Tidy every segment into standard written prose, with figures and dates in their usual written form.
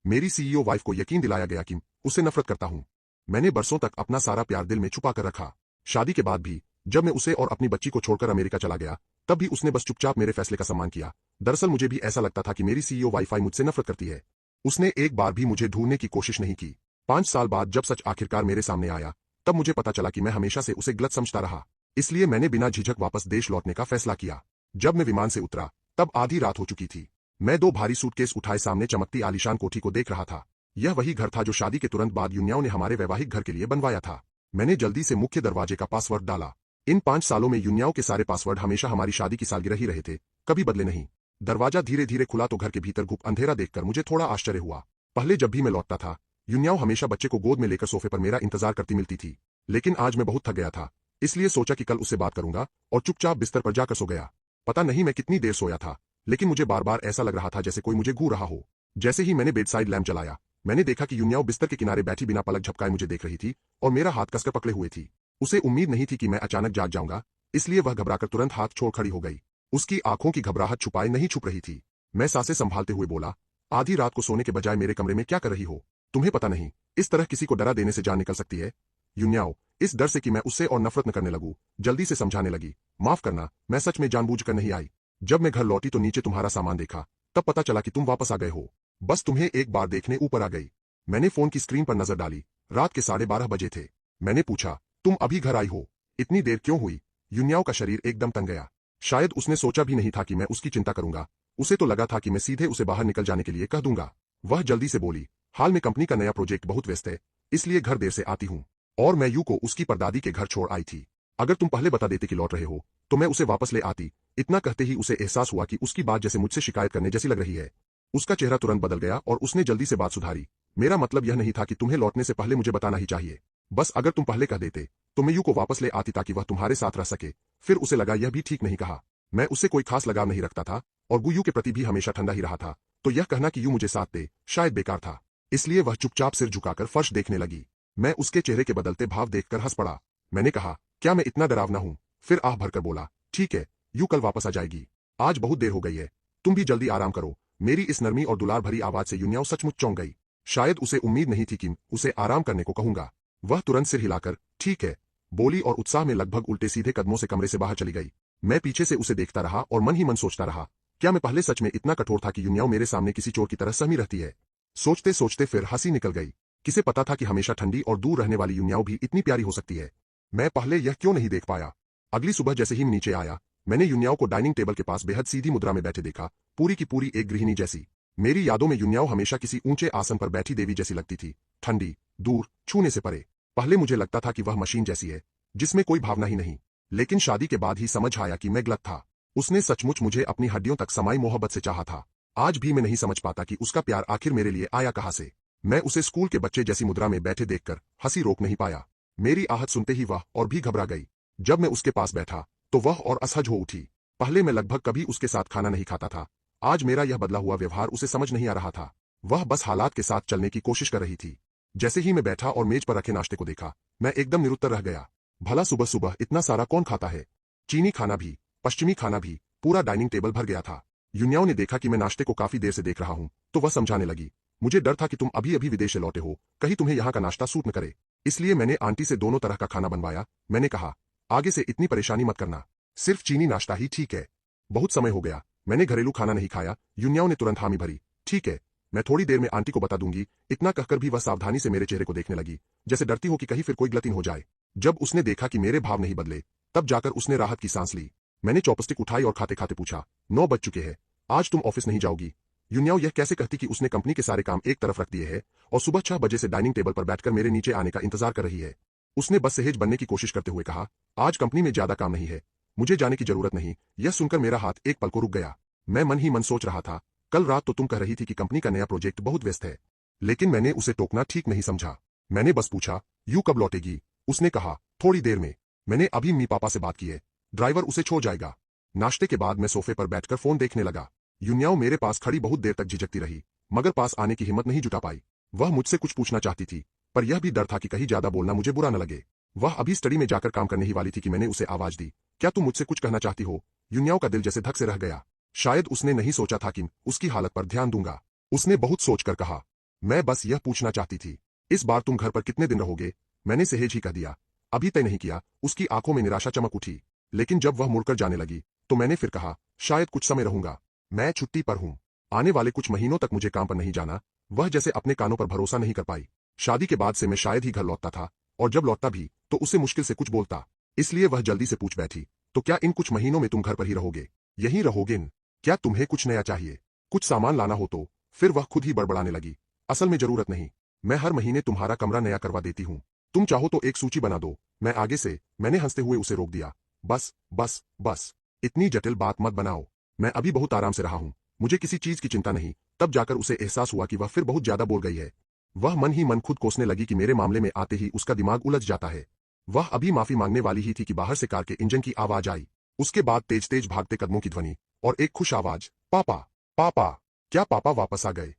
मेरी CEO wife को यकीन दिलाया गया कि उससे नफरत करता हूं। मैंने बरसों तक अपना सारा प्यार दिल में छुपा कर रखा। शादी के बाद भी जब मैं उसे और अपनी बच्ची को छोड़कर अमेरिका चला गया, तब भी उसने बस चुपचाप मेरे फैसले का सम्मान किया। दरअसल मुझे भी ऐसा लगता था कि मेरी सीईओ वाइफ मुझसे नफरत करती है। उसने एक बार भी मुझे ढूंढने की कोशिश नहीं की। 5 साल बाद जब सच आखिरकार मेरे सामने आया, तब मुझे पता चला कि मैं हमेशा से उसे गलत समझता रहा। इसलिए मैंने बिना झिझक वापस देश लौटने का फैसला किया। जब मैं विमान से उतरा, तब आधी रात हो चुकी थी। मैं 2 भारी सूटकेस उठाए सामने चमकती आलीशान कोठी को देख रहा था। यह वही घर था जो शादी के तुरंत बाद युन्याओं ने हमारे वैवाहिक घर के लिए बनवाया था। मैंने जल्दी से मुख्य दरवाजे का पासवर्ड डाला। इन 5 सालों में युन्याओं के सारे पासवर्ड हमेशा हमारी शादी की सालगिरह ही रहे थे, कभी बदले नहीं। दरवाजा धीरे धीरे खुला तो घर के भीतर गुप अंधेरा देखकर मुझे थोड़ा आश्चर्य हुआ। पहले जब भी मैं लौटता था, युन्याओं हमेशा बच्चे को गोद में लेकर सोफे पर मेरा इंतजार करती मिलती थी। लेकिन आज मैं बहुत थक गया था, इसलिए सोचा कि कल उससे बात करूंगा और चुपचाप बिस्तर पर जाकर सो गया। पता नहीं मैं कितनी देर सोया था, लेकिन मुझे बार बार ऐसा लग रहा था जैसे कोई मुझे घूर रहा हो। जैसे ही मैंने बेडसाइड लैंप जलाया, मैंने देखा कि युन्याओं बिस्तर के किनारे बैठी बिना पलक झपकाए मुझे देख रही थी और मेरा हाथ कसकर पकड़े हुए थी। उसे उम्मीद नहीं थी कि मैं अचानक जाग जाऊंगा, इसलिए वह घबराकर तुरंत हाथ छोड़ खड़ी हो गई। उसकी आंखों की घबराहट छुपाए नहीं छुप रही थी। मैं सांसें संभालते हुए बोला, आधी रात को सोने के बजाय मेरे कमरे में क्या कर रही हो? तुम्हें पता नहीं, इस तरह किसी को डरा देने से जान निकल सकती है। युन्याओं, इस डर से कि मैं उससे और नफरत न करने लगूं, जल्दी से समझाने लगी, माफ करना, मैं सच में जानबूझकर नहीं आई। जब मैं घर लौटी तो नीचे तुम्हारा सामान देखा, तब पता चला कि तुम वापस आ गए हो। बस तुम्हें एक बार देखने ऊपर आ गई। मैंने फोन की स्क्रीन पर नजर डाली। रात के 12:30 बजे थे। मैंने पूछा, तुम अभी घर आई हो? इतनी देर क्यों हुई? युन्याओं का शरीर एकदम तंग गया। शायद उसने सोचा भी नहीं था कि मैं उसकी चिंता करूंगा। उसे तो लगा था कि मैं सीधे उसे बाहर निकल जाने के लिए कह दूंगा। वह जल्दी से बोली, हाल में कंपनी का नया प्रोजेक्ट बहुत व्यस्त है, इसलिए घर देर से आती हूँ। और मैं यू को उसकी परदादी के घर छोड़ आई थी। अगर तुम पहले बता देते कि लौट रहे हो, तो मैं उसे वापस ले आती। इतना कहते ही उसे एहसास हुआ कि उसकी बात जैसे मुझसे शिकायत करने जैसी लग रही है। उसका चेहरा तुरंत बदल गया और उसने जल्दी से बात सुधारी। मेरा मतलब यह नहीं था कि तुम्हें लौटने से पहले मुझे बताना ही चाहिए। बस अगर तुम पहले कह देते, तो मैं यू को वापस ले आती ताकि वह तुम्हारे साथ रह सके। फिर उसे लगा यह भी ठीक नहीं कहा। मैं उससे कोई खास लगाव नहीं रखता था और गुयू के प्रति भी हमेशा ठंडा ही रहा था, तो यह कहना कि यू मुझे साथ दे शायद बेकार था। इसलिए वह चुपचाप सिर झुकाकर फर्श देखने लगी। मैं उसके चेहरे के बदलते भाव देखकर हंस पड़ा। मैंने कहा, क्या मैं इतना डरावना हूं? फिर आह भरकर बोला, ठीक है, यू कल वापस आ जाएगी। आज बहुत देर हो गई है, तुम भी जल्दी आराम करो। मेरी इस नरमी और दुलार भरी आवाज से युन्याओं सचमुच चौंक गई। शायद उसे उम्मीद नहीं थी कि उसे आराम करने को कहूंगा। वह तुरंत सिर हिलाकर ठीक है बोली और उत्साह में लगभग उल्टे सीधे कदमों से कमरे से बाहर चली गई। मैं पीछे से उसे देखता रहा और मन ही मन सोचता रहा, क्या मैं पहले सच में इतना कठोर था कि युन्याओं मेरे सामने किसी चोर की तरह सहमी रहती है? सोचते सोचते फिर हंसी निकल गई। किसे पता था कि हमेशा ठंडी और दूर रहने वाली युन्याओं भी इतनी प्यारी हो सकती है। मैं पहले यह क्यों नहीं देख पाया? अगली सुबह जैसे ही मैं नीचे आया, मैंने युन्याओं को डाइनिंग टेबल के पास बेहद सीधी मुद्रा में बैठे देखा, पूरी की पूरी एक गृहिणी जैसी। मेरी यादों में युन्याओं हमेशा किसी ऊंचे आसन पर बैठी देवी जैसी लगती थी, ठंडी, दूर, छूने से परे। पहले मुझे लगता था कि वह मशीन जैसी है, जिसमें कोई भावना ही नहीं। लेकिन शादी के बाद ही समझ आया कि मैं गलत था। उसने सचमुच मुझे अपनी हड्डियों तक समाई मोहब्बत से चाहा था। आज भी मैं नहीं समझ पाता कि उसका प्यार आखिर मेरे लिए आया कहां से। मैं उसे स्कूल के बच्चे जैसी मुद्रा में बैठे देखकर हंसी रोक नहीं पाया। मेरी आहट सुनते ही वह और भी घबरा गई। जब मैं उसके पास बैठा, तो वह और असहज हो उठी। पहले मैं लगभग कभी उसके साथ खाना नहीं खाता था। आज मेरा यह बदला हुआ व्यवहार उसे समझ नहीं आ रहा था। वह बस हालात के साथ चलने की कोशिश कर रही थी। जैसे ही मैं बैठा और मेज पर रखे नाश्ते को देखा, मैं एकदम निरुत्तर रह गया। भला सुबह सुबह इतना सारा कौन खाता है? चीनी खाना भी, पश्चिमी खाना भी, पूरा डाइनिंग टेबल भर गया था। युन्याओं ने देखा कि मैं नाश्ते को काफी देर से देख रहा हूं, तो वह समझाने लगी, मुझे डर था कि तुम अभी अभी विदेश से लौटे हो, कहीं तुम्हें यहाँ का नाश्ता सूट न करे। इसलिए मैंने आंटी से दोनों तरह का खाना बनवाया। मैंने कहा, आगे से इतनी परेशानी मत करना, सिर्फ चीनी नाश्ता ही ठीक है। बहुत समय हो गया, मैंने घरेलू खाना नहीं खाया। युन्याओं ने तुरंत हामी भरी, ठीक है, मैं थोड़ी देर में आंटी को बता दूंगी। इतना कहकर भी वह सावधानी से मेरे चेहरे को देखने लगी, जैसे डरती हो कि कहीं फिर कोई गलती हो जाए। जब उसने देखा कि मेरे भाव नहीं बदले, तब जाकर उसने राहत की सांस ली। मैंने चॉपस्टिक उठाई और खाते खाते पूछा, 9 बज चुके हैं, आज तुम ऑफिस नहीं जाओगी? युन्याओं यह कैसे कहती कि उसने कंपनी के सारे काम एक तरफ रख दिए हैं और सुबह 6 बजे से डाइनिंग टेबल पर बैठकर मेरे नीचे आने का इंतजार कर रही है। उसने बस सहेज बनने की कोशिश करते हुए कहा, आज कंपनी में ज्यादा काम नहीं है, मुझे जाने की जरूरत नहीं। यह सुनकर मेरा हाथ एक पल को रुक गया। मैं मन ही मन सोच रहा था, कल रात तो तुम कह रही थी कि कंपनी का नया प्रोजेक्ट बहुत व्यस्त है। लेकिन मैंने उसे टोकना ठीक नहीं समझा। मैंने बस पूछा, यू कब लौटेगी? उसने कहा, थोड़ी देर में। मैंने अभी मम्मी पापा से बात की है, ड्राइवर उसे छोड़ जाएगा। नाश्ते के बाद मैं सोफे पर बैठकर फोन देखने लगा। युन्याओं मेरे पास खड़ी बहुत देर तक झिझकती रही, मगर पास आने की हिम्मत नहीं जुटा पाई। वह मुझसे कुछ पूछना चाहती थी, पर यह भी डर था कि कहीं ज्यादा बोलना मुझे बुरा न लगे। वह अभी स्टडी में जाकर काम करने ही वाली थी कि मैंने उसे आवाज दी, क्या तुम मुझसे कुछ कहना चाहती हो? युन्याओं का दिल जैसे धक से रह गया। शायद उसने नहीं सोचा था कि उसकी हालत पर ध्यान दूंगा। उसने बहुत सोचकर कहा, मैं बस यह पूछना चाहती थी, इस बार तुम घर पर कितने दिन रहोगे? मैंने सहेज ही कह दिया। अभी तय नहीं किया। उसकी आंखों में निराशा चमक उठी, लेकिन जब वह मुड़कर जाने लगी तो मैंने फिर कहा, शायद कुछ समय रहूंगा। मैं छुट्टी पर हूं। आने वाले कुछ महीनों तक मुझे काम पर नहीं जाना। वह जैसे अपने कानों पर भरोसा नहीं कर पाई। शादी के बाद से मैं शायद ही घर लौटता था, और जब लौटता भी तो उससे मुश्किल से कुछ बोलता। इसलिए वह जल्दी से पूछ बैठी, तो क्या इन कुछ महीनों में तुम घर पर ही रहोगे? यहीं रहोगे? क्या तुम्हें कुछ नया चाहिए? कुछ सामान लाना हो तो? फिर वह खुद ही बड़बड़ाने लगी, असल में जरूरत नहीं। मैं हर महीने तुम्हारा कमरा नया करवा देती हूँ। तुम चाहो तो एक सूची बना दो। मैं आगे से। मैंने हंसते हुए उसे रोक दिया। बस बस बस, इतनी जटिल बात मत बनाओ। मैं अभी बहुत आराम से रहा हूं। मुझे किसी चीज की चिंता नहीं। तब जाकर उसे एहसास हुआ कि वह फिर बहुत ज्यादा बोल गई है। वह मन ही मन खुद कोसने लगी कि मेरे मामले में आते ही उसका दिमाग उलझ जाता है। वह अभी माफी मांगने वाली ही थी कि बाहर से कार के इंजन की आवाज आई। उसके बाद तेज तेज भागते कदमों की ध्वनि और एक खुश आवाज, पापा, पापा। क्या पापा वापस आ गए?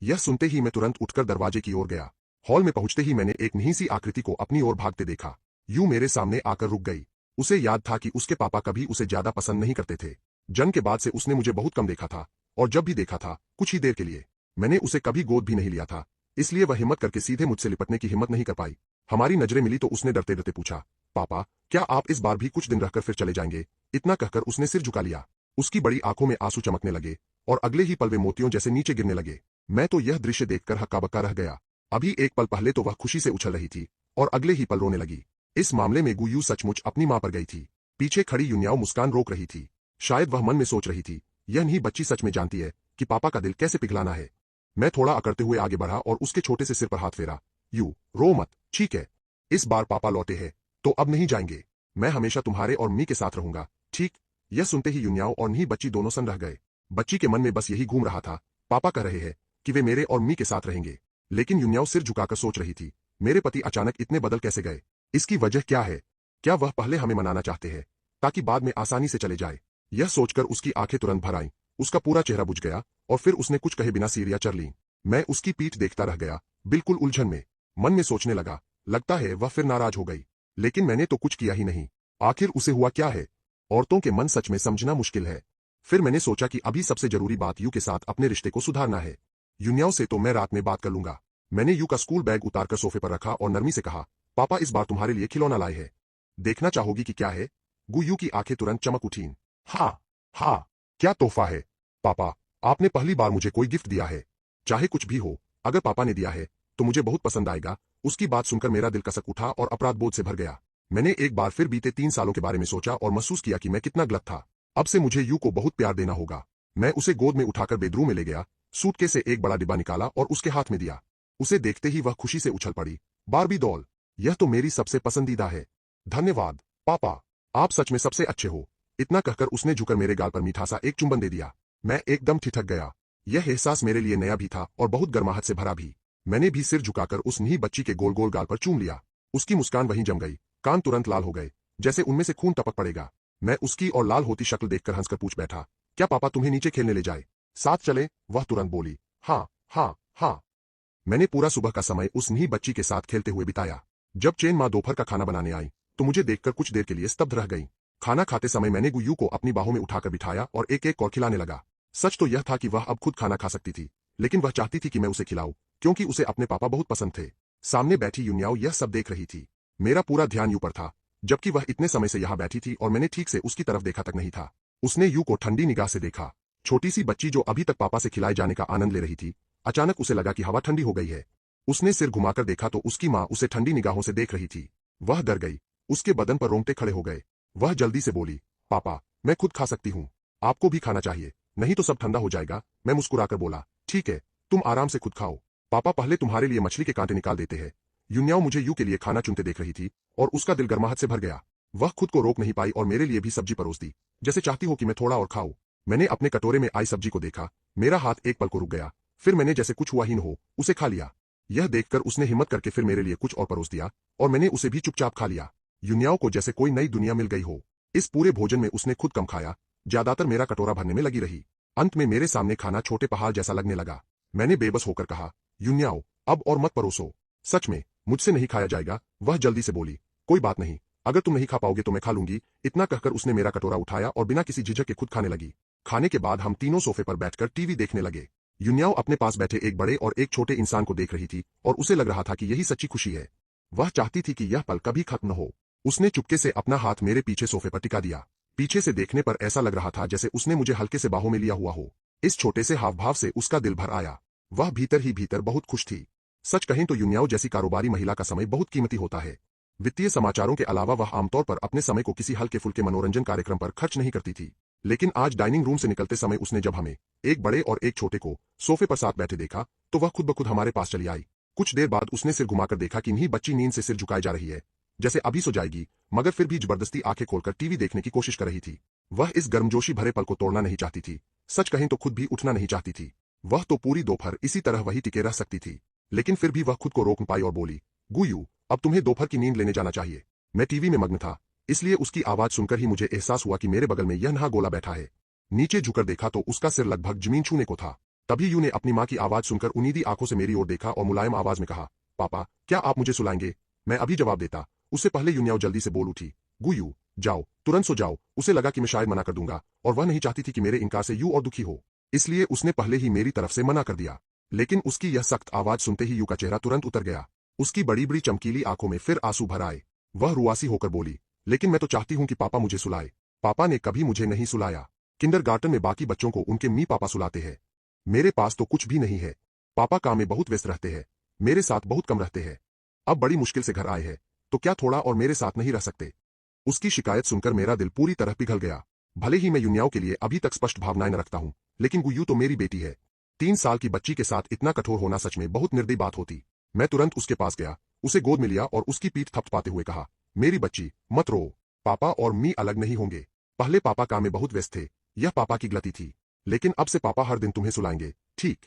यह सुनते ही मैं तुरंत उठकर दरवाजे की ओर गया। हॉल में पहुंचते ही मैंने एक नन्ही सी आकृति को अपनी ओर भागते देखा। यूं मेरे सामने आकर रुक गई। उसे याद था कि उसके पापा कभी उसे ज्यादा पसंद नहीं करते थे। जन्म के बाद से उसने मुझे बहुत कम देखा था, और जब भी देखा था कुछ ही देर के लिए। मैंने उसे कभी गोद भी नहीं लिया था, इसलिए वह हिम्मत करके सीधे मुझसे लिपटने की हिम्मत नहीं कर पाई। हमारी नजरें मिली तो उसने डरते डरते पूछा, पापा, क्या आप इस बार भी कुछ दिन रहकर फिर चले जाएंगे? इतना कहकर उसने सिर झुका लिया। उसकी बड़ी आंखों में आंसू चमकने लगे, और अगले ही पल वे मोतियों जैसे नीचे गिरने लगे। मैं तो यह दृश्य देखकर हक्का बक्का रह गया। अभी एक पल पहले तो वह खुशी से उछल रही थी, और अगले ही पल रोने लगी। इस मामले में गुयू सचमुच अपनी मां पर गई थी। पीछे खड़ी युन्याओ मुस्कान रोक रही थी। शायद वह मन में सोच रही थी, यह नहीं बच्ची सच में जानती है कि पापा का दिल कैसे पिघलाना है। मैं थोड़ा अकड़ते हुए आगे बढ़ा और उसके छोटे से सिर पर हाथ फेरा। यू रो मत, ठीक है? इस बार पापा लौटे हैं तो अब नहीं जाएंगे। मैं हमेशा तुम्हारे और मी के साथ रहूंगा, ठीक? यह सुनते ही युन्याओ और नी बच्ची दोनों सन रह गए। बच्ची के मन में बस यही घूम रहा था, पापा कह रहे हैं कि वे मेरे और मी के साथ रहेंगे। लेकिन युन्याओ सिर झुकाकर सोच रही थी, मेरे पति अचानक इतने बदल कैसे गए? इसकी वजह क्या है? क्या वह पहले हमें मनाना चाहते हैं ताकि बाद में आसानी से चले जाए? यह सोचकर उसकी आंखें तुरंत भर आईं। उसका पूरा चेहरा बुझ गया, और फिर उसने कुछ कहे बिना सीढ़ियां चढ़ लीं। मैं उसकी पीठ देखता रह गया, बिल्कुल उलझन में। मन में सोचने लगा, लगता है वह फिर नाराज हो गई। लेकिन मैंने तो कुछ किया ही नहीं। आखिर उसे हुआ क्या है? औरतों के मन सच में समझना मुश्किल है। फिर मैंने सोचा कि अभी सबसे जरूरी बात यू के साथ अपने रिश्ते को सुधारना है। युन्याओ से तो मैं रात में बात कर लूंगा। मैंने यू का स्कूल बैग उतारकर सोफे पर रखा और नरमी से कहा, पापा इस बार तुम्हारे लिए खिलौना लाए हैं। देखना चाहोगी कि क्या है? गुयू की आंखें तुरंत चमक उठीं। हाँ, हाँ। क्या तोहफा है? पापा, आपने पहली बार मुझे कोई गिफ्ट दिया है। चाहे कुछ भी हो, अगर पापा ने दिया है तो मुझे बहुत पसंद आएगा। उसकी बात सुनकर मेरा दिल कसक उठा और अपराध बोध से भर गया। मैंने एक बार फिर बीते 3 सालों के बारे में सोचा और महसूस किया कि मैं कितना गलत था। अब से मुझे यू को बहुत प्यार देना होगा। मैं उसे गोद में उठाकर बेडरूम में ले गया, सूटकेस से एक बड़ा डिब्बा निकाला और उसके हाथ में दिया। उसे देखते ही वह खुशी से उछल पड़ी। बारबी डॉल, यह तो मेरी सबसे पसंदीदा है। धन्यवाद पापा, आप सच में सबसे अच्छे हो। इतना कहकर उसने झुकर मेरे गाल पर मीठा सा एक चुंबन दे दिया। मैं एकदम ठिठक गया। यह एहसास मेरे लिए नया भी था और बहुत गर्माहट से भरा भी। मैंने भी सिर झुकाकर उस नन्ही बच्ची के गोल गोल गाल पर चूम लिया। उसकी मुस्कान वहीं जम गई, कान तुरंत लाल हो गए, जैसे उनमें से खून टपक पड़ेगा। मैं उसकी और लाल होती शक्ल देखकर हंसकर पूछ बैठा, क्या पापा तुम्हें नीचे खेलने ले जाए? साथ चले? वह तुरंत बोली, हाँ, हाँ, हाँ। मैंने पूरा सुबह का समय उस नन्ही बच्ची के साथ खेलते हुए बिताया। जब चेन माँ दोपहर का खाना बनाने आई तो मुझे देखकर कुछ देर के लिए स्तब्ध रह गई। खाना खाते समय मैंने गुयू को अपनी बाहों में उठाकर बिठाया और एक एक कौर खिलाने लगा। सच तो यह था कि वह अब खुद खाना खा सकती थी, लेकिन वह चाहती थी कि मैं उसे खिलाऊं, क्योंकि उसे अपने पापा बहुत पसंद थे। सामने बैठी युन्याओ यह सब देख रही थी। मेरा पूरा ध्यान यू पर था, जबकि वह इतने समय से यहाँ बैठी थी और मैंने ठीक से उसकी तरफ देखा तक नहीं था। उसने यू को ठंडी निगाह से देखा। छोटी सी बच्ची जो अभी तक पापा से खिलाए जाने का आनंद ले रही थी, अचानक उसे लगा कि हवा ठंडी हो गई है। उसने सिर घुमाकर देखा तो उसकी माँ उसे ठंडी निगाहों से देख रही थी। वह डर गई, उसके बदन पर रोंगटे खड़े हो गए। वह जल्दी से बोली, पापा, मैं खुद खा सकती हूँ। आपको भी खाना चाहिए, नहीं तो सब ठंडा हो जाएगा। मैं मुस्कुराकर बोला, ठीक है, तुम आराम से खुद खाओ। पापा पहले तुम्हारे लिए मछली के कांटे निकाल देते हैं। युन्याओ मुझे यू के लिए खाना चुनते देख रही थी और उसका दिल गर्माहट से भर गया। वह खुद को रोक नहीं पाई और मेरे लिए भी सब्जी परोस दी, जैसे चाहती हो कि मैं थोड़ा और खाऊं। मैंने अपने कटोरे में आई सब्जी को देखा। मेरा हाथ एक पल को रुक गया, फिर मैंने जैसे कुछ हुआ ही न हो उसे खा लिया। यह देखकर उसने हिम्मत करके फिर मेरे लिए कुछ और परोस दिया और मैंने उसे भी चुपचाप खा लिया। युन्याओ को जैसे कोई नई दुनिया मिल गई हो। इस पूरे भोजन में उसने खुद कम खाया, ज्यादातर मेरा कटोरा भरने में लगी रही। अंत में मेरे सामने खाना छोटे पहाड़ जैसा लगने लगा। मैंने बेबस होकर कहा, युन्याओ, अब और मत परोसो। सच में मुझसे नहीं खाया जाएगा। वह जल्दी से बोली, कोई बात नहीं, अगर तुम नहीं खा पाओगे तो मैं खा लूंगी। इतना कहकर उसने मेरा कटोरा उठाया और बिना किसी झिझक के खुद खाने लगी। खाने के बाद हम तीनों सोफे पर बैठकर टीवी देखने लगे। युन्याओ अपने पास बैठे एक बड़े और एक छोटे इंसान को देख रही थी और उसे लग रहा था कि यही सच्ची खुशी है। वह चाहती थी कि यह पल कभी खत्म न हो। उसने चुपके से अपना हाथ मेरे पीछे सोफे पर टिका दिया। पीछे से देखने पर ऐसा लग रहा था जैसे उसने मुझे हल्के से बाहों में लिया हुआ हो। इस छोटे से हावभाव से उसका दिल भर आया। वह भीतर ही भीतर बहुत खुश थी। सच कहें तो युन्याओ जैसी कारोबारी महिला का समय बहुत कीमती होता है। वित्तीय समाचारों के अलावा वह आमतौर पर अपने समय को किसी हल्के फुल्के मनोरंजन कार्यक्रम पर खर्च नहीं करती थी। लेकिन आज डाइनिंग रूम से निकलते समय उसने जब हमें, एक बड़े और एक छोटे को, सोफे पर साथ बैठे देखा, तो वह खुद ब खुद हमारे पास चली आई। कुछ देर बाद उसने सिर घुमाकर देखा कि नहीं बच्ची नींद से सिर झुकाए जा रही है, जैसे अभी सो जाएगी, मगर फिर भी जबरदस्ती आंखें खोलकर टीवी देखने की कोशिश कर रही थी। वह इस गर्मजोशी भरे पल को तोड़ना नहीं चाहती थी। सच कहें तो खुद भी उठना नहीं चाहती थी। वह तो पूरी दोपहर इसी तरह वही टिके रह सकती थी। लेकिन फिर भी वह खुद को रोक न पाई और बोली, गुयू, अब तुम्हें दोपहर की नींद लेने जाना चाहिए। मैं टीवी में मग्न था, इसलिए उसकी आवाज सुनकर ही मुझे एहसास हुआ कि मेरे बगल में यह नहा गोला बैठा है। नीचे झुकर देखा तो उसका सिर लगभग जमीन छूने को था। तभी यू ने अपनी मां की आवाज सुनकर उन्नीदी आंखों से मेरी ओर देखा और मुलायम आवाज में कहा, पापा, क्या आप मुझे सुलाएंगे? मैं अभी जवाब देता, उससे पहले युन्याओ जल्दी से बोल उठी, गुयू, जाओ, तुरंत सो जाओ। उसे लगा कि मैं शायद मना कर दूंगा, और वह नहीं चाहती थी कि मेरे इनकार से यू और दुखी हो, इसलिए उसने पहले ही मेरी तरफ से मना कर दिया। लेकिन उसकी यह सख्त आवाज सुनते ही यू का चेहरा तुरंत उतर गया। उसकी बड़ी बड़ी चमकीली आंखों में फिर आंसू भर आए। वह रुआसी होकर बोली, लेकिन मैं तो चाहती हूं कि पापा मुझे सुलाए। पापा ने कभी मुझे नहीं सुलाया। किंडरगार्टन में बाकी बच्चों को उनके मी पापा सुलाते हैं। मेरे पास तो कुछ भी नहीं है। पापा काम में बहुत व्यस्त रहते हैं, मेरे साथ बहुत कम रहते हैं। अब बड़ी मुश्किल से घर आए हैं, तो क्या थोड़ा और मेरे साथ नहीं रह सकते? उसकी शिकायत सुनकर मेरा दिल पूरी तरह पिघल गया। भले ही मैं युन्याओ के लिए अभी तक स्पष्ट भावनाएं न रखता हूं, लेकिन गुयू तो मेरी बेटी है। 3 साल की बच्ची के साथ इतना कठोर होना सच में बहुत निर्दयी बात होती। मैं तुरंत उसके पास गया, उसे गोद में लिया और उसकी पीठ थपथपाते हुए कहा, मेरी बच्ची, मत रो। पापा और मी अलग नहीं होंगे। पहले पापा काम में बहुत व्यस्त थे, यह पापा की गलती थी। लेकिन अब से पापा हर दिन तुम्हें सुलाएंगे, ठीक?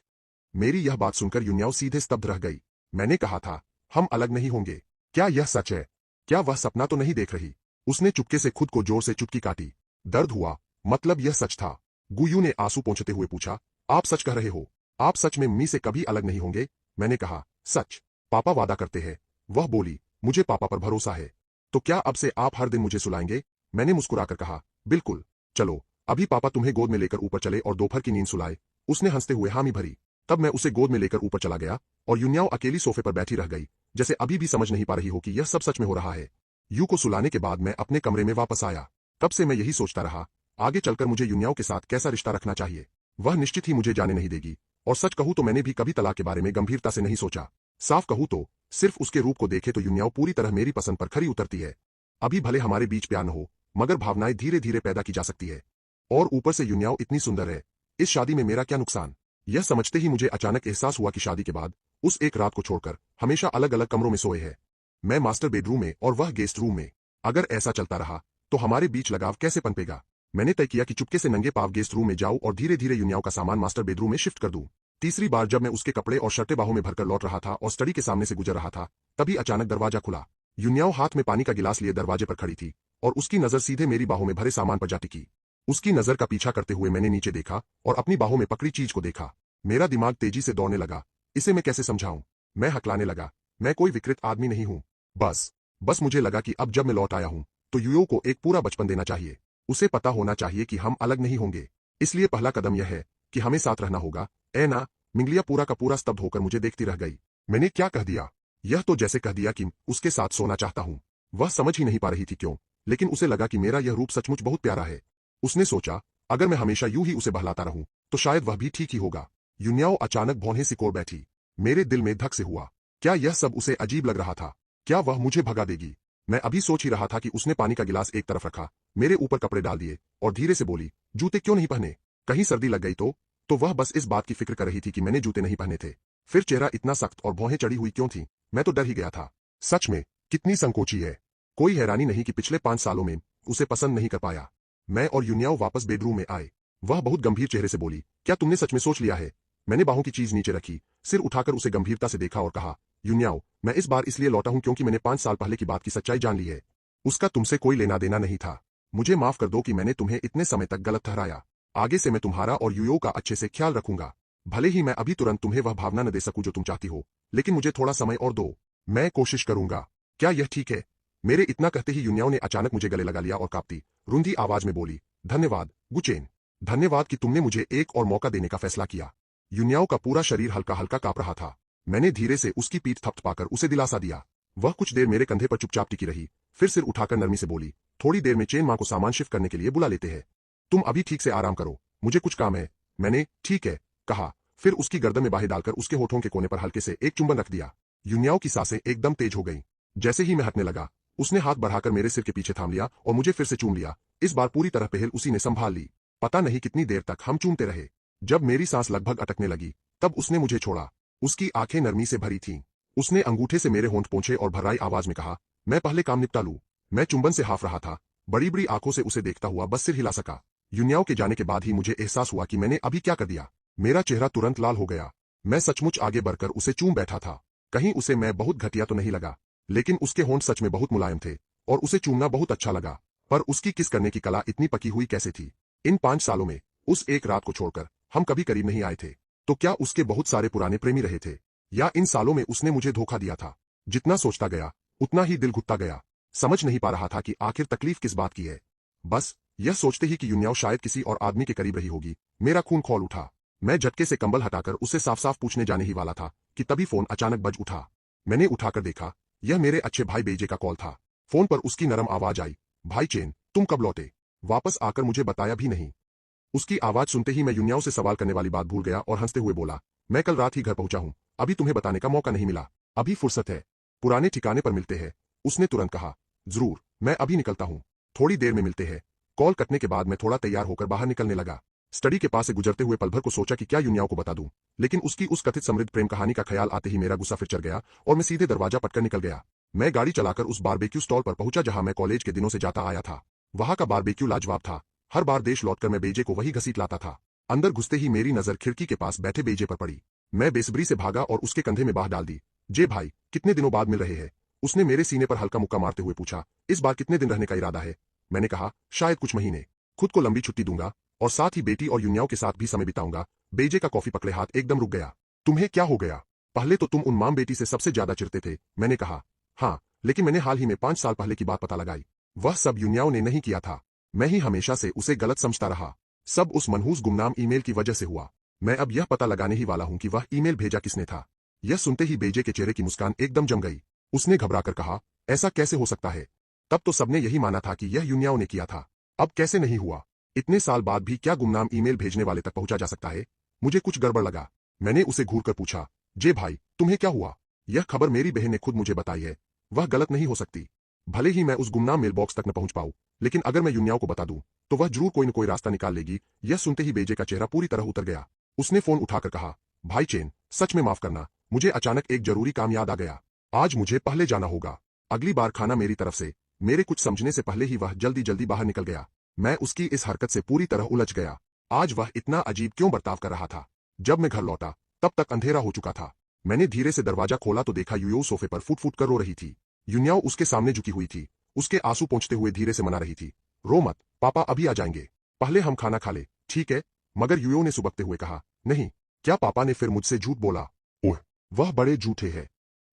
मेरी यह बात सुनकर युन्याओ सीधे स्तब्ध रह गई। मैंने कहा था, हम अलग नहीं होंगे। क्या यह सच है? क्या वह सपना तो नहीं देख रही? उसने चुपके से खुद को जोर से चुटकी काटी। दर्द हुआ, मतलब यह सच था? गुयू ने आंसू पोंछते हुए पूछा, आप सच कह रहे हो? आप सच में मी से कभी अलग नहीं होंगे? मैंने कहा, सच। पापा वादा करते हैं। वह बोली, मुझे पापा पर भरोसा है। तो क्या अब से आप हर दिन मुझे सुलाएंगे? मैंने मुस्कुराकर कहा, बिल्कुल। चलो, अभी पापा तुम्हें गोद में लेकर ऊपर चले और दोपहर की नींद सुलाए। उसने हंसते हुए हामी भरी। तब मैं उसे गोद में लेकर ऊपर चला गया और युन्याओ अकेली सोफे पर बैठी रह गई, जैसे अभी भी समझ नहीं पा रही हो कि यह सब सच में हो रहा है। यू को सुलाने के बाद मैं अपने कमरे में वापस आया। तब से मैं यही सोचता रहा, आगे चलकर मुझे युन्याओ के साथ कैसा रिश्ता रखना चाहिए। वह निश्चित ही मुझे जाने नहीं देगी, और सच कहूं तो मैंने भी कभी तलाक के बारे में गंभीरता से नहीं सोचा। साफ कहूं तो सिर्फ उसके रूप को देखे तो युन्याओ पूरी तरह मेरी पसंद पर खरी उतरती है। अभी भले हमारे बीच प्यार न हो, मगर भावनाएं धीरे धीरे पैदा की जा सकती है। और ऊपर से युन्याओ इतनी सुंदर है, इस शादी में मेरा क्या नुकसान? यह समझते ही मुझे अचानक एहसास हुआ कि शादी के बाद उस एक रात को छोड़कर हमेशा अलग अलग कमरों में सोए हैं। मैं मास्टर बेडरूम में और वह गेस्ट रूम में। अगर ऐसा चलता रहा तो हमारे बीच लगाव कैसे पनपेगा? मैंने तय किया कि चुपके से नंगे पांव गेस्ट रूम में जाऊं और धीरे धीरे युन्याओ का सामान मास्टर बेडरूम में शिफ्ट कर दूं। तीसरी बार जब मैं उसके कपड़े और शर्टें बाहों में भरकर लौट रहा था और स्टडी के सामने से गुजर रहा था, तभी अचानक दरवाजा खुला। युन्याओ हाथ में पानी का गिलास लिए दरवाजे पर खड़ी थी और उसकी नजर सीधे मेरी बाहों में भरे सामान पर जा टिकी। उसकी नजर का पीछा करते हुए मैंने नीचे देखा और अपनी बाहों में पकड़ी चीज को देखा। मेरा दिमाग तेजी से दौड़ने लगा। इसे मैं कैसे समझाऊं? मैं हकलाने लगा, मैं कोई विकृत आदमी नहीं हूं। बस मुझे लगा कि अब जब मैं लौट आया हूं तो युयो को एक पूरा बचपन देना चाहिए। उसे पता होना चाहिए कि हम अलग नहीं होंगे। इसलिए पहला कदम यह है कि हमें साथ रहना होगा। ए ना। मिंगलिया पूरा का पूरा स्तब्ध होकर मुझे देखती रह गई। मैंने क्या कह दिया? यह तो जैसे कह दिया कि उसके साथ सोना चाहता हूं। वह समझ ही नहीं पा रही थी क्यों, लेकिन उसे लगा कि मेरा यह रूप सचमुच बहुत प्यारा है। उसने सोचा, अगर मैं हमेशा यूं ही उसे बहलाता रहूं तो शायद वह भी ठीक ही होगा। युन्याओ अचानक भौहें सिकोड़ बैठी। मेरे दिल में धक से हुआ। क्या यह सब उसे अजीब लग रहा था? क्या वह मुझे भगा देगी? मैं अभी सोच ही रहा था कि उसने पानी का गिलास एक तरफ रखा, मेरे ऊपर कपड़े डाल दिए और धीरे से बोली, जूते क्यों नहीं पहने? कहीं सर्दी लग गई तो वह बस इस बात की फिक्र कर रही थी कि मैंने जूते नहीं पहने थे। फिर चेहरा इतना सख्त और भौहें चढ़ी हुई क्यों थी? मैं तो डर ही गया था। सच में कितनी संकोची है। कोई हैरानी नहीं कि पिछले 5 सालों में उसे पसंद नहीं कर पाया। मैं और युन्याओ वापस बेडरूम में आए। वह बहुत गंभीर चेहरे से बोली, क्या तुमने सच में सोच लिया है? मैंने बाहों की चीज नीचे रखी, सिर उठाकर उसे गंभीरता से देखा और कहा, युन्याओ, मैं इस बार इसलिए लौटा हूं क्योंकि मैंने 5 साल पहले की बात की सच्चाई जान ली है। उसका तुमसे कोई लेना देना नहीं था। मुझे माफ कर दो कि मैंने तुम्हें इतने समय तक गलत ठहराया। आगे से मैं तुम्हारा और युयो का अच्छे से ख्याल रखूंगा। भले ही मैं अभी तुरंत तुम्हें वह भावना न दे सकूं जो तुम चाहती हो, लेकिन मुझे थोड़ा समय और दो। मैं कोशिश करूंगा। क्या यह ठीक है? मेरे इतना कहते ही युन्याओ ने अचानक मुझे गले लगा लिया और कांपती, रुंधी आवाज में बोली, धन्यवाद, गुचेन। धन्यवाद कि तुमने मुझे एक और मौका देने का फैसला किया। यूनियाओ का पूरा शरीर हल्का हल्का कांप रहा था। मैंने धीरे से उसकी पीठ थपथपाकर उसे दिलासा दिया। वह कुछ देर मेरे कंधे पर चुपचाप टिकी रही, फिर सिर उठाकर नरमी से बोली, थोड़ी देर में चेन माँ को सामान शिफ्ट करने के लिए बुला लेते हैं। तुम अभी ठीक से आराम करो, मुझे कुछ काम है। मैंने ठीक है कहा, फिर उसकी गर्दन में बाहें डालकर उसके होठों के कोने पर हल्के से एक चुंबन रख दिया। यूनियाओ की सांसें एकदम तेज हो गईं। जैसे ही मैं हटने लगा, उसने हाथ बढ़ाकर मेरे सिर के पीछे थाम लिया और मुझे फिर से चूम लिया। इस बार पूरी तरह पहल उसी ने संभाल ली। पता नहीं कितनी देर तक हम चूमते रहे। जब मेरी सांस लगभग अटकने लगी, तब उसने मुझे छोड़ा। उसकी आंखें नरमी से भरी थीं। उसने अंगूठे से मेरे होंठ पोंछे और भर्राई आवाज में कहा, मैं पहले काम निपटा लूं। मैं चुंबन से हाफ रहा था, बड़ी बड़ी आंखों से उसे देखता हुआ बस सिर हिला सका। यूनियाओ के जाने के बाद ही मुझे एहसास हुआ कि मैंने अभी क्या कर दिया। मेरा चेहरा तुरंत लाल हो गया। मैं सचमुच आगे बढ़कर उसे चूम बैठा था। कहीं उसे मैं बहुत घटिया तो नहीं लगा, लेकिन उसके होंठ सच में बहुत मुलायम थे और उसे चूमना बहुत अच्छा लगा। पर उसकी किस करने की कला इतनी पकी हुई कैसे थी? इन 5 सालों में उस एक रात को छोड़कर हम कभी करीब नहीं आए थे। तो क्या उसके बहुत सारे पुराने प्रेमी रहे थे, या इन सालों में उसने मुझे धोखा दिया था? जितना सोचता गया उतना ही दिल घुटता गया। समझ नहीं पा रहा था कि आखिर तकलीफ किस बात की है। बस यह सोचते ही कि यूनियाओ शायद किसी और आदमी के करीब रही होगी, मेरा खून खौल उठा। मैं झटके से कंबल हटाकर उससे साफ साफ पूछने जाने ही वाला था कि तभी फोन अचानक बज उठा। मैंने उठाकर देखा, यह मेरे अच्छे भाई बेजे का कॉल था। फोन पर उसकी नरम आवाज आई, भाई चेन, तुम कब लौटे? वापस आकर मुझे बताया भी नहीं। उसकी आवाज सुनते ही मैं यूनियाओ से सवाल करने वाली बात भूल गया और हंसते हुए बोला, मैं कल रात ही घर पहुंचा हूं, अभी तुम्हें बताने का मौका नहीं मिला। अभी फुर्सत है, पुराने ठिकाने पर मिलते हैं। उसने तुरंत कहा, जरूर, मैं अभी निकलता हूं, थोड़ी देर में मिलते हैं। कॉल कटने के बाद मैं थोड़ा तैयार होकर बाहर निकलने लगा। स्टडी के पास से गुजरते हुए पल भर को सोचा कि क्या यूनियाओ को बता दूं, लेकिन उसकी उस कथित समृद्ध प्रेम कहानी का ख्याल आते ही मेरा गुस्सा फिर चढ़ गया और मैं सीधे दरवाजा पटकर निकल गया। मैं गाड़ी चलाकर उस बारबेक्यू स्टॉल पर पहुंचा जहां मैं कॉलेज के दिनों से जाता आया था। वहां का बारबेक्यू लाजवाब था। हर बार देश लौटकर मैं बेजे को वही घसीट लाता था। अंदर घुसते ही मेरी नजर खिड़की के पास बैठे बेजे पर पड़ी। मैं बेसब्री से भागा और उसके कंधे में बाह डाल दी। जे भाई, कितने दिनों बाद मिल रहे हैं? उसने मेरे सीने पर हल्का मुक्का मारते हुए पूछा, इस बार कितने दिन रहने का इरादा है? मैंने कहा, शायद कुछ महीने। खुद को लंबी छुट्टी दूंगा और साथ ही बेटी और यूनियाओ के साथ भी समय बिताऊंगा। बेजे का कॉफी पकड़े हाथ एकदम रुक गया। तुम्हें क्या हो गया? पहले तो तुम उन माम बेटी से सबसे ज्यादा चिढ़ते थे। मैंने कहा, हाँ, लेकिन मैंने हाल ही में 5 साल पहले की बात पता लगाई। वह सब यूनियाओ ने नहीं किया था। मैं ही हमेशा से उसे गलत समझता रहा। सब उस मनहूस गुमनाम ईमेल की वजह से हुआ। मैं अब यह पता लगाने ही वाला हूं कि वह ईमेल भेजा किसने था। यह सुनते ही बेजे के चेहरे की मुस्कान एकदम जम गई। उसने घबराकर कहा, ऐसा कैसे हो सकता है? तब तो सबने यही माना था कि यह यूनियाओ ने किया था। अब कैसे नहीं हुआ? इतने साल बाद भी क्या गुमनाम ईमेल भेजने वाले तक पहुंचा जा सकता है? मुझे कुछ गड़बड़ लगा। मैंने उसे घूरकर पूछा, जे भाई, तुम्हें क्या हुआ? यह खबर मेरी बहन ने खुद मुझे बताई है, वह गलत नहीं हो सकती। भले ही मैं उस गुमनाम मेल बॉक्स तक न पहुंच पाऊं, लेकिन अगर मैं यूनियाओ को बता दूं, तो वह जरूर कोई न कोई रास्ता निकाल लेगी। यह सुनते ही बेजे का चेहरा पूरी तरह उतर गया। उसने फोन उठाकर कहा, भाई चेन, सच में माफ करना, मुझे अचानक एक जरूरी काम याद आ गया। आज मुझे पहले जाना होगा। अगली बार खाना मेरी तरफ से। मेरे कुछ समझने से पहले ही वह जल्दी जल्दी बाहर निकल गया। मैं उसकी इस हरकत से पूरी तरह उलझ गया। आज वह इतना अजीब क्यों बर्ताव कर रहा था? जब मैं घर लौटा, तब तक अंधेरा हो चुका था। मैंने धीरे से दरवाजा खोला तो देखा यूयो सोफे पर फुट फुट कर रो रही थी। यूनियाओ उसके सामने झुकी हुई थी, उसके आंसू पोंछते हुए धीरे से मना रही थी, रो मत, पापा अभी आ जाएंगे, पहले हम खाना खा ले, ठीक है? मगर यूयो ने सुबकते हुए कहा, नहीं। क्या पापा ने फिर मुझसे झूठ बोला? ओह, वह बड़े झूठे हैं।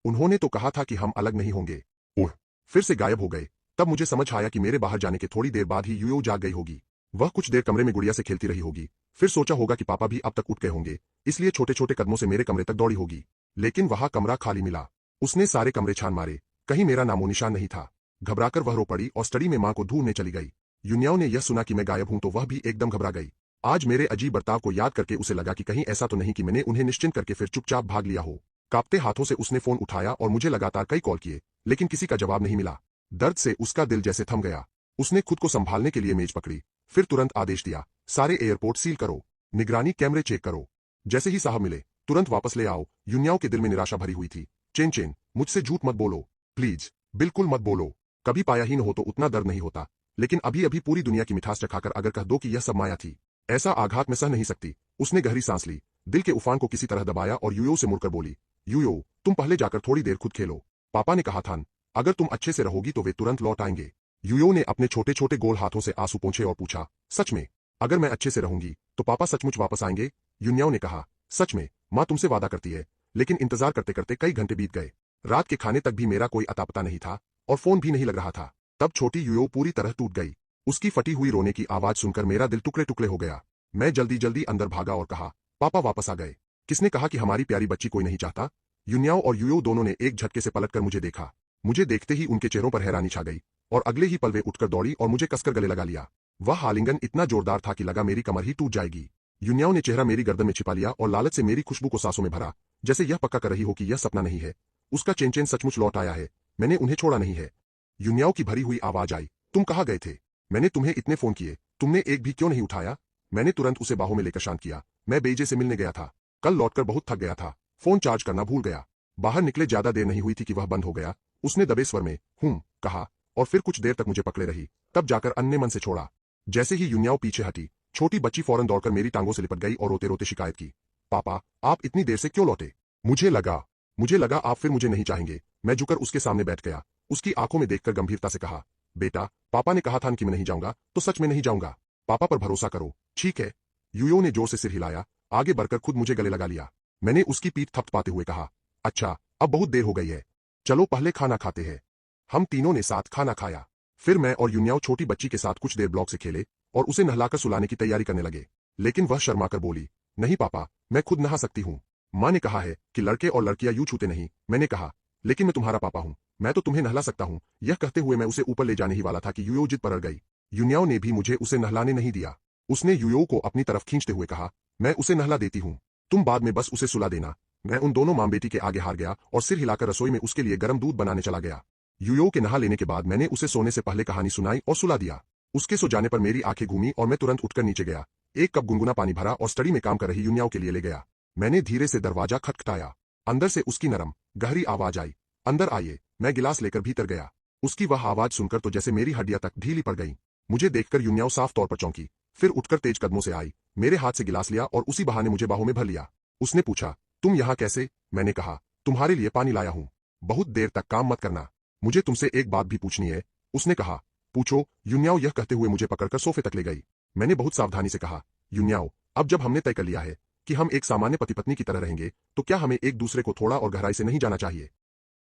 उन्होंने तो कहा था कि हम अलग नहीं होंगे। ओह, फिर से गायब हो गए। तब मुझे समझ आया कि मेरे बाहर जाने के थोड़ी देर बाद ही यूयो जाग गई होगी। वह कुछ देर कमरे में गुड़िया से खेलती रही होगी, फिर सोचा होगा कि पापा भी अब तक उठ गए होंगे, इसलिए छोटे छोटे कदमों से मेरे कमरे तक दौड़ी होगी। लेकिन वहां कमरा खाली मिला। उसने सारे कमरे छान मारे, कहीं मेरा नामो निशान नहीं था। घबराकर वह रो पड़ी और स्टडी में मां को ढूंढने चली गई। यूनियाओ ने यह सुना कि मैं गायब हूं तो वह भी एकदम घबरा गई। आज मेरे अजीब बर्ताव को याद करके उसे लगा कि कहीं ऐसा तो नहीं कि मैंने उन्हें निश्चिंत करके फिर चुपचाप भाग लिया हो। कांपते हाथों से उसने फोन उठाया और मुझे लगातार कई कॉल किए, लेकिन किसी का जवाब नहीं मिला। दर्द से उसका दिल जैसे थम गया। उसने खुद को संभालने के लिए मेज पकड़ी, फिर तुरंत आदेश दिया, सारे एयरपोर्ट सील करो, निगरानी कैमरे चेक करो। जैसे ही साहब मिले, तुरंत वापस ले आओ। यूनियाओ के दिल में निराशा भरी हुई थी। चेन चेन, मुझसे झूठ मत बोलो, प्लीज, बिल्कुल मत बोलो। कभी पाया ही न हो तो उतना दर्द नहीं होता, लेकिन अभी अभी पूरी दुनिया की मिठास चखाकर अगर कह दो कि यह सब माया थी, ऐसा आघात मैं सह नहीं सकती। उसने गहरी सांस ली, दिल के उफान को किसी तरह दबाया और यूयो से मुड़कर बोली, यूयो, तुम पहले जाकर थोड़ी देर खुद खेलो। पापा ने कहा था, अगर तुम अच्छे से रहोगी तो वे तुरंत लौट आएंगे। यूयो ने अपने छोटे छोटे गोल हाथों से आंसू पोंछे और पूछा, सच में? अगर मैं अच्छे से रहूंगी तो पापा सचमुच वापस आएंगे? यूनियाओ ने कहा, सच में, मां तुमसे वादा करती है। लेकिन इंतजार करते करते कई घंटे बीत गए। रात के खाने तक भी मेरा कोई अता पता नहीं था और फोन भी नहीं लग रहा था। तब छोटी यूयो पूरी तरह टूट गई। उसकी फटी हुई रोने की आवाज सुनकर मेरा दिल टुकड़े टुकड़े हो गया। मैं जल्दी जल्दी अंदर भागा और कहा, पापा वापस आ गए। किसने कहा कि हमारी प्यारी बच्ची कोई नहीं चाहता? युन्याओ और यूयो दोनों ने एक झटके से पलटकर मुझे देखा। मुझे देखते ही उनके चेहरों पर हैरानी छा गई और अगले ही पल वे उठकर दौड़ी और मुझे कसकर गले लगा लिया। वह आलिंगन इतना जोरदार था कि लगा मेरी कमर ही टूट जाएगी। युन्याओ ने चेहरा मेरी गर्दन में छिपा लिया और लालच से मेरी खुशबू को सांसों में भरा, जैसे यह पक्का कर रही हो कि यह सपना नहीं है। उसका चेन सचमुच लौट आया है, मैंने उन्हें छोड़ा नहीं है। युन्याओ की भरी हुई आवाज आई, तुम कहाँ गए थे? मैंने तुम्हें इतने फोन किए, तुमने एक भी क्यों नहीं उठाया? मैंने तुरंत उसे बाहों में लेकर शांत किया। मैं बेजे से मिलने गया था, कल लौटकर बहुत थक गया था, फोन चार्ज करना भूल गया। बाहर निकले ज्यादा देर नहीं हुई थी कि वह बंद हो गया। उसने दबे स्वर में कहा और फिर कुछ देर तक मुझे पकड़े रही, तब जाकर अन्य मन से छोड़ा। जैसे ही युन्याओ पीछे हटी, छोटी बच्ची फौरन दौड़कर मेरी टांगों से लिपट गई और रोते रोते शिकायत की, पापा आप इतनी देर से क्यों लौटे? मुझे लगा आप फिर मुझे नहीं चाहेंगे। मैं झुककर उसके सामने बैठ गया, उसकी आंखों में देखकर गंभीरता से कहा, बेटा पापा ने कहा था कि मैं नहीं जाऊंगा तो सच में नहीं जाऊंगा। पापा पर भरोसा करो, ठीक है? यूयो ने जोर से सिर हिलाया, आगे बढ़कर खुद मुझे गले लगा लिया। मैंने उसकी पीठ थपथपाते हुए कहा, अच्छा अब बहुत देर हो गई है, चलो पहले खाना खाते हैं। हम तीनों ने साथ खाना खाया। फिर मैं और युन्याओ छोटी बच्ची के साथ कुछ देर ब्लॉक से खेले और उसे नहलाकर सुलाने की तैयारी करने लगे। लेकिन वह शर्माकर बोली, नहीं पापा मैं खुद नहा सकती हूँ। माँ ने कहा है कि लड़के और लड़कियां यूं छूते नहीं। मैंने कहा, लेकिन मैं तुम्हारा पापा हूँ, मैं तो तुम्हें नहला सकता हूँ। यह कहते हुए मैं उसे ऊपर ले जाने ही वाला था कि यूयो जिद पर अड़ गई। युन्याओ ने भी मुझे उसे नहलाने नहीं दिया। उसने यूयो को अपनी तरफ खींचते हुए कहा, मैं उसे नहला देती हूँ, तुम बाद में बस उसे सुला देना। मैं उन दोनों मां बेटी के आगे हार गया और सिर हिलाकर रसोई में उसके लिए गर्म दूध बनाने चला गया। यूयो के नहा लेने के बाद मैंने उसे सोने से पहले कहानी सुनाई और सुला दिया। उसके सो जाने पर मेरी आंखें घूमी और मैं तुरंत उठकर नीचे गया, एक कप गुनगुना पानी भरा और स्टडी में काम कर रही युन्याओ के लिए ले गया। मैंने धीरे से दरवाजा खटखटाया, अंदर से उसकी नरम गहरी आवाज आई, अंदर आइए। मैं गिलास लेकर भीतर गया। उसकी वह आवाज सुनकर तो जैसे मेरी हड्डियां तक ढीली पड़ गईं। मुझे देखकर युन्याओ साफ तौर पर चौंकी, फिर उठकर तेज कदमों से आई, मेरे हाथ से गिलास लिया और उसी बहाने मुझे बाहों में भर लिया। उसने पूछा, तुम यहाँ कैसे? मैंने कहा, तुम्हारे लिए पानी लाया हूँ, बहुत देर तक काम मत करना, मुझे तुमसे एक बात भी पूछनी है। उसने कहा, पूछो। युन्याओ यह कहते हुए मुझे पकड़कर सोफे तक ले गई। मैंने बहुत सावधानी से कहा, युन्याओ अब जब हमने तय कर लिया है कि हम एक सामान्य पति पत्नी की तरह रहेंगे, तो क्या हमें एक दूसरे को थोड़ा और गहराई से नहीं जाना चाहिए?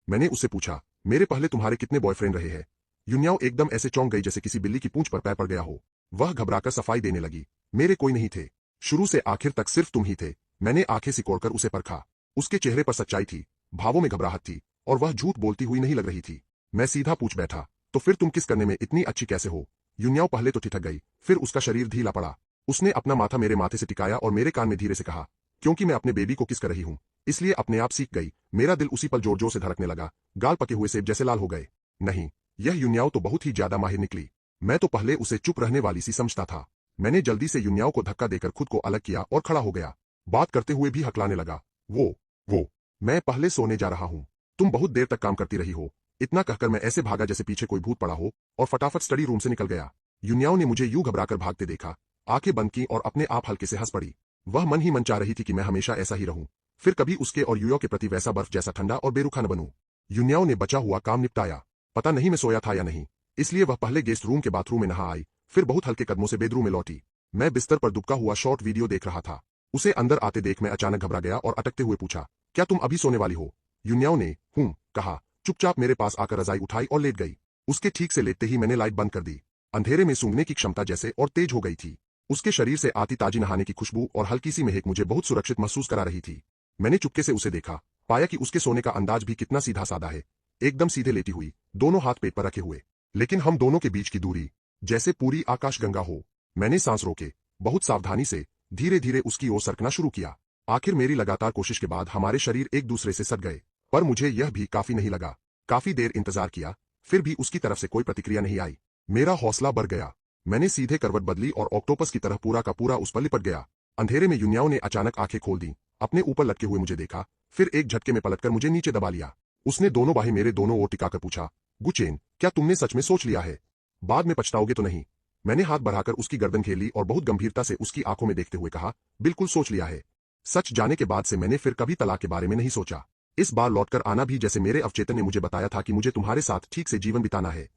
मैंने उससे पूछा, मेरे पहले तुम्हारे कितने बॉयफ्रेंड रहे हैं? युन्याओ एकदम ऐसे चौंक गई जैसे किसी बिल्ली की पूंछ पर पैर पड़ गया हो। वह घबराकर सफाई देने लगी, मेरे कोई नहीं थे, शुरू से आखिर तक सिर्फ तुम ही थे। मैंने आंखें सिकोड़कर उसे परखा, उसके चेहरे पर सच्चाई थी, भावों में घबराहट थी और वह झूठ बोलती हुई नहीं लग रही थी। मैं सीधा पूछ बैठा, तो फिर तुम किस करने में इतनी अच्छी कैसे हो? युन्याओ पहले तो ठिठक गई, फिर उसका शरीर ढीला पड़ा। उसने अपना माथा मेरे माथे से टिकाया और मेरे कान में धीरे से कहा, क्योंकि मैं अपने बेबी को किस कर रही हूँ, इसलिए अपने आप सीख गई। मेरा दिल उसी पल जोर जोर से धड़कने लगा, गाल पके हुए सेब जैसे लाल हो गए। नहीं, यह युन्याओ तो बहुत ही ज्यादा माहिर निकली। मैं तो पहले उसे चुप रहने वाली सी समझता था। मैंने जल्दी से युन्याओ को धक्का देकर खुद को अलग किया और खड़ा हो गया। बात करते हुए भी हकलाने लगा, वो मैं पहले सोने जा रहा हूँ, तुम बहुत देर तक काम करती रही हो। इतना कहकर मैं ऐसे भागा जैसे पीछे कोई भूत पड़ा हो और फटाफट स्टडी रूम से निकल गया। युन्याओ ने मुझे यूं घबराकर भागते देखा, आंखें बंद की और अपने आप हल्के से हंस पड़ी। वह मन ही मन चाह रही थी कि मैं हमेशा ऐसा ही रहूं, फिर कभी उसके और यूयो के प्रति वैसा बर्फ जैसा ठंडा और बेरुखा न बनूं। युन्याओ ने बचा हुआ काम निपटाया। पता नहीं मैं सोया था या नहीं, इसलिए वह पहले गेस्ट रूम के बाथरूम में नहा आई, फिर बहुत हल्के कदमों से बेडरूम में लौटी। मैं बिस्तर पर दुबका हुआ शॉर्ट वीडियो देख रहा था। उसे अंदर आते देख मैं अचानक घबरा गया और अटकते हुए पूछा, क्या तुम अभी सोने वाली हो? युन्याओ ने कहा, चुपचाप मेरे पास आकर रजाई उठाई और लेट गई। उसके ठीक से लेटते ही मैंने लाइट बंद कर दी। अंधेरे में सूंघने की क्षमता जैसे और तेज हो गई थी। उसके शरीर से आती ताजी नहाने की खुशबू और हल्की सी महक मुझे बहुत सुरक्षित महसूस करा रही थी। मैंने चुपके से उसे देखा, पाया कि उसके सोने का अंदाज भी कितना सीधा साधा है, एकदम सीधे लेटी हुई, दोनों हाथ पेट पर रखे हुए, लेकिन हम दोनों के बीच की दूरी जैसे पूरी आकाशगंगा हो। मैंने सांस रोके, बहुत सावधानी से धीरे धीरे उसकी ओर सरकना शुरू किया। आखिर मेरी लगातार कोशिश के बाद हमारे शरीर एक दूसरे से सट गए, पर मुझे यह भी काफी नहीं लगा। काफी देर इंतजार किया, फिर भी उसकी तरफ से कोई प्रतिक्रिया नहीं आई। मेरा हौसला बढ़ गया। मैंने सीधे करवट बदली और ऑक्टोपस की तरह पूरा का पूरा उस पर लिपट गया। अंधेरे में युन्याओ ने अचानक आंखें खोल दी, अपने ऊपर लटके हुए मुझे देखा, फिर एक झटके में पलटकर मुझे नीचे दबा लिया। उसने दोनों बाहें मेरे दोनों ओर टिकाकर पूछा, गुचेन क्या तुमने सच में सोच लिया है? बाद में पछताओगे तो नहीं? मैंने हाथ बढ़ाकर उसकी गर्दन घेर ली और बहुत गंभीरता से उसकी आंखों में देखते हुए कहा, बिल्कुल सोच लिया है। सच जाने के बाद से मैंने फिर कभी तलाक के बारे में नहीं सोचा। इस बार लौटकर आना भी जैसे मेरे अवचेतन ने मुझे बताया था कि मुझे तुम्हारे साथ ठीक से जीवन बिताना है।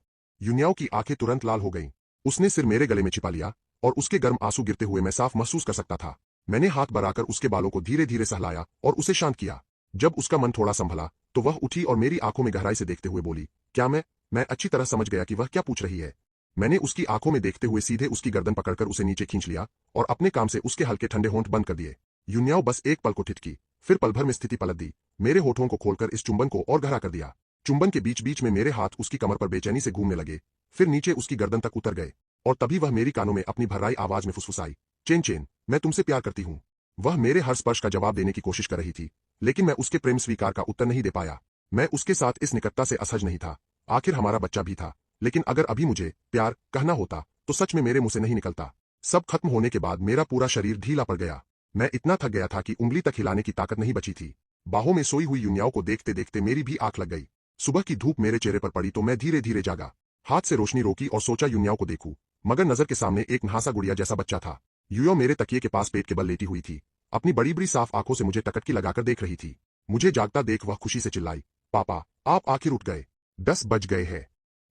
युन्याओ की आंखें तुरंत लाल हो गईं। उसने सिर मेरे गले में छिपा लिया और उसके गर्म आंसू गिरते हुए मैं साफ महसूस कर सकता था। मैंने हाथ बढ़ाकर उसके बालों को धीरे धीरे सहलाया और उसे शांत किया। जब उसका मन थोड़ा संभला तो वह उठी और मेरी आंखों में गहराई से देखते हुए बोली, क्या मैं अच्छी तरह समझ गया कि वह क्या पूछ रही है। मैंने उसकी आंखों में देखते हुए सीधे उसकी गर्दन पकड़कर उसे नीचे खींच लिया और अपने काम से उसके हल्के ठंडे होंठ बंद कर दिए। युन्याओ बस एक पल को ठिठकी, फिर पल भर में स्थिति पलट दी। मेरे होठों को खोलकर इस चुंबन को और गहरा कर दिया। चुंबन के बीच बीच में मेरे हाथ उसकी कमर पर बेचैनी से घूमने लगे, फिर नीचे उसकी गर्दन तक उतर गए, और तभी वह मेरी कानों में अपनी भर्राई आवाज में फुसफुसाई, चेन चेन, मैं तुमसे प्यार करती हूँ। वह मेरे हर स्पर्श का जवाब देने की कोशिश कर रही थी, लेकिन मैं उसके प्रेम स्वीकार का उत्तर नहीं दे पाया। मैं उसके साथ इस निकटता से असहज नहीं था। आखिर हमारा बच्चा भी था, लेकिन अगर अभी मुझे प्यार कहना होता तो सच में मेरे मुंह से नहीं निकलता। सब खत्म होने के बाद मेरा पूरा शरीर ढीला पड़ गया। मैं इतना थक गया था कि उंगली तक हिलाने की ताकत नहीं बची थी। बाहों में सोई हुई युन्याओ को देखते देखते मेरी भी आंख लग गई। सुबह की धूप मेरे चेहरे पर पड़ी तो मैं धीरे धीरे जागा। हाथ से रोशनी रोकी और सोचा युन्याओ को देखूं, मगर नजर के सामने एक नहासा गुड़िया जैसा बच्चा था। युयो मेरे तकिए के पास पेट के बल लेटी हुई थी, अपनी बड़ी बड़ी साफ आंखों से मुझे टकटकी लगाकर देख रही थी। मुझे जागता देख वह खुशी से चिल्लाई, पापा, आप आखिर उठ गए, 10 बज गए हैं।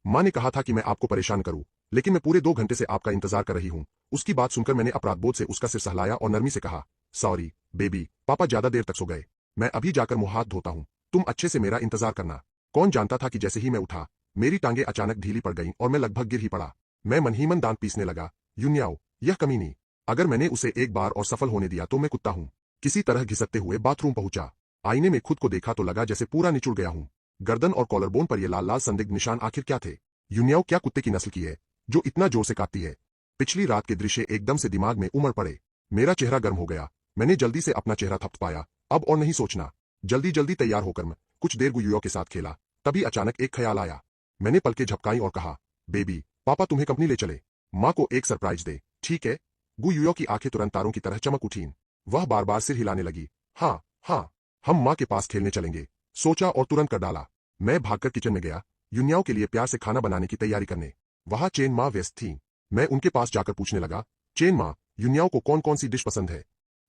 माँ ने कहा था कि मैं आपको परेशान करूं, लेकिन मैं पूरे 2 घंटे से आपका इंतजार कर रही हूं। उसकी बात सुनकर मैंने अपराधबोध से उसका सिर सहलाया और नरमी से कहा, सॉरी बेबी, पापा ज्यादा देर तक सो गए, मैं अभी जाकर मुंह हाथ धोता हूं, तुम अच्छे से मेरा इंतजार करना। कौन जानता था कि जैसे ही मैं उठा, मेरी टांगे अचानक ढीली पड़ गईं और मैं लगभग गिर ही पड़ा। मैं मन ही मन दांत पीसने लगा, युन्याओ, यह कमीनी, अगर मैंने उसे एक बार और सफल होने दिया तो मैं कुत्ता हूं। किसी तरह घिसकते हुए बाथरूम पहुंचा। आईने में खुद को देखा तो लगा जैसे पूरा निचुड़ गया हूं। गर्दन और कॉलरबोन पर ये लाल लाल संदिग्ध निशान आखिर क्या थे? युन्याओ क्या कुत्ते की नस्ल की है जो इतना जोर से काटती है? पिछली रात के दृश्य एकदम से दिमाग में उमड़ पड़े। मेरा चेहरा गर्म हो गया। मैंने जल्दी से अपना चेहरा थपथपाया, अब और नहीं सोचना। जल्दी जल्दी तैयार होकर मैं कुछ देर युयो के साथ खेला। तभी अचानक एक ख्याल आया। मैंने पलकें झपकाई और कहा, बेबी, पापा तुम्हें कंपनी ले चले, माँ को एक सरप्राइज दे, ठीक है? युयो की आंखें तुरंत तारों की तरह चमक उठीं। वह बार बार सिर हिलाने लगी। हाँ हाँ, हम माँ के पास खेलने चलेंगे, सोचा और तुरंत कर डाला। मैं भागकर किचन में गया, युन्याओ के लिए प्यार से खाना बनाने की तैयारी करने। वहां चेन माँ व्यस्त थीं। मैं उनके पास जाकर पूछने लगा, चेन माँ, युन्याओ को कौन कौन सी डिश पसंद है?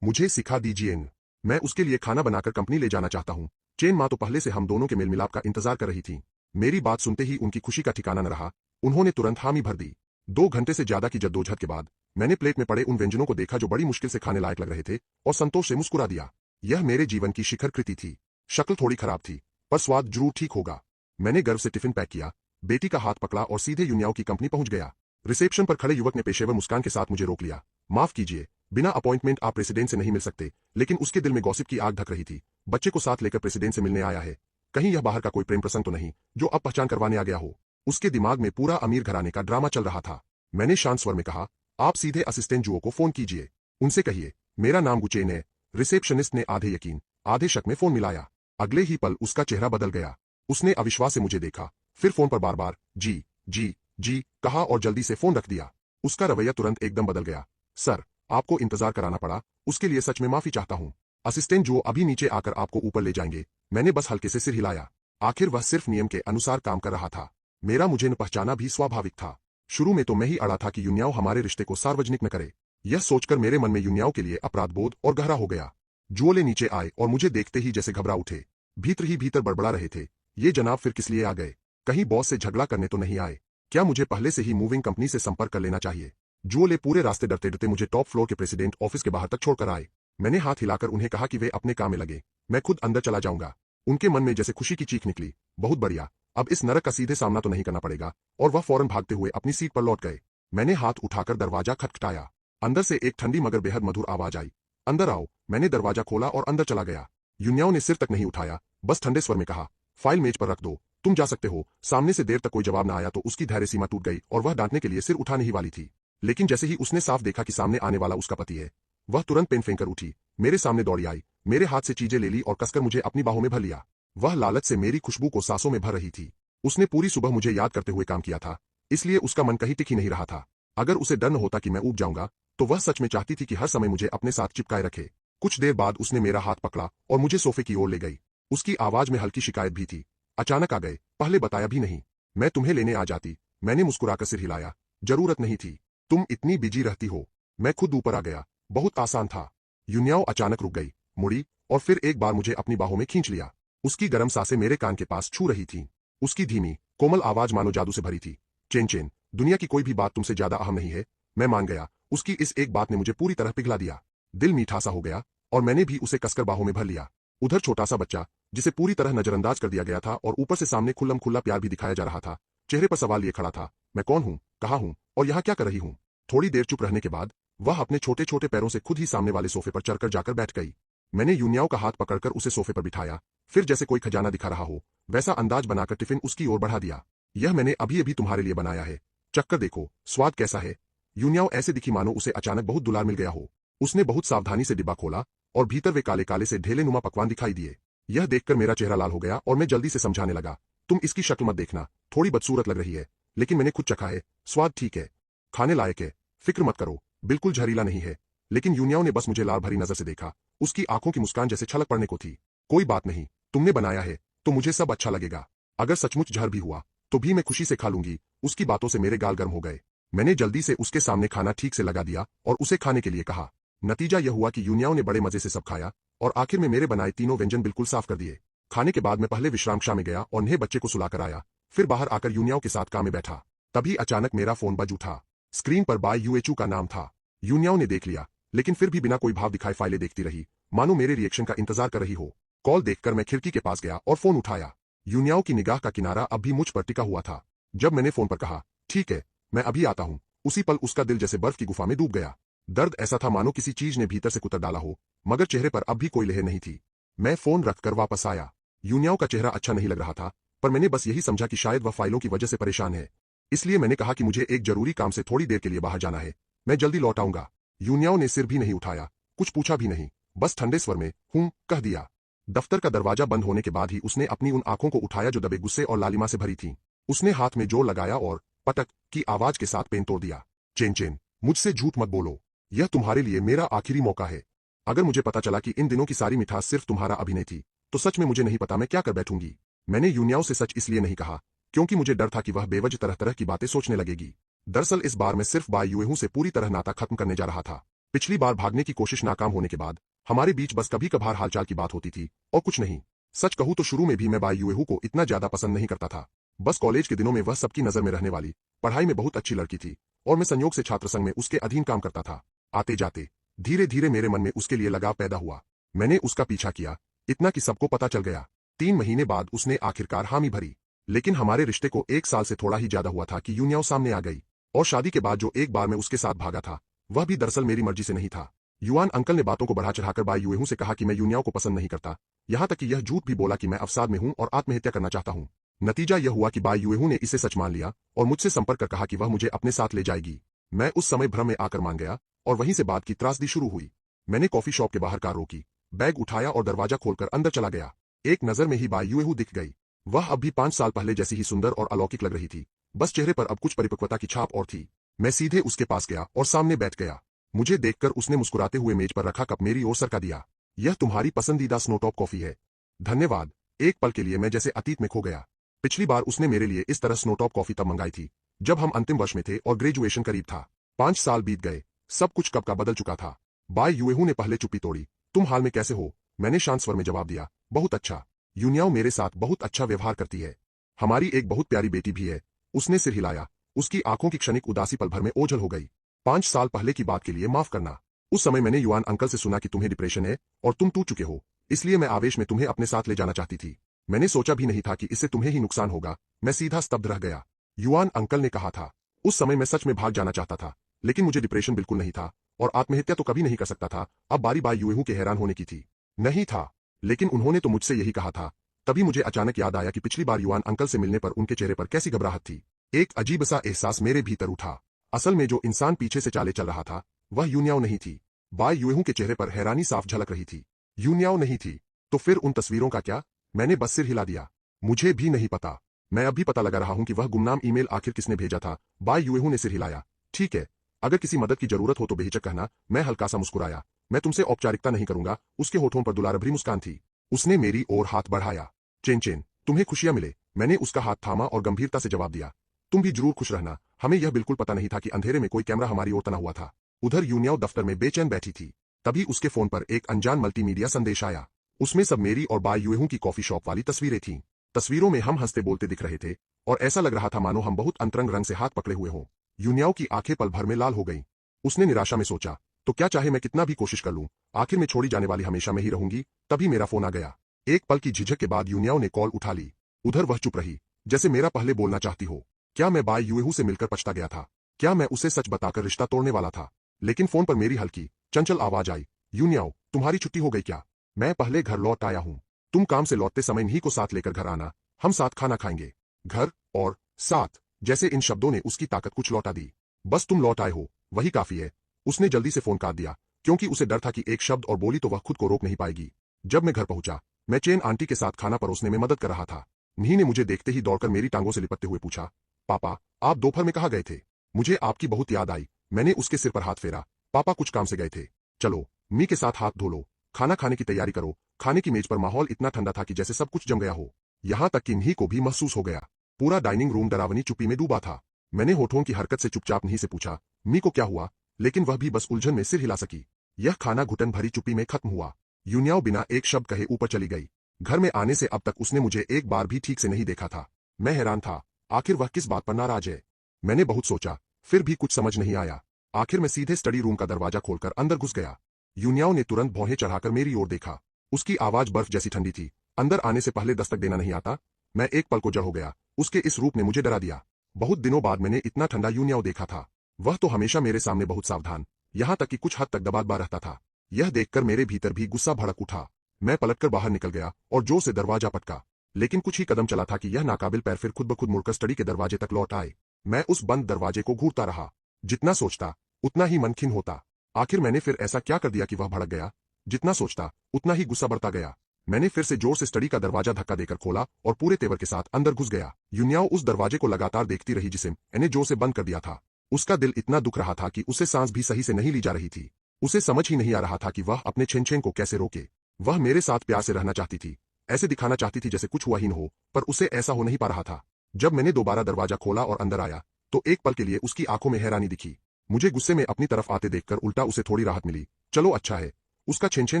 मुझे सिखा दीजिए, मैं उसके लिए खाना बनाकर कंपनी ले जाना चाहता हूँ। चेन माँ तो पहले से हम दोनों के मेल मिलाप का इंतजार कर रही थीं। मेरी बात सुनते ही उनकी खुशी का ठिकाना न रहा। उन्होंने तुरंत हामी भर दी। 2 घंटे से ज्यादा की जद्दोजहद के बाद मैंने प्लेट में पड़े उन व्यंजनों को देखा जो बड़ी मुश्किल से खाने लायक लग रहे थे, और संतोष से मुस्कुरा दिया। यह मेरे जीवन की शिखर कृति थी। शक्ल थोड़ी खराब थी, पर स्वाद जरूर ठीक होगा। मैंने गर्व से टिफिन पैक किया, बेटी का हाथ पकड़ा और सीधे युन्याओ की कंपनी पहुंच गया। रिसेप्शन पर खड़े युवक ने पेशेवर मुस्कान के साथ मुझे रोक लिया। माफ कीजिए, बिना अपॉइंटमेंट आप प्रेसिडेंट से नहीं मिल सकते। लेकिन उसके दिल में गॉसिप की आग धक रही थी। बच्चे को साथ लेकर प्रेसिडेंट से मिलने आया है, कहीं यह बाहर का कोई प्रेम प्रसंग तो नहीं जो अब पहचान करवाने आ गया हो। उसके दिमाग में पूरा अमीर घराने का ड्रामा चल रहा था। मैंने शांत स्वर में कहा, आप सीधे असिस्टेंट जुओ को फोन कीजिए, उनसे कहिए मेरा नाम गुचेन है। रिसेप्शनिस्ट ने आधे यकीन आधे शक में फोन मिलाया। अगले ही पल उसका चेहरा बदल गया। उसने अविश्वास से मुझे देखा, फिर फोन पर बार बार जी जी जी कहा और जल्दी से फोन रख दिया। उसका रवैया तुरंत एकदम बदल गया। सर, आपको इंतजार कराना पड़ा, उसके लिए सच में माफी चाहता हूँ। असिस्टेंट जो अभी नीचे आकर आपको ऊपर ले जाएंगे। मैंने बस हल्के से सिर हिलाया। आखिर वह सिर्फ नियम के अनुसार काम कर रहा था। मेरा मुझे न पहचाना भी स्वाभाविक था। शुरू में तो मैं ही अड़ा था कि युन्याओ हमारे रिश्ते को सार्वजनिक न करे। यह सोचकर मेरे मन में युन्याओ के लिए अपराधबोध और गहरा हो गया। जुओले नीचे आए और मुझे देखते ही जैसे घबरा उठे। भीतर ही भीतर बड़बड़ा रहे थे, ये जनाब फिर किस लिए आ गए? कहीं बॉस से झगड़ा करने तो नहीं आए? क्या मुझे पहले से ही मूविंग कंपनी से संपर्क कर लेना चाहिए? जुओले पूरे रास्ते डरते डरते मुझे टॉप फ्लोर के प्रेसिडेंट ऑफिस के बाहर तक छोड़कर आए। मैंने हाथ हिलाकर उन्हें कहा कि वे अपने काम में लगे, मैं खुद अंदर चला जाऊंगा। उनके मन में जैसे खुशी की चीख निकली, बहुत बढ़िया, अब इस नरक का सीधे सामना तो नहीं करना पड़ेगा। और वह फौरन भागते हुए अपनी सीट पर लौट गए। मैंने हाथ उठाकर दरवाजा खटखटाया। अंदर से एक ठंडी मगर बेहद मधुर आवाज आई, अंदर आओ। मैंने दरवाजा खोला और अंदर चला गया। युन्याओ ने सिर तक नहीं उठाया, बस ठंडे स्वर में कहा, फाइल मेज पर रख दो, तुम जा सकते हो। सामने से देर तक कोई जवाब न आया तो उसकी धैर्य सीमा टूट गई और वह डांटने के लिए सिर उठाने ही वाली थी। लेकिन जैसे ही उसने साफ देखा कि सामने आने वाला उसका पति है, वह तुरंत पेन फेंक कर उठी, मेरे सामने दौड़ी आई, मेरे हाथ से चीजें ले ली और कसकर मुझे अपनी बाहों में भर लिया। वह लालच से मेरी खुशबू को सांसों में भर रही थी। उसने पूरी सुबह मुझे याद करते हुए काम किया था, इसलिए उसका मन कहीं टिक ही नहीं रहा था। अगर उसे डर न होता कि मैं ऊब जाऊंगा, तो वह सच में चाहती थी कि हर समय मुझे अपने साथ चिपकाए रखे। कुछ देर बाद उसने मेरा हाथ पकड़ा और मुझे सोफे की ओर ले गई। उसकी आवाज में हल्की शिकायत भी थी। अचानक आ गए, पहले बताया भी नहीं। मैं तुम्हें लेने आ जाती। मैंने मुस्कुराकर सिर हिलाया, जरूरत नहीं थी, तुम इतनी बिजी रहती हो। मैं खुद ऊपर आ गया, बहुत आसान था। युन्याओ अचानक रुक गई, मुड़ी और फिर एक बार मुझे अपनी बाहों में खींच लिया। उसकी गर्म सांसें मेरे कान के पास छू रही थीं। उसकी धीमी कोमल आवाज मानो जादू से भरी थी, चेन चेन, दुनिया की कोई भी बात तुमसे ज्यादा अहम नहीं है। मैं मान गया। उसकी इस एक बात ने मुझे पूरी तरह पिघला दिया। दिल मीठा सा हो गया और मैंने भी उसे कसकर बाहों में भर लिया। उधर छोटा सा बच्चा, जिसे पूरी तरह नजरअंदाज कर दिया गया था और ऊपर से सामने खुल्लम खुल्ला प्यार भी दिखाया जा रहा था, चेहरे पर सवाल लिए खड़ा था, मैं कौन हूं, कहां हूं और यहां क्या कर रही हूं? थोड़ी देर चुप रहने के बाद वह अपने छोटे छोटे पैरों से खुद ही सामने वाले सोफे पर चढ़कर जाकर बैठ गई। मैंने यूनियाओ का हाथ पकड़कर उसे सोफे पर बिठाया, फिर जैसे कोई खजाना दिखा रहा हो वैसा अंदाज बनाकर टिफिन उसकी ओर बढ़ा दिया। यह मैंने अभी अभी तुम्हारे लिए बनाया है, चक्कर देखो, स्वाद कैसा है। यूनियाओ ऐसे दिखी मानो उसे अचानक बहुत दुलार मिल गया हो। उसने बहुत सावधानी से डिब्बा खोला और भीतर वे काले काले से ढेले नुमा पकवान दिखाई दिए। यह देखकर मेरा चेहरा लाल हो गया और मैं जल्दी से समझाने लगा, तुम इसकी शक्ल मत देखना, थोड़ी बदसूरत लग रही है, लेकिन मैंने खुद चखा है, स्वाद ठीक है, खाने लायक है, फिक्र मत करो, बिल्कुल जहरीला नहीं है। लेकिन यूनियाओ ने बस मुझे लाल भरी नजर से देखा, उसकी आंखों की मुस्कान जैसे छलक पड़ने को थी। कोई बात नहीं, तुमने बनाया है तो मुझे सब अच्छा लगेगा, अगर सचमुच जहर भी हुआ तो भी मैं खुशी से खा लूंगी। उसकी बातों से मेरे गाल गर्म हो गए। मैंने जल्दी से उसके सामने खाना ठीक से लगा दिया और उसे खाने के लिए कहा। नतीजा यह हुआ कि यूनियाओ ने बड़े मजे से सब खाया और आखिर में मेरे बनाए तीनों व्यंजन बिल्कुल साफ कर दिए। खाने के बाद मैं पहले विश्राम कक्षा में गया और नए बच्चे को सुलाकर आया, फिर बाहर आकर यूनियाओ के साथ काम में बैठा। तभी अचानक मेरा फोन बज उठा। स्क्रीन पर बाय यूएचयू का नाम था। यूनियाओ ने देख लिया, लेकिन फिर भी बिना कोई भाव दिखाए फाइलें देखती रही, मानो मेरे रिएक्शन का इंतजार कर रही हो। कॉल देखकर मैं खिड़की के पास गया और फोन उठाया। यूनियाओ की निगाह का किनारा अब भी मुझ पर टिका हुआ था। जब मैंने फोन पर कहा, ठीक है, मैं अभी आता हूं, उसी पल उसका दिल जैसे बर्फ की गुफा में डूब गया। दर्द ऐसा था मानो किसी चीज ने भीतर से कुतर डाला हो, मगर चेहरे पर अब भी कोई लहर नहीं थी। मैं फोन रखकर वापस आया। यूनियाओ का चेहरा अच्छा नहीं लग रहा था, पर मैंने बस यही समझा कि शायद वह फाइलों की वजह से परेशान है। इसलिए मैंने कहा कि मुझे एक जरूरी काम से थोड़ी देर के लिए बाहर जाना है, मैं जल्दी लौट आऊंगा। यूनियाओ ने सिर भी नहीं उठाया, कुछ पूछा भी नहीं, बस ठंडे स्वर में हूं कह दिया। दफ्तर का दरवाजा बंद होने के बाद ही उसने अपनी उन आंखों को उठाया जो दबे गुस्से और लालिमा से भरी थीं। उसने हाथ में जोर लगाया और पटक की आवाज के साथ पेन तोड़ दिया। चेन चेन, मुझसे झूठ मत बोलो, यह तुम्हारे लिए मेरा आखिरी मौका है। अगर मुझे पता चला कि इन दिनों की सारी मिठास सिर्फ तुम्हारा अभिनय थी, तो सच में मुझे नहीं पता मैं क्या कर बैठूंगी। मैंने यूनियाओ से सच इसलिए नहीं कहा क्योंकि मुझे डर था कि वह बेवजह तरह तरह की बातें सोचने लगेगी। दरअसल इस बार मैं सिर्फ बाय यूएहू से पूरी तरह नाता खत्म करने जा रहा था। पिछली बार भागने की कोशिश नाकाम होने के बाद हमारे बीच बस कभी कभार हालचाल की बात होती थी और कुछ नहीं। सच कहूं तो शुरू में भी मैं बाय यूएहू को इतना ज्यादा पसंद नहीं करता था। बस कॉलेज के दिनों में वह सबकी नजर में रहने वाली, पढ़ाई में बहुत अच्छी लड़की थी और मैं संयोग से छात्र संघ में उसके अधीन काम करता था। आते जाते धीरे धीरे मेरे मन में उसके लिए लगाव पैदा हुआ। मैंने उसका पीछा किया, इतना कि सबको पता चल गया। 3 महीने बाद उसने आखिरकार हामी भरी। लेकिन हमारे रिश्ते को 1 साल से थोड़ा ही ज्यादा हुआ था कि यूनियाओ सामने आ गई। और शादी के बाद जो एक बार मैं उसके साथ भागा था, वह भी दरअसल मेरी मर्जी से नहीं था। युआन अंकल ने बातों को बढ़ा चढ़ाकर बाय यूएहू से कहा कि मैं यूनियाओ को पसंद नहीं करता, यहां तक कि यह झूठ भी बोला कि मैं अवसाद में हूं और आत्महत्या करना चाहता हूं। नतीजा यह हुआ कि बाय यूएहू ने इसे सच मान लिया और मुझसे संपर्क कर कहा कि वह मुझे अपने साथ ले जाएगी। मैं उस समय भ्रम में आकर मान गया और वहीं से बात की त्रासदी शुरू हुई। मैंने कॉफी शॉप के बाहर कार रोकी, बैग उठाया और दरवाजा खोलकर अंदर चला गया। एक नजर में ही बाय यूएहू दिख गई। वह अब भी 5 साल पहले जैसी ही सुंदर और अलौकिक लग रही थी, बस चेहरे पर अब कुछ परिपक्वता की छाप और थी। मैं सीधे उसके पास गया और सामने बैठ गया। मुझे देखकर उसने मुस्कुराते हुए मेज पर रखा कप मेरी ओर सरका दिया। यह तुम्हारी पसंदीदा स्नोटॉप कॉफी है। धन्यवाद। एक पल के लिए मैं जैसे अतीत में खो गया। पिछली बार उसने मेरे लिए इस तरह स्नोटॉप कॉफी तब मंगाई थी जब हम अंतिम वर्ष में थे और ग्रेजुएशन करीब था। 5 साल बीत गए, सब कुछ कब का बदल चुका था। बाय यूएहू ने पहले चुप्पी तोड़ी। तुम हाल में कैसे हो? मैंने शांत स्वर में जवाब दिया, बहुत अच्छा। यूनियाओ मेरे साथ बहुत अच्छा व्यवहार करती है। हमारी एक बहुत प्यारी बेटी भी है। उसने सिर हिलाया, उसकी आंखों की क्षणिक उदासी पल भर में ओझल हो गई। 5 साल पहले की बात के लिए माफ करना। उस समय मैंने युआन अंकल से सुना कि तुम्हें डिप्रेशन है और तुम टूट चुके हो, इसलिए मैं आवेश में तुम्हें अपने साथ ले जाना चाहती थी। मैंने सोचा भी नहीं था कि इससे तुम्हें ही नुकसान होगा। मैं सीधा स्तब्ध रह गया। युआन अंकल ने कहा था, उस समय मैं सच में भाग जाना चाहता था, लेकिन मुझे डिप्रेशन बिल्कुल नहीं था और आत्महत्या तो कभी नहीं कर सकता था। अब बारी बाय यूएहू के हैरान होने की थी। नहीं था, लेकिन उन्होंने तो मुझसे यही कहा था। तभी मुझे अचानक याद आया कि पिछली बार युआन अंकल से मिलने पर उनके चेहरे पर कैसी घबराहट थी। एक अजीब सा एहसास मेरे भीतर उठा। असल में जो इंसान पीछे से चाले चल रहा था वह यूनियाओ नहीं थी। बाय यूएहू के चेहरे पर हैरानी साफ झलक रही थी। यूनियाओ नहीं थी तो फिर उन तस्वीरों का क्या? मैंने बस सिर हिला दिया। मुझे भी नहीं पता। मैं अभी पता लगा रहा हूं कि वह गुमनाम ईमेल आखिर किसने भेजा था। बाय यूएहू ने सिर हिलाया। ठीक है, अगर किसी मदद की जरूरत हो तो बेहिचक कहना। मैं हल्का सा मुस्कुराया। मैं तुमसे औपचारिकता नहीं करूंगा। उसके होठों पर दुलार भरी मुस्कान थी। उसने मेरी ओर हाथ बढ़ाया। चेन चेन, तुम्हें खुशियां मिले। मैंने उसका हाथ थामा और गंभीरता से जवाब दिया, तुम भी जरूर खुश रहना। हमें यह बिल्कुल पता नहीं था कि अंधेरे में कोई कैमरा हमारी ओर तना हुआ था। उधर यूनियाओ दफ्तर में बेचैन बैठी थी। तभी उसके फोन पर एक अनजान मल्टीमीडिया संदेश आया। उसमें सब मेरी और बाय यूएहू की कॉफी शॉप वाली तस्वीरें थीं। तस्वीरों में हम हंसते बोलते दिख रहे थे और ऐसा लग रहा था मानो हम बहुत अंतरंग रंग से हाथ पकड़े हुए हों। यूनियाओ की आंखें पल भर में लाल हो गईं। उसने निराशा में सोचा, तो क्या चाहे मैं कितना भी कोशिश कर लूं, आखिर में छोड़ी जाने वाली हमेशा में ही रहूंगी। तभी मेरा फोन आ गया। एक पल की झिझक के बाद यूनियाओ ने कॉल उठा ली। उधर वह चुप रही, जैसे मेरा पहले बोलना चाहती हो। क्या मैं बाय यूएहू से मिलकर पछता गया था? क्या मैं उसे सच बताकर रिश्ता तोड़ने वाला था? लेकिन फोन पर मेरी हल्की चंचल आवाज आई, यूनियाओ, तुम्हारी छुट्टी हो गई क्या? मैं पहले घर लौट आया हूं। तुम काम से लौटते समय नहीं को साथ लेकर घर आना, हम साथ खाना खाएंगे। घर और साथ जैसे इन शब्दों ने उसकी ताकत कुछ लौटा दी। बस तुम लौट आए हो, वही काफी है। उसने जल्दी से फोन काट दिया, क्योंकि उसे डर था कि एक शब्द और बोली तो वह खुद को रोक नहीं पाएगी। जब मैं घर पहुंचा, मैं चेन आंटी के साथ खाना परोसने में मदद कर रहा था। नी ने मुझे देखते ही दौड़कर मेरी टांगों से लिपटते हुए पूछा, पापा, आप दोपहर में कहाँ गए थे? मुझे आपकी बहुत याद आई। मैंने उसके सिर पर हाथ फेरा। पापा कुछ काम से गए थे। चलो, मी के साथ हाथ धो लो, खाना खाने की तैयारी करो। खाने की मेज पर माहौल इतना ठंडा था कि जैसे सब कुछ जम गया हो। यहां तक कि नी को भी महसूस हो गया। पूरा डाइनिंग रूम डरावनी चुप्पी में डूबा था। मैंने होठों की हरकत से चुपचाप नी से पूछा, मी को क्या हुआ? लेकिन वह भी बस उलझन में सिर हिला सकी। यह खाना घुटन भरी चुप्पी में खत्म हुआ। यूनियाओ बिना एक शब्द कहे ऊपर चली गई। घर में आने से अब तक उसने मुझे एक बार भी ठीक से नहीं देखा था। मैं हैरान था, आखिर वह किस बात पर नाराज है? मैंने बहुत सोचा, फिर भी कुछ समझ नहीं आया। आखिर मैं सीधे स्टडी रूम का दरवाजा खोलकर अंदर घुस गया। यूनियाओ ने तुरंत भौहें चढ़ाकर मेरी ओर देखा। उसकी आवाज बर्फ जैसी ठंडी थी। अंदर आने से पहले दस्तक देना नहीं आता? मैं एक पल को जड़ हो गया। उसके इस रूप ने मुझे डरा दिया। बहुत दिनों बाद मैंने इतना ठंडा यूनियाओ देखा था। वह तो हमेशा मेरे सामने बहुत सावधान, यहां तक कि कुछ हद तक दबादबा रहता था। यह देखकर मेरे भीतर भी गुस्सा भड़क उठा। मैं पलटकर बाहर निकल गया और जोर से दरवाजा पटका। लेकिन कुछ ही कदम चला था कि यह नाकाबिल पैर फिर खुद ब खुद मुड़कर स्टडी के दरवाजे तक लौट आए। मैं उस बंद दरवाजे को घूरता रहा। जितना सोचता, उतना ही मन खिन्न होता। आखिर मैंने फिर ऐसा क्या कर दिया कि वह भड़क गया? जितना सोचता, उतना ही गुस्सा बढ़ता गया। मैंने फिर से जोर से स्टडी का दरवाजा धक्का देकर खोला और पूरे तेवर के साथ अंदर घुस गया। यूनियाओ उस दरवाजे को लगातार देखती रही जिसे मैंने जोर से बंद कर दिया था। उसका दिल इतना दुख रहा था कि उसे सांस भी सही से नहीं ली जा रही थी। उसे समझ ही नहीं आ रहा था कि वह अपने छेन को कैसे रोके। वह मेरे साथ प्यार से रहना चाहती थी, ऐसे दिखाना चाहती थी जैसे कुछ हुआ ही न हो, पर उसे ऐसा हो नहीं पा रहा था। जब मैंने दोबारा दरवाजा खोला और अंदर आया, तो एक पल के लिए उसकी आंखों में हैरानी दिखी। मुझे गुस्से में अपनी तरफ आते देखकर उल्टा उसे थोड़ी राहत मिली। चलो अच्छा है, उसका छेन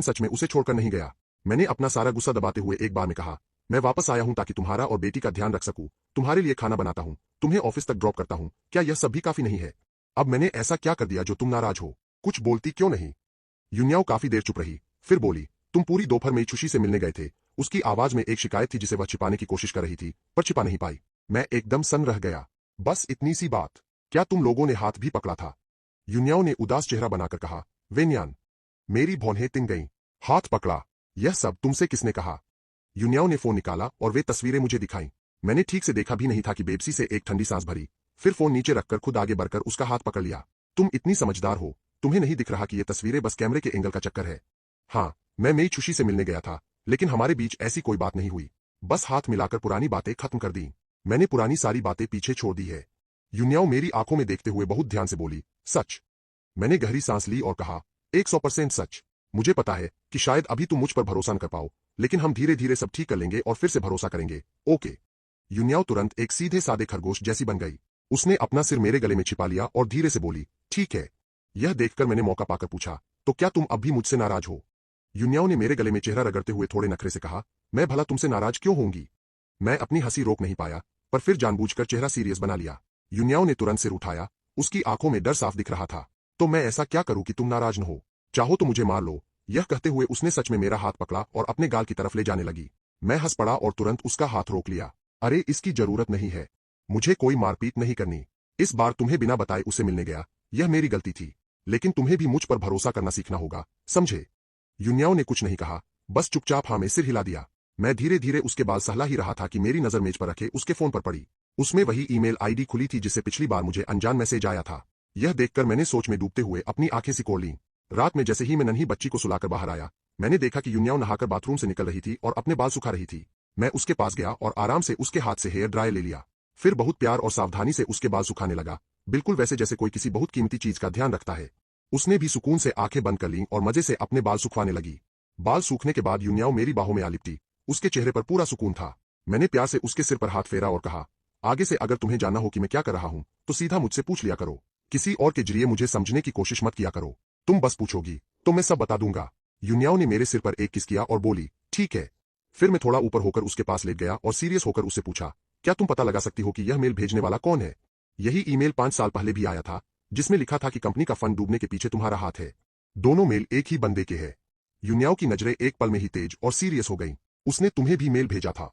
सच में उसे छोड़कर नहीं गया। मैंने अपना सारा गुस्सा दबाते हुए एक बार में कहा, मैं वापस आया हूं ताकि तुम्हारा और बेटी का ध्यान रख सकूं, तुम्हारे लिए खाना बनाता हूं, तुम्हें ऑफिस तक ड्रॉप करता हूं। क्या यह सब भी काफी नहीं है? अब मैंने ऐसा क्या कर दिया जो तुम नाराज हो? कुछ बोलती क्यों नहीं? यूनियाओ काफी देर चुप रही, फिर बोली, तुम पूरी दोपहर में छुशी से मिलने गए थे। उसकी आवाज में एक शिकायत थी जिसे वह छिपाने की कोशिश कर रही थी, पर छिपा नहीं पाई। मैं एकदम सन्न रह गया। बस इतनी सी बात? क्या तुम लोगों ने हाथ भी पकड़ा था? यूनियाओ ने उदास चेहरा बनाकर कहा, वेन्यान। मेरी भौहें तिन गईं। हाथ पकड़ा? यह सब तुमसे किसने कहा? यूनियाओ ने फोन निकाला और वे तस्वीरें मुझे दिखाईं। मैंने ठीक से देखा भी नहीं था कि बेबसी से एक ठंडी सांस भरी, फिर फोन नीचे रखकर खुद आगे बढ़कर उसका हाथ पकड़ लिया। तुम इतनी समझदार हो, तुम्हें नहीं दिख रहा कि ये तस्वीरें बस कैमरे के एंगल का चक्कर है? हाँ, मैं मेरी खुशी से मिलने गया था, लेकिन हमारे बीच ऐसी कोई बात नहीं हुई। बस हाथ मिलाकर पुरानी बातें खत्म कर दी। मैंने पुरानी सारी बातें पीछे छोड़ दी है। यूनियाओ मेरी आंखों में देखते हुए बहुत ध्यान से बोली, सच? मैंने गहरी सांस ली और कहा, 100% सच। मुझे पता है कि शायद अभी तुम मुझ पर भरोसा न कर पाओ, लेकिन हम धीरे धीरे सब ठीक कर लेंगे और फिर से भरोसा करेंगे, ओके? यूनियाओ तुरंत एक सीधे सादे खरगोश जैसी बन गई। उसने अपना सिर मेरे गले में छिपा लिया और धीरे से बोली, ठीक है। यह देखकर मैंने मौका पाकर पूछा, तो क्या तुम अब भी मुझसे नाराज हो? यूनियाओ ने मेरे गले में चेहरा रगड़ते हुए थोड़े नखरे से कहा, मैं भला तुमसे नाराज क्यों होंगी? मैं अपनी हंसी रोक नहीं पाया, पर फिर जानबूझकर चेहरा सीरियस बना लिया। यूनियाओ ने तुरंत सिर उठाया, उसकी आंखों में डर साफ दिख रहा था। तो मैं ऐसा क्या करूं कि तुम नाराज न हो? चाहो तो मुझे मार लो। यह कहते हुए उसने सच में मेरा हाथ पकड़ा और अपने गाल की तरफ ले जाने लगी। मैं हंस पड़ा और तुरंत उसका हाथ रोक लिया। अरे इसकी जरूरत नहीं है, मुझे कोई मारपीट नहीं करनी। इस बार तुम्हें बिना बताए उससे मिलने गया, यह मेरी गलती थी, लेकिन तुम्हें भी मुझ पर भरोसा करना सीखना होगा, समझे? यूनियाओ ने कुछ नहीं कहा, बस चुपचाप हाँ में सिर हिला दिया। मैं धीरे धीरे उसके बाल सहला ही रहा था कि मेरी नजर मेज पर रखे उसके फोन पर पड़ी। उसमें वही ईमेल आईडी खुली थी जिससे पिछली बार मुझे अनजान मैसेज आया था। यह देखकर मैंने सोच में डूबते हुए अपनी आंखें सिकोड़ लीं। रात में जैसे ही मैं नन्ही बच्ची को सुलाकर बाहर आया, मैंने देखा कि यूनियाओ नहाकर बाथरूम से निकल रही थी और अपने बाल सुखा रही थी। मैं उसके पास गया और आराम से उसके हाथ से हेयर ड्रायर ले लिया। फिर बहुत प्यार और सावधानी से उसके बाल सुखाने लगा, बिल्कुल वैसे जैसे कोई किसी बहुत कीमती चीज का ध्यान रखता है। उसने भी सुकून से आंखें बंद कर लीं और मजे से अपने बाल सुखवाने लगी। बाल सूखने के बाद यूनियाओ मेरी बाहों में आ लिपटी। उसके चेहरे पर पूरा सुकून था। मैंने प्यार से उसके सिर पर हाथ फेरा और कहा, आगे से अगर तुम्हें जानना हो कि मैं क्या कर रहा हूं, तो सीधा मुझसे पूछ लिया करो। किसी और के जरिए मुझे समझने की कोशिश मत किया करो। तुम बस पूछोगी तो मैं सब बता दूंगा। यूनियाओ ने मेरे सिर पर एक किस किया और बोली, ठीक है। फिर मैं थोड़ा ऊपर होकर उसके पास लेट गया और सीरियस होकर उससे पूछा, क्या तुम पता लगा सकती हो कि यह मेल भेजने वाला कौन है? यही ईमेल 5 साल पहले भी आया था, जिसमें लिखा था कि कंपनी का फंड डूबने के पीछे तुम्हारा हाथ है। दोनों मेल एक ही बंदे के हैं। यूनियाओ की नजरें एक पल में ही तेज और सीरियस हो गईं। उसने तुम्हें भी मेल भेजा था?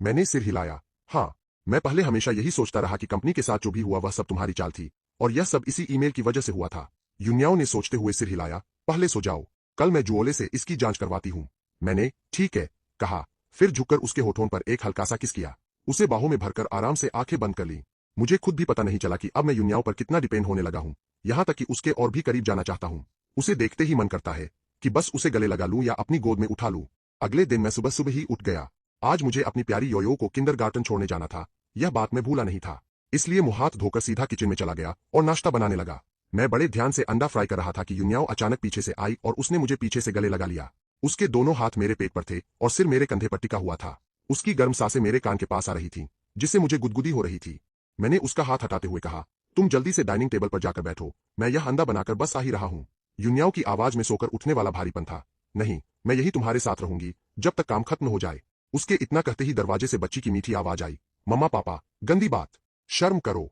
मैंने सिर हिलाया, हाँ। मैं पहले हमेशा यही सोचता रहा कि कंपनी के साथ जो भी हुआ वह सब तुम्हारी चाल थी, और यह सब इसी ईमेल की वजह से हुआ था। युन्याओ ने सोचते हुए सिर हिलाया। पहले सो जाओ, कल मैं जुओले से इसकी जांच करवाती हूँ। मैंने ठीक है कहा, फिर झुककर उसके होठों पर एक हल्का सा किस किया। उसे बाहों में भरकर आराम से आंखें बंद कर ली। मुझे खुद भी पता नहीं चला कि अब मैं युन्याओ पर कितना डिपेंड होने लगा हूँ, यहाँ तक कि उसके और भी करीब जाना चाहता हूँ। उसे देखते ही मन करता है कि बस उसे गले लगा लूं या अपनी गोद में उठा लूं। अगले दिन मैं सुबह सुबह ही उठ गया। आज मुझे अपनी प्यारी योयो को किंडरगार्टन छोड़ने जाना था, यह बात मैं भूला नहीं था। इसलिए मुंह हाथ धोकर सीधा किचन में चला गया और नाश्ता बनाने लगा। मैं बड़े ध्यान से अंडा फ्राई कर रहा था कि युन्याओ अचानक पीछे से आई और उसने मुझे पीछे से गले लगा लिया। उसके दोनों हाथ मेरे पेट पर थे और सिर मेरे कंधे पर टिका हुआ था। उसकी गर्म सांसें मेरे कान के पास आ रही थीं, जिससे मुझे गुदगुदी हो रही थी। मैंने उसका हाथ हटाते हुए कहा, तुम जल्दी से डाइनिंग टेबल पर जाकर बैठो, मैं यह अंडा बनाकर बस आ ही रहा हूँ। युन्याओ की आवाज में सोकर उठने वाला भारीपन था। नहीं, मैं यही तुम्हारे साथ रहूंगी जब तक काम खत्म हो जाए। उसके इतना कहते ही दरवाजे से बच्ची की मीठी आवाज आई, मम्मा पापा, गंदी बात, शर्म करो।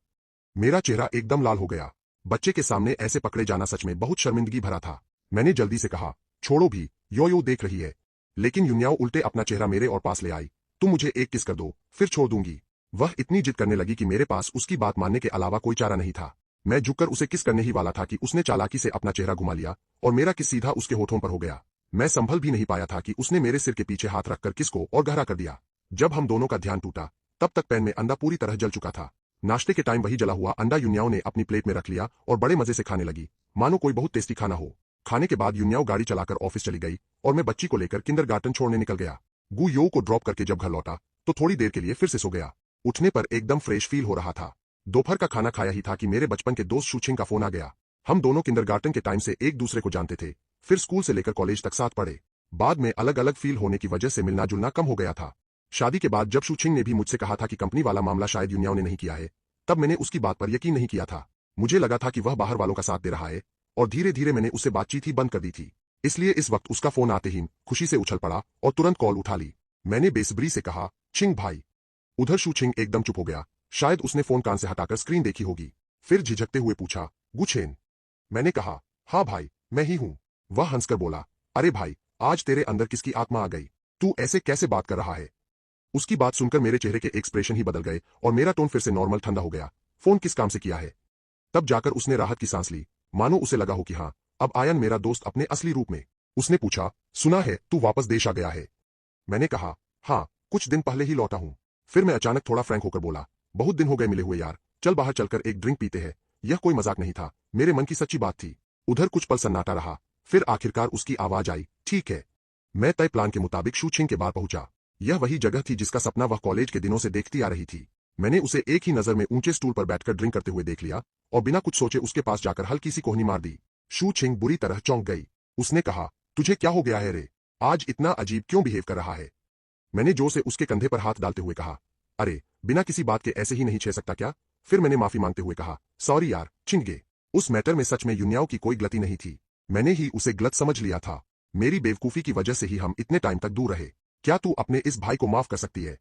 मेरा चेहरा एकदम लाल हो गया। बच्चे के सामने ऐसे पकड़े जाना सच में बहुत शर्मिंदगी भरा था। मैंने जल्दी से कहा, छोड़ो भी, यो देख रही है। लेकिन युन्याओ उल्टे अपना चेहरा मेरे और पास ले आई। तुम मुझे एक किस कर दो, फिर छोड़ दूंगी। वह इतनी जिद करने लगी कि मेरे पास उसकी बात मानने के अलावा कोई चारा नहीं था। मैं झुककर उसे किस करने ही वाला था कि उसने चालाकी से अपना चेहरा घुमा लिया और मेरा किस सीधा उसके होठों पर हो गया। मैं संभल भी नहीं पाया था कि उसने मेरे सिर के पीछे हाथ रखकर किस को और गहरा कर दिया। जब हम दोनों का ध्यान टूटा, तब तक पैन में अंडा पूरी तरह जल चुका था। नाश्ते के टाइम वही जला हुआ अंडा युन्याओ ने अपनी प्लेट में रख लिया और बड़े मजे से खाने लगी, मानो कोई बहुत टेस्टी खाना हो। खाने के बाद युन्याओ गाड़ी चलाकर ऑफिस चली गई और मैं बच्ची को लेकर किंडरगार्टन छोड़ने निकल गया। गुयो को ड्रॉप करके जब घर लौटा तो थोड़ी देर के लिए फिर से सो गया। उठने पर एकदम फ्रेश फील हो रहा था। दोपहर का खाना खाया ही था कि मेरे बचपन के दोस्त शूचिंग का फोन आ गया। हम दोनों किंडरगार्टन के टाइम से एक दूसरे को जानते थे, फिर स्कूल से लेकर कॉलेज तक साथ पढ़े। बाद में अलग अलग फील होने की वजह से मिलना जुलना कम हो गया था। शादी के बाद जब शूचिंग ने भी मुझसे कहा था कि कंपनी वाला मामला शायद युन्याओ ने नहीं किया है, तब मैंने उसकी बात पर यकीन नहीं किया था। मुझे लगा था कि वह बाहर वालों का साथ दे रहा है और धीरे धीरे मैंने उससे बातचीत ही बंद कर दी थी। इसलिए इस वक्त उसका फोन आते ही खुशी से उछल पड़ा और तुरंत कॉल उठा ली। मैंने बेसब्री से कहा, चिंग भाई। उधर शूचिंग एकदम चुप हो गया। शायद उसने फोन कान से हटाकर स्क्रीन देखी होगी। फिर झिझकते हुए पूछा, गुछेन। मैंने कहा, हाँ भाई, मैं ही हूं। वह हंसकर बोला, अरे भाई, आज तेरे अंदर किसकी आत्मा आ गई, तू ऐसे कैसे बात कर रहा है। उसकी बात सुनकर मेरे चेहरे के एक्सप्रेशन ही बदल गए और मेरा टोन फिर से नॉर्मल ठंडा हो गया। फोन किस काम से किया है। तब जाकर उसने राहत की सांस ली, मानो उसे लगा हो कि हाँ, अब आयन मेरा दोस्त अपने असली रूप में। उसने पूछा, सुना है तू वापस देश आ गया है। मैंने कहा, हाँ, कुछ दिन पहले ही लौटा हूं। फिर मैं अचानक थोड़ा फ्रैंक होकर बोला, बहुत दिन हो गए मिले हुए यार, चल बाहर चलकर एक ड्रिंक पीते हैं। यह कोई मजाक नहीं था, मेरे मन की सच्ची बात थी। उधर कुछ पल सन्नाटा रहा, फिर आखिरकार उसकी आवाज आई, ठीक है। मैं तय प्लान के मुताबिक शूचिंग के बार पहुंचा। यह वही जगह थी जिसका सपना वह कॉलेज के दिनों से देखती आ रही थी। मैंने उसे एक ही नजर में ऊंचे स्टूल पर बैठकर ड्रिंक करते हुए देख लिया और बिना कुछ सोचे उसके पास जाकर हल्की सी कोहनी मार दी। शूचिंग बुरी तरह चौंक गई। उसने कहा, तुझे क्या हो गया है रे, आज इतना अजीब क्यों बिहेव कर रहा है। मैंने जोर से उसके कंधे पर हाथ डालते हुए कहा, अरे बिना किसी बात के ऐसे ही नहीं छे सकता क्या। फिर मैंने माफी मांगते हुए कहा, सॉरी यार, चिंगे। उस मैटर में सच में युन्याओ की कोई गलती नहीं थी, मैंने ही उसे गलत समझ लिया था। मेरी बेवकूफी की वजह से ही हम इतने टाइम तक दूर रहे। क्या तू अपने इस भाई को माफ कर सकती है।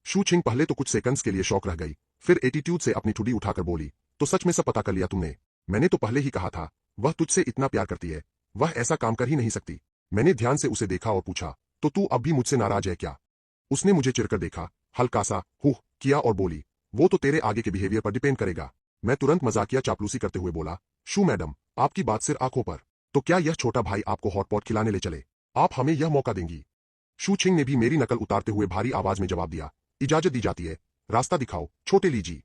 शूचिंग पहले तो कुछ सेकंड्स के लिए शौक रह गई, फिर एटीट्यूड से अपनी ठुडी उठाकर बोली, तो सच में सब पता कर लिया तुमने। मैंने तो पहले ही कहा था, वह तुझसे इतना प्यार करती है, वह ऐसा काम कर ही नहीं सकती। मैंने ध्यान से उसे देखा और पूछा, तो तू अब भी मुझसे नाराज है क्या। उसने मुझे चिढ़कर देखा, हल्का सा हुह किया और बोली, वो तो तेरे आगे के बिहेवियर पर डिपेंड करेगा। मैं तुरंत मजाकिया चापलूसी करते हुए बोला, शू मैडम, आपकी बात सिर आंखों पर, तो क्या यह छोटा भाई आपको हॉटपॉट खिलाने ले चले, आप हमें यह मौका देंगी। शूचिंग ने भी मेरी नकल उतारते हुए भारी आवाज में जवाब दिया, इजाजत दी जाती है, रास्ता दिखाओ छोटे लीजी।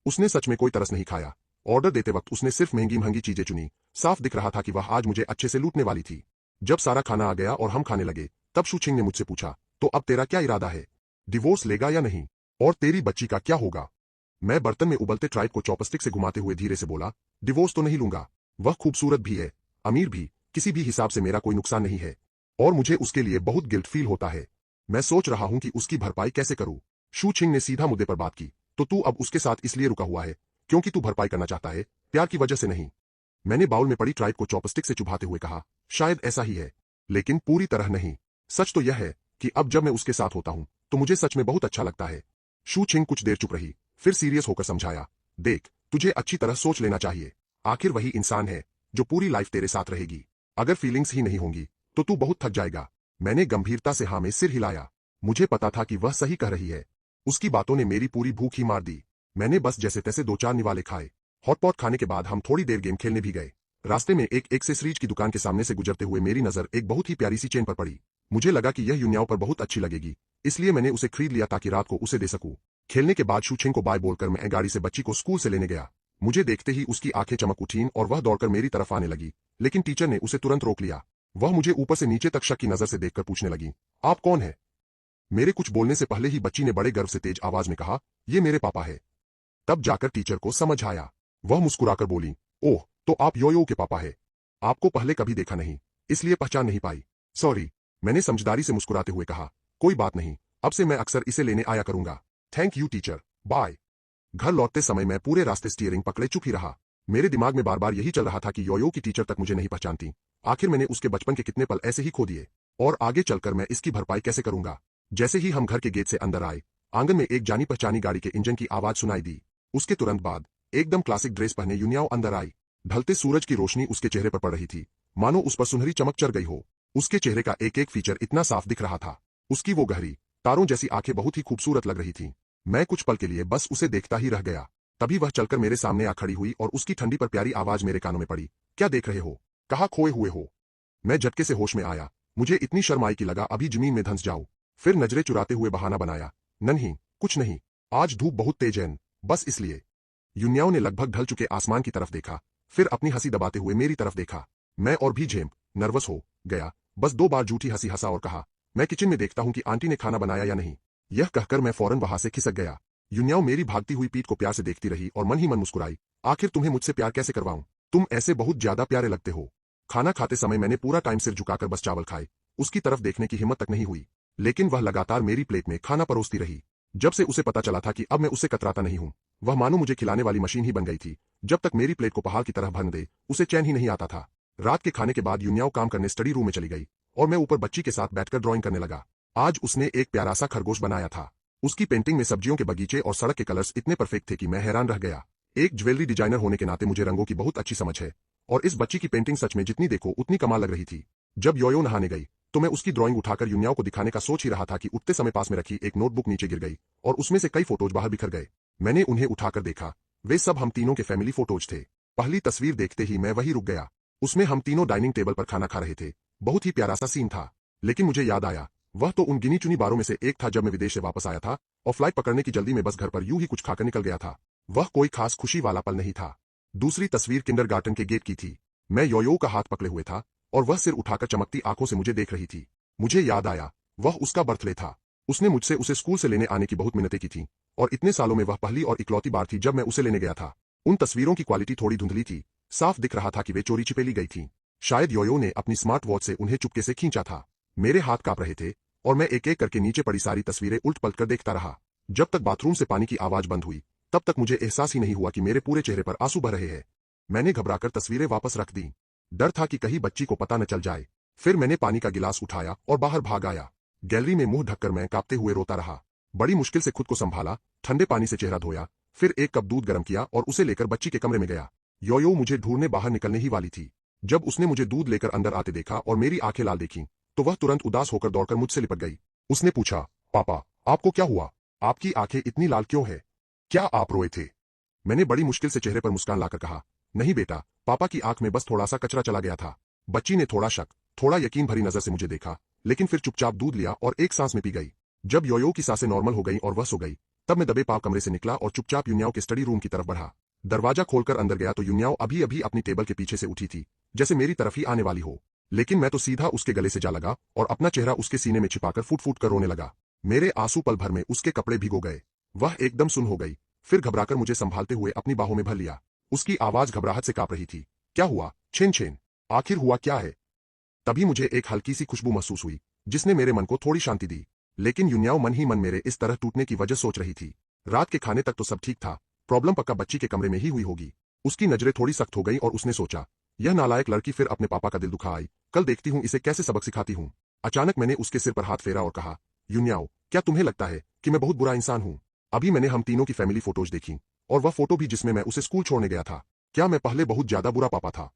उसने सच में कोई तरस नहीं खाया। ऑर्डर देते वक्त उसने सिर्फ महंगी महंगी चीजें चुनी। साफ दिख रहा था कि वह आज मुझे अच्छे से लूटने वाली थी। जब सारा खाना आ गया और हम खाने लगे, तब शूचिंग ने मुझसे पूछा, तो अब तेरा क्या इरादा है, डिवोर्स लेगा या नहीं, और तेरी बच्ची का क्या होगा। मैं बर्तन में उबलते ट्राइब को चॉपस्टिक से घुमाते हुए धीरे से बोला, डिवोर्स तो नहीं लूंगा, वह खूबसूरत भी है, अमीर भी, किसी भी हिसाब से मेरा कोई नुकसान नहीं है, और मुझे उसके लिए बहुत गिल्ट फील होता है। मैं सोच रहा हूं कि उसकी भरपाई कैसे करूं। शूचिंग ने सीधा मुद्दे पर बात की, तो तू अब उसके साथ इसलिए रुका हुआ है क्योंकि तू भरपाई करना चाहता है, प्यार की वजह से नहीं। मैंने बाउल में पड़ी ट्राइब को चॉपस्टिक से चुभाते हुए कहा, शायद ऐसा ही है, लेकिन पूरी तरह नहीं। सच तो यह है कि अब जब मैं उसके साथ होता हूं तो मुझे सच में बहुत अच्छा लगता है। शूचिंग कुछ देर चुप रही, फिर सीरियस होकर समझाया, देख, तुझे अच्छी तरह सोच लेना चाहिए। आखिर वही इंसान है जो पूरी लाइफ तेरे साथ रहेगी। अगर फीलिंग्स ही नहीं होंगी तो तू बहुत थक जाएगा। मैंने गंभीरता से हाँ में सिर हिलाया। मुझे पता था कि वह सही कह रही है। उसकी बातों ने मेरी पूरी भूख ही मार दी। मैंने बस जैसे तैसे दो चार निवाले खाए। हॉटपॉट खाने के बाद हम थोड़ी देर गेम खेलने भी गए। रास्ते में एक एक्सेसरीज की दुकान के सामने से गुजरते हुए मेरी नजर एक बहुत ही प्यारी सी चेन पर पड़ी। मुझे लगा कि यह युन्याओं पर बहुत अच्छी लगेगी, इसलिए मैंने उसे खरीद लिया ताकि रात को उसे दे सकूं। खेलने के बाद शूछेंग को बाय बोलकर मैं गाड़ी से बच्ची को स्कूल से लेने गया। मुझे देखते ही उसकी आंखें चमक उठीं और वह दौड़कर मेरी तरफ आने लगी, लेकिन टीचर ने उसे तुरंत रोक लिया। वह मुझे ऊपर से नीचे तक शक की नजर से देखकर पूछने लगी, आप कौन है? मेरे कुछ बोलने से पहले ही बच्ची ने बड़े गर्व से तेज आवाज में कहा, ये मेरे पापा है। तब जाकर टीचर को समझ आया। वह मुस्कुराकर बोली, ओह, तो आप योयो के पापा है। आपको पहले कभी देखा नहीं, इसलिए पहचान नहीं पाई। सॉरी, मैंने समझदारी से मुस्कुराते हुए कहा, कोई बात नहीं, अब से मैं अक्सर इसे लेने आया करूंगा। Thank you teacher, bye. घर लौटते समय मैं पूरे रास्ते स्टीयरिंग पकड़े चुप ही रहा। मेरे दिमाग में बार बार यही चल रहा था कि योयो की टीचर तक मुझे नहीं पहचानती। आखिर मैंने उसके बचपन के कितने पल ऐसे ही खो दिए, और आगे चलकर मैं इसकी भरपाई कैसे करूंगा। जैसे ही हम घर के गेट से अंदर आए, आंगन में एक जानी पहचानी गाड़ी के इंजन की आवाज सुनाई दी। उसके तुरंत बाद एकदम क्लासिक ड्रेस पहने युन्याओ अंदर आई। ढलते सूरज की रोशनी उसके चेहरे पर पड़ रही थी, मानो उस पर सुनहरी चमक चढ़ गई हो। उसके चेहरे का एक एक फीचर इतना साफ दिख रहा था। उसकी वो गहरी तारों जैसी आंखें बहुत ही खूबसूरत लग रही थीं। मैं कुछ पल के लिए बस उसे देखता ही रह गया। तभी वह चलकर मेरे सामने आ खड़ी हुई और उसकी ठंडी पर प्यारी आवाज मेरे कानों में पड़ी, क्या देख रहे हो? कहाँ खोए हुए हो? मैं झटके से होश में आया। मुझे इतनी शर्म आई कि लगा अभी जमीन में धंस जाऊं। फिर नजरें चुराते हुए बहाना बनाया, नहीं, कुछ नहीं, आज धूप बहुत तेज है, बस इसलिए। युन्याओं ने लगभग ढल चुके आसमान की तरफ देखा, फिर अपनी हंसी दबाते हुए मेरी तरफ देखा। मैं और भी झेम नर्वस हो गया। बस 2 बार झूठी हंसी हंसा और कहा, मैं किचन में देखता हूं कि आंटी ने खाना बनाया या नहीं। यह कहकर मैं फौरन वहां से खिसक गया। युन्याओं मेरी भागती हुई पीठ को प्यार से देखती रही और मन ही मन मुस्कुराई, आखिर तुम्हें मुझसे प्यार कैसे करवाऊं? तुम ऐसे बहुत ज्यादा प्यारे लगते हो। खाना खाते समय मैंने पूरा टाइम सिर झुकाकर बस चावल खाए, उसकी तरफ देखने की हिम्मत तक नहीं हुई। लेकिन वह लगातार मेरी प्लेट में खाना परोसती रही। जब से उसे पता चला था कि अब मैं उससे कतराता नहीं हूं, वह मानो मुझे खिलाने वाली मशीन ही बन गई थी। जब तक मेरी प्लेट को पहाड़ की तरह भर न दे, उसे चैन ही नहीं आता था। रात के खाने के बाद युन्याओं काम करने स्टडी रूम में चली गई और मैं ऊपर बच्ची के साथ बैठकर ड्राइंग करने लगा। आज उसने एक प्यारा सा खरगोश बनाया था। उसकी पेंटिंग में सब्जियों के बगीचे और सड़क के कलर्स इतने परफेक्ट थे कि मैं हैरान रह गया। एक ज्वेलरी डिजाइनर होने के नाते मुझे रंगों की बहुत अच्छी समझ है, और इस बच्ची की पेंटिंग सच में जितनी देखो उतनी कमाल लग रही थी। जब योयो नहाने गई तो मैं उसकी ड्राइंग उठाकर युन्याओं को दिखाने का सोच ही रहा था कि उठते समय पास में रखी एक नोटबुक नीचे गिर गई और उसमें से कई फोटोज बाहर बिखर गए। मैंने उन्हें उठाकर देखा, वे सब हम तीनों के फैमिली फोटोज थे। पहली तस्वीर देखते ही मैं वही रुक गया। उसमें हम तीनों डाइनिंग टेबल पर खाना खा रहे थे। बहुत ही प्यारा सा सीन था। लेकिन मुझे याद आया, वह तो उन गिनी चुनी बारों में से एक था जब मैं विदेश से वापस आया था और फ्लाइट पकड़ने की जल्दी में बस घर पर यूं ही कुछ खाकर निकल गया था। वह कोई खास खुशी वाला पल नहीं था। दूसरी तस्वीर किंडरगार्टन के गेट की थी। मैं योयो का हाथ पकड़े हुए था और वह सिर उठाकर चमकती आंखों से मुझे देख रही थी। मुझे याद आया, वह उसका बर्थडे था। उसने मुझसे उसे स्कूल से लेने आने की बहुत मिन्नतें की थीं, और इतने सालों में वह पहली और इकलौती बार थी जब मैं उसे लेने गया था। उन तस्वीरों की क्वालिटी थोड़ी धुंधली थी, साफ दिख रहा था कि वे चोरी छिपेली गई थीं। शायद योयो ने अपनी स्मार्ट वॉच से उन्हें चुपके से खींचा था। मेरे हाथ कांप रहे थे और मैं एक एक करके नीचे पड़ी सारी तस्वीरें उल्ट पलट कर देखता रहा। जब तक बाथरूम से पानी की आवाज बंद हुई, तब तक मुझे एहसास ही नहीं हुआ कि मेरे पूरे चेहरे पर आंसू बह रहे हैं। मैंने घबराकर तस्वीरें वापस रख दी। डर था कि कहीं बच्ची को पता न चल जाए। फिर मैंने पानी का गिलास उठाया और बाहर भाग आया। गैलरी में मुंह ढककर मैं कांपते हुए रोता रहा। बड़ी मुश्किल से खुद को संभाला, ठंडे पानी से चेहरा धोया, फिर एक कप दूध गर्म किया और उसे लेकर बच्ची के कमरे में गया। योयो मुझे ढूंढने बाहर निकलने ही वाली थी। जब उसने मुझे दूध लेकर अंदर आते देखा और मेरी आंखें लाल देखीं, तो वह तुरंत उदास होकर दौड़कर मुझसे लिपट गई। उसने पूछा, पापा, आपको क्या हुआ? आपकी आंखें इतनी लाल क्यों है? क्या आप रोए थे? मैंने बड़ी मुश्किल से चेहरे पर मुस्कान लाकर कहा, नहीं बेटा, पापा की आंख में बस थोड़ा सा कचरा चला गया था। बच्ची ने थोड़ा शक, थोड़ा यकीन भरी नजर से मुझे देखा, लेकिन फिर चुपचाप दूध लिया और एक सांस में पी गई। जब योयो की सांसें नॉर्मल हो गई और वह सो गई, तब मैं दबे पांव कमरे से निकला और चुपचाप युन्याओं के स्टडी रूम की तरफ बढ़ा। दरवाजा खोलकर अंदर गया तो युन्याओं अभी अभी अपनी टेबल के पीछे से उठी थी, जैसे मेरी तरफ ही आने वाली हो। लेकिन मैं तो सीधा उसके गले से जा लगा और अपना चेहरा उसके सीने में छिपाकर फूट फूट कर रोने लगा। मेरे आंसू पल भर में उसके कपड़े भिगो गए। वह एकदम सुन हो गई, फिर घबराकर मुझे संभालते हुए अपनी बाहों में भर लिया। उसकी आवाज घबराहट से कांप रही थी। क्या हुआ छेन छेन, आखिर हुआ क्या है? तभी मुझे एक हल्की सी खुशबू महसूस हुई, जिसने मेरे मन को थोड़ी शांति दी। लेकिन युन्याओं मन ही मन मेरे इस तरह टूटने की वजह सोच रही थी। रात के खाने तक तो सब ठीक था, प्रॉब्लम पक्का बच्ची के कमरे में ही हुई होगी। उसकी नजरें थोड़ी सख्त हो गई और उसने सोचा, यह नालायक लड़की फिर अपने पापा का दिल दुखा आई, कल देखती हूं इसे कैसे सबक सिखाती हूं। अचानक मैंने उसके सिर पर हाथ फेरा और कहा, युन्याओं, क्या तुम्हें लगता है कि मैं बहुत बुरा इंसान हूं? अभी मैंने हम तीनों की फैमिली फोटोज देखी, और वह फोटो भी जिसमें मैं उसे स्कूल छोड़ने गया था। क्या मैं पहले बहुत ज्यादा बुरा पापा था?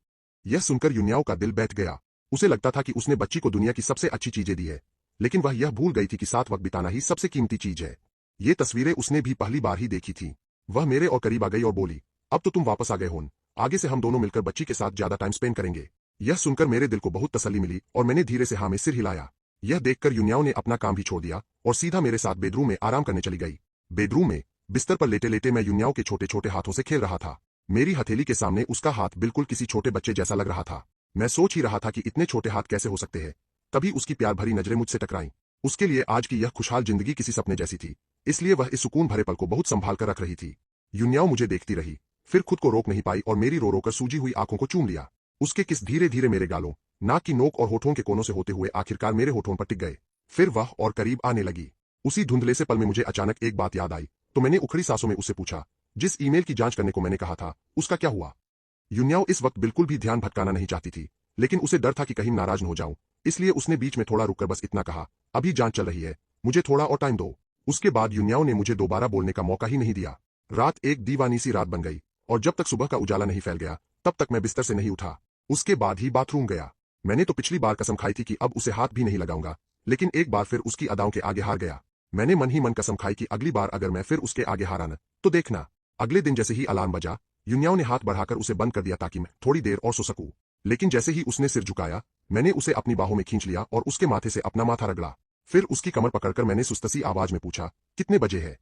यह सुनकर युन्याओं का दिल बैठ गया। उसे लगता था कि उसने बच्ची को दुनिया की सबसे अच्छी चीजें दी है, लेकिन वह यह भूल गई थी कि साथ वक्त बिताना ही सबसे कीमती चीज है। ये तस्वीरें उसने भी पहली बार ही देखी थी। वह मेरे और करीब आ गई और बोली, अब तो तुम वापस आ गए हो, आगे से हम दोनों मिलकर बच्ची के साथ ज्यादा टाइम स्पेंड करेंगे। यह सुनकर मेरे दिल को बहुत तसल्ली मिली और मैंने धीरे से हाँ में सिर हिलाया। यह देखकर युन्याओं ने अपना काम भी छोड़ दिया और सीधा मेरे साथ बेडरूम में आराम करने चली गई। बेडरूम में बिस्तर पर लेटे लेटे मैं युन्याओं के छोटे छोटे हाथों से खेल रहा था। मेरी हथेली के सामने उसका हाथ बिल्कुल किसी छोटे बच्चे जैसा लग रहा था। मैं सोच ही रहा था कि इतने छोटे हाथ कैसे हो सकते हैं। तभी उसकी प्यार भरी नजरें मुझसे टकराईं। उसके लिए आज की यह खुशहाल जिंदगी किसी सपने जैसी थी, इसलिए वह इस सुकून भरे पल को बहुत संभाल कर रख रही थी। युन्याओं मुझे देखती रही, फिर खुद को रोक नहीं पाई और मेरी रो रो कर सूजी हुई आंखों को चूम लिया। उसके किस धीरे धीरे मेरे गालों, नाक की नोक और होठों के कोनों से होते हुए आखिरकार मेरे होठों पर टिक गए। फिर वह और करीब आने लगी। उसी धुंधले से पल में मुझे अचानक एक बात याद आई, तो मैंने उखड़ी सांसों में उससे पूछा, जिस ईमेल की जांच करने को मैंने कहा था उसका क्या हुआ? युन्याओं इस वक्त बिल्कुल भी ध्यान भटकाना नहीं चाहती थी, लेकिन उसे डर था कि कहीं नाराज न हो जाऊं, इसलिए उसने बीच में थोड़ा रुककर बस इतना कहा, अभी जांच चल रही है, मुझे थोड़ा और टाइम दो। उसके बाद युन्याओं ने मुझे दोबारा बोलने का मौका ही नहीं दिया। रात एक दीवानी सी रात बन गई और जब तक सुबह का उजाला नहीं फैल गया तब तक मैं बिस्तर से नहीं उठा। उसके बाद ही बाथरूम गया। मैंने तो पिछली बार कसम खाई थी कि अब उसे हाथ भी नहीं लगाऊंगा, लेकिन एक बार फिर उसकी अदाओं के आगे हार गया। मैंने मन ही मन कसम खाई कि अगली बार अगर मैं फिर उसके आगे हारा न तो देखना। अगले दिन जैसे ही अलार्म बजा, युन्याओं ने हाथ बढ़ाकर उसे बंद कर दिया ताकि मैं थोड़ी देर और सो सकूं। लेकिन जैसे ही उसने सिर झुकाया, मैंने उसे अपनी बाहों में खींच लिया और उसके माथे से अपना माथा रगड़ा। फिर उसकी कमर पकड़कर मैंने सुस्तसी आवाज में पूछा, कितने बजे है?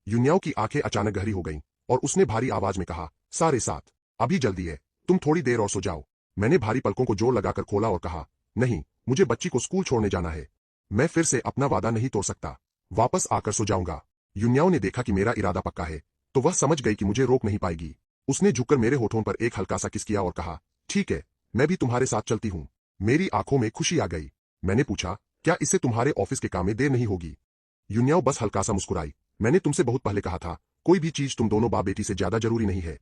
युन्याओं की आंखें अचानक गहरी हो गईं और उसने भारी आवाज में कहा, 7:30। अभी जल्दी है, तुम थोड़ी देर और सो जाओ। मैंने भारी पलकों को जोर लगाकर खोला और कहा, नहीं, मुझे बच्ची को स्कूल छोड़ने जाना है। मैं फिर से अपना वादा नहीं तोड़ सकता, वापस आकर सो जाऊंगा। युन्याओं ने देखा कि मेरा इरादा पक्का है, तो वह समझ गई कि मुझे रोक नहीं पाएगी। उसने झुककर मेरे होठों पर एक हल्का सा किस किया और कहा, ठीक है, मैं भी तुम्हारे साथ चलती हूँ। मेरी आंखों में खुशी आ गई। मैंने पूछा, क्या इससे तुम्हारे ऑफिस के काम में देर नहीं होगी? युन्याओं बस हल्का सा मुस्कुराई। मैंने तुमसे बहुत पहले कहा था, कोई भी चीज तुम दोनों बाप बेटी से ज्यादा जरूरी नहीं है।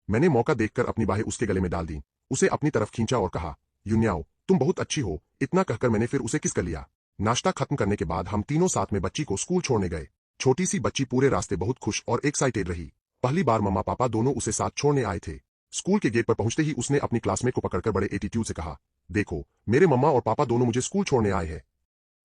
मैंने मौका देखकर अपनी बाहें उसके गले में डाल दी, उसे अपनी तरफ खींचा और कहा, युन्याओं, तुम बहुत अच्छी हो। इतना कहकर मैंने फिर उसे किस कर लिया। नाश्ता खत्म करने के बाद हम तीनों साथ में बच्ची को स्कूल छोड़ने गए। छोटी सी बच्ची पूरे रास्ते बहुत खुश और एक्साइटेड रही। पहली बार मम्मा पापा दोनों उसे साथ छोड़ने आए थे। स्कूल के गेट पर पहुंचते ही उसने अपनी क्लासमेट को पकड़कर बड़े एटीट्यूड से कहा, देखो, मेरे मम्मा और पापा दोनों मुझे स्कूल छोड़ने आए हैं।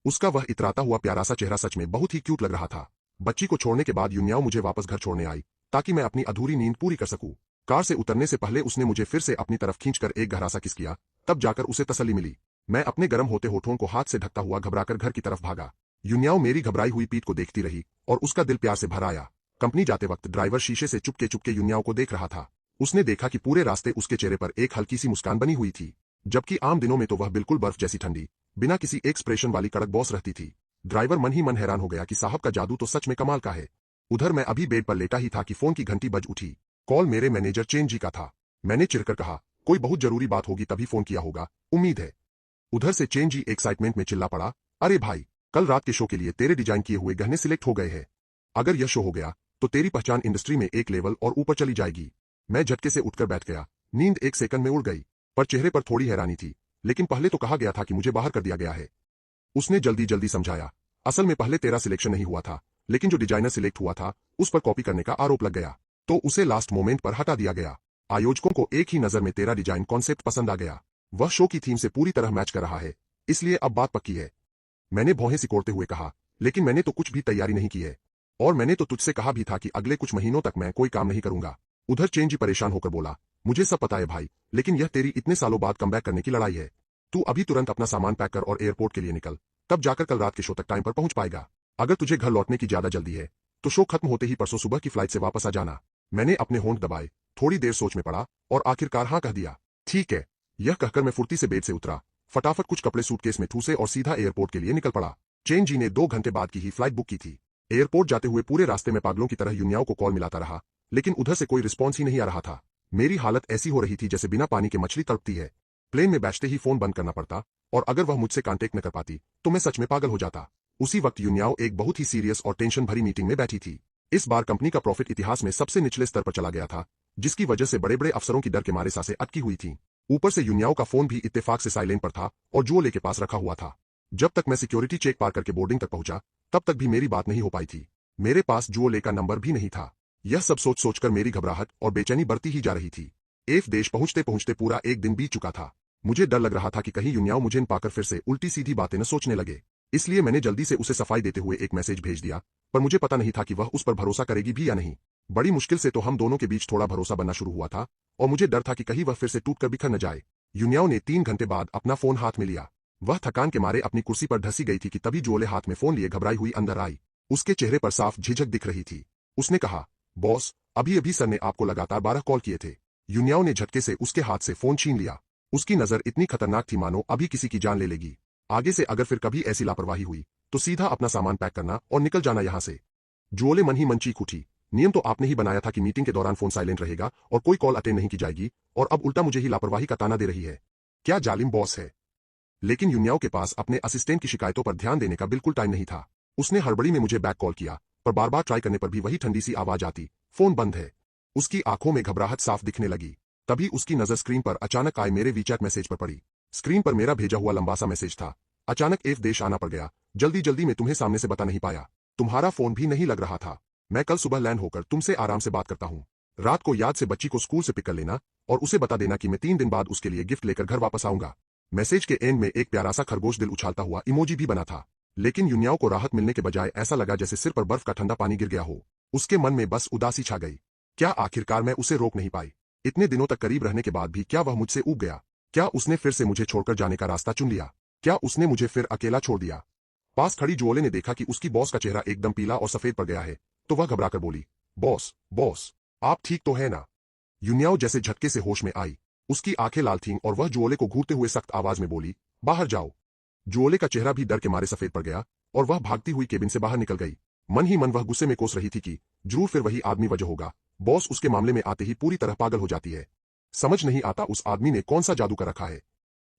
उसका वह इतराता हुआ प्यारा सा चेहरा सच में बहुत ही क्यूट लग रहा था। बच्ची को छोड़ने के बाद युन्याओं मुझे वापस घर छोड़ने आई ताकि मैं अपनी अधूरी नींद पूरी कर सकूं। कार से उतरने से पहले उसने मुझे फिर से अपनी तरफ खींचकर एक गहरा सा किस किया, तब जाकर उसे तसल्ली मिली। मैं अपने गर्म होते होठों को हाथ से ढकता हुआ घबराकर घर की तरफ भागा। युन्याओं मेरी घबराई हुई पीठ को देखती रही और उसका दिल प्यार से भर आया। कंपनी जाते वक्त ड्राइवर शीशे से चुपके चुपके युन्याओं को देख रहा था। उसने देखा कि पूरे रास्ते उसके चेहरे पर एक हल्की सी मुस्कान बनी हुई थी, जबकि आम दिनों में तो वह बिल्कुल बर्फ जैसी ठंडी, बिना किसी एक्सप्रेशन वाली कड़क बॉस रहती थी। ड्राइवर मन ही मन हैरान हो गया कि साहब का जादू तो सच में कमाल का है। उधर मैं अभी बेड पर लेटा ही था कि फोन की घंटी बज उठी। कॉल मेरे मैनेजर चेन जी का था। मैंने चिढ़कर कहा, कोई बहुत जरूरी बात होगी तभी फोन किया होगा, उम्मीद है। उधर से चेन जी एक्साइटमेंट में चिल्ला पड़ा, अरे भाई, कल रात के शो के लिए तेरे डिजाइन किए हुए गहने सिलेक्ट हो गए हैं। अगर यह शो हो गया तो तेरी पहचान इंडस्ट्री में एक लेवल और ऊपर चली जाएगी। मैं झटके से उठकर बैठ गया। नींद एक सेकंड में उड़ गई, पर चेहरे पर थोड़ी हैरानी थी। लेकिन पहले तो कहा गया था कि मुझे बाहर कर दिया गया है। उसने जल्दी जल्दी समझाया, असल में पहले तेरा सिलेक्शन नहीं हुआ था, लेकिन जो डिजाइनर सिलेक्ट हुआ था उस पर कॉपी करने का आरोप लग गया, तो उसे लास्ट मोमेंट पर हटा दिया गया। आयोजकों को एक ही नजर में तेरा डिजाइन कॉन्सेप्ट पसंद आ गया। वह शो की थीम से पूरी तरह मैच कर रहा है, इसलिए अब बात पक्की है। मैंने भौहें सिकोड़ते हुए कहा, लेकिन मैंने तो कुछ भी तैयारी नहीं की है, और मैंने तो तुझसे कहा भी था कि अगले कुछ महीनों तक मैं कोई काम नहीं करूंगा। उधर चेन जी परेशान होकर बोला, मुझे सब पता है भाई, लेकिन यह तेरी इतने सालों बाद कमबैक करने की लड़ाई है। तू अभी तुरंत अपना सामान पैक कर और एयरपोर्ट के लिए निकल, तब जाकर कल रात के शो तक टाइम पर पहुंच पाएगा। अगर तुझे घर लौटने की ज्यादा जल्दी है तो शो खत्म होते ही परसों सुबह की फ्लाइट से वापस आ जाना। मैंने अपने होंठ दबाए, थोड़ी देर सोच में पड़ा और आखिरकार हाँ कह दिया। ठीक है, यह कहकर मैं फुर्ती से बेड से उतरा, फटाफट कुछ कपड़े सूटकेस में ठूसे और सीधा एयरपोर्ट के लिए निकल पड़ा। चेन जी ने 2 घंटे बाद की ही फ्लाइट बुक की थी। एयरपोर्ट जाते हुए पूरे रास्ते में पागलों की तरह युन्याओं को कॉल मिलाता रहा, लेकिन उधर से कोई रिस्पॉन्स ही नहीं आ रहा था। मेरी हालत ऐसी हो रही थी जैसे बिना पानी के मछली तड़पती है। प्लेन में बैठते ही फोन बंद करना पड़ता, और अगर वह मुझसे कांटेक्ट न कर पाती तो मैं सच में पागल हो जाता। उसी वक्त युन्याओं एक बहुत ही सीरियस और टेंशन भरी मीटिंग में बैठी थी। इस बार कंपनी का प्रॉफिट इतिहास में सबसे निचले स्तर पर चला गया था, जिसकी वजह से बड़े बड़े अफसरों की डर के मारे सांसें अटकी हुई थीं। ऊपर से युन्याओं का फोन भी इत्तेफाक से साइलेंट पर था और जुओ लेके पास रखा हुआ था। जब तक मैं सिक्योरिटी चेक पार करके बोर्डिंग तक पहुंचा, तब तक भी मेरी बात नहीं हो पाई थी। मेरे पास जुओ ले का नंबर भी नहीं था। यह सब सोच सोचकर मेरी घबराहट और बेचैनी बढ़ती ही जा रही थी। एफ देश पहुंचते पहुंचते पूरा एक दिन बीत चुका था। मुझे डर लग रहा था कि कहीं युन्याओं मुझे न पाकर फिर से उल्टी सीधी बातें न सोचने लगे, इसलिए मैंने जल्दी से उसे सफाई देते हुए एक मैसेज भेज दिया, पर मुझे पता नहीं था कि वह उस पर भरोसा करेगी भी या नहीं। बड़ी मुश्किल से तो हम दोनों के बीच थोड़ा भरोसा बनना शुरू हुआ था और मुझे डर था कि कहीं वह फिर से टूटकर बिखर न जाए। युनियाओ ने 3 घंटे बाद अपना फोन हाथ में लिया। वह थकान के मारे अपनी कुर्सी पर ढसी गई थी कि तभी जुओले हाथ में फोन लिए घबराई हुई अंदर आई। उसके चेहरे पर साफ झिझक दिख रही थी। उसने कहा, बॉस, अभी अभी सर ने आपको लगातार 12 कॉल किए थे। युनियाओ ने झटके से उसके हाथ से फोन छीन लिया। उसकी नजर इतनी खतरनाक थी मानो अभी किसी की जान ले लेगी। आगे से अगर फिर कभी ऐसी लापरवाही हुई तो सीधा अपना सामान पैक करना और निकल जाना यहां से। जुओले मन ही मन चीख उठी, नियम तो आपने ही बनाया था कि मीटिंग के दौरान फोन साइलेंट रहेगा और कोई कॉल अटेंड नहीं की जाएगी, और अब उल्टा मुझे ही लापरवाही का ताना दे रही है। क्या जालिम बॉस है। लेकिन युनियाओ के पास अपने असिस्टेंट की शिकायतों पर ध्यान देने का बिल्कुल टाइम नहीं था। उसने हड़बड़ी में मुझे बैक कॉल किया, पर बार बार ट्राई करने पर भी वही ठंडी सी आवाज आती, फोन बंद है। उसकी आंखों में घबराहट साफ दिखने लगी। तभी उसकी नजर स्क्रीन पर अचानक आए मेरे वीचैट मैसेज पर पड़ी। स्क्रीन पर मेरा भेजा हुआ लंबा सा मैसेज था। अचानक एफ देश आना पड़ गया, जल्दी जल्दी में तुम्हें सामने से बता नहीं पाया। तुम्हारा फोन भी नहीं लग रहा था। मैं कल सुबह लैंड होकर तुमसे आराम से बात करता हूँ। रात को याद से बच्ची को स्कूल से पिक कर लेना और उसे बता देना कि मैं 3 दिन बाद उसके लिए गिफ्ट लेकर घर वापस आऊंगा। मैसेज के एंड में एक प्यारा सा खरगोश दिल उछालता हुआ इमोजी भी बना था। लेकिन युनियाओ को राहत मिलने के बजाय ऐसा लगा जैसे सिर पर बर्फ का ठंडा पानी गिर गया हो। उसके मन में बस उदासी छा गई। क्या आखिरकार मैं उसे रोक नहीं पाई? इतने दिनों तक करीब रहने के बाद भी क्या वह मुझसे ऊब गया? क्या उसने फिर से मुझे छोड़कर जाने का रास्ता चुन लिया? क्या उसने मुझे फिर अकेला छोड़ दिया? पास खड़ी जुओले ने देखा कि उसकी बॉस का चेहरा एकदम पीला और सफेद पड़ गया है, तो वह घबराकर बोली, बॉस, बॉस, आप ठीक तो है ना? युनियाओ जैसे झटके से होश में आई। उसकी आंखें लाल थीं और वह जुओले को घूरते हुए सख्त आवाज में बोली, बाहर जाओ। जुओले का चेहरा भी डर के मारे सफेद पड़ गया और वह भागती हुई केबिन से बाहर निकल गई। मन ही मन वह गुस्से में कोस रही थी कि जरूर फिर वही आदमी वजह होगा। बॉस उसके मामले में आते ही पूरी तरह पागल हो जाती है। समझ नहीं आता उस आदमी ने कौन सा जादू कर रखा है।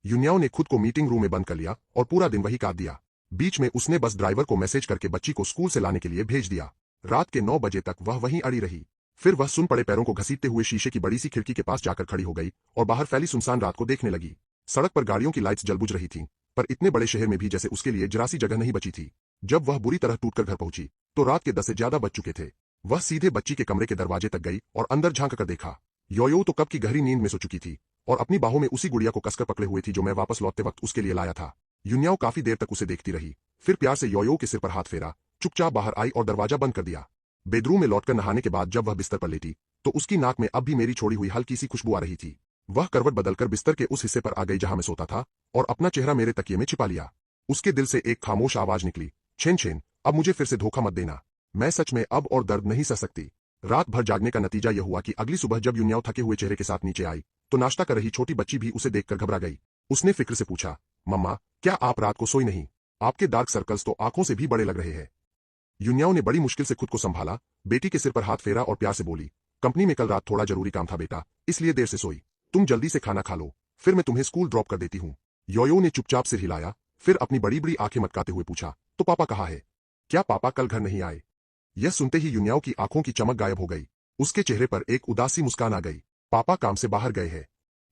युनियाओ ने खुद को मीटिंग रूम में बंद कर लिया और पूरा दिन वही काट दिया। बीच में उसने बस ड्राइवर को मैसेज करके बच्ची को स्कूल से लाने के लिए भेज दिया। रात के 9 बजे तक वह वहीं अड़ी रही। फिर वह सुन पड़े पैरों को घसीटते हुए शीशे की बड़ी सी खिड़की के पास जाकर खड़ी हो गई और बाहर फैली सुनसान रात को देखने लगी। सड़क पर गाड़ियों की लाइट्स जलबुझ रही थीं, पर इतने बड़े शहर में भी जैसे उसके लिए जरा सी जगह नहीं बची थी। जब वह बुरी तरह टूटकर घर पहुंची तो रात के 10 से ज्यादा बज चुके थे। वह सीधे बच्ची के कमरे के दरवाजे तक गई और अंदर झांक कर देखा। योयो तो कब की गहरी नींद में सो चुकी थी और अपनी बाहों में उसी गुड़िया को कसकर पकड़े हुए थी जो मैं वापस लौटते वक्त उसके लिए लाया था। युनियाओ काफी देर तक उसे देखती रही, फिर प्यार से योयो के सिर पर हाथ फेरा, चुपचाप बाहर आई और दरवाजा बंद कर दिया। बेडरूम में लौटकर नहाने के बाद जब वह बिस्तर पर लेटी तो उसकी नाक में अब भी मेरी छोड़ी हुई हल्की सी खुशबू आ रही थी। वह करवट बदलकर बिस्तर के उस हिस्से पर आ गई जहां मैं सोता था और अपना चेहरा मेरे तकिए में छिपा लिया। उसके दिल से एक खामोश आवाज निकली, छेन छेन, अब मुझे फिर से धोखा मत देना। मैं सच में अब और दर्द नहीं सह सकती। रात भर जागने का नतीजा यह हुआ कि अगली सुबह जब युनियाओ थके हुए चेहरे के साथ नीचे आई तो नाश्ता कर रही छोटी बच्ची भी उसे देखकर घबरा गई। उसने फिक्र से पूछा, मम्मा, क्या आप रात को सोई नहीं? आपके डार्क सर्कल्स तो आंखों से भी बड़े लग रहे हैं। युनियाओ ने बड़ी मुश्किल से खुद को संभाला, बेटी के सिर पर हाथ फेरा और प्यार से बोली, कंपनी में कल रात थोड़ा जरूरी काम था बेटा, इसलिए देर से सोई। तुम जल्दी से खाना खा लो, फिर मैं तुम्हें स्कूल ड्रॉप कर देती हूँ। योयो ने चुपचाप सिर हिलाया, फिर अपनी बड़ी बड़ी आंखें मटकाते हुए पूछा, तो पापा कहाँ है? क्या पापा कल घर नहीं आए? यह सुनते ही युनियाओ की आंखों की चमक गायब हो गई। उसके चेहरे पर एक उदासी मुस्कान आ गई। पापा काम से बाहर गए हैं।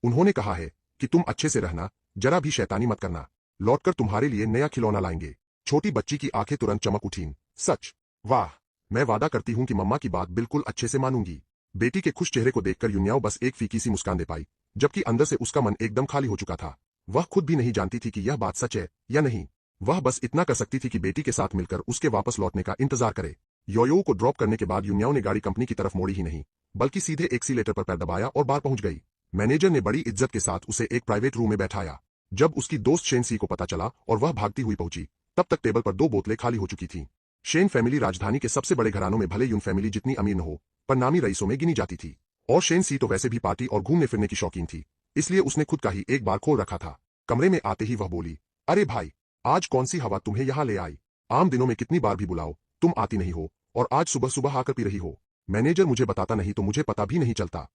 उन्होंने कहा है कि तुम अच्छे से रहना, जरा भी शैतानी मत करना, लौटकर तुम्हारे लिए नया खिलौना लाएंगे। छोटी बच्ची की आंखें तुरंत चमक उठीं। सच? वाह, मैं वादा करती हूँ कि मम्मा की बात बिल्कुल अच्छे से मानूंगी। बेटी के खुश चेहरे को देखकर युनियाओ बस एक फीकी सी मुस्कान दे पाई, जबकि अंदर से उसका मन एकदम खाली हो चुका था। वह खुद भी नहीं जानती थी कि यह बात सच है या नहीं। वह बस इतना कर सकती थी कि बेटी के साथ मिलकर उसके वापस लौटने का इंतजार करे। योयो को ड्रॉप करने के बाद युनियाओ ने गाड़ी कंपनी की तरफ मोड़ी ही नहीं, बल्कि सीधे एक्सीलेटर पर पैर दबाया और बाहर पहुंच गई। मैनेजर ने बड़ी इज्जत के साथ उसे एक प्राइवेट रूम में बैठाया। जब उसकी दोस्त शेन सी को पता चला और वह भागती हुई पहुंची, तब तक टेबल पर 2 बोतलें खाली हो चुकी थीं। शेन फैमिली राजधानी के सबसे बड़े घरानों में भले यून फैमिली जितनी अमीर न हो, पर नामी रईसों में गिनी जाती थी। और शेन सी तो वैसे भी पार्टी और घूमने फिरने की शौकीन थी, इसलिए उसने खुद का ही एक बार खोल रखा था। कमरे में आते ही वह बोली, अरे भाई, आज कौन सी हवा तुम्हें यहाँ ले आई? आम दिनों में कितनी बार भी बुलाओ, तुम आती नहीं हो, और आज सुबह सुबह आकर पी रही हो। मैनेजर मुझे बताता नहीं तो मुझे पता भी नहीं चलता।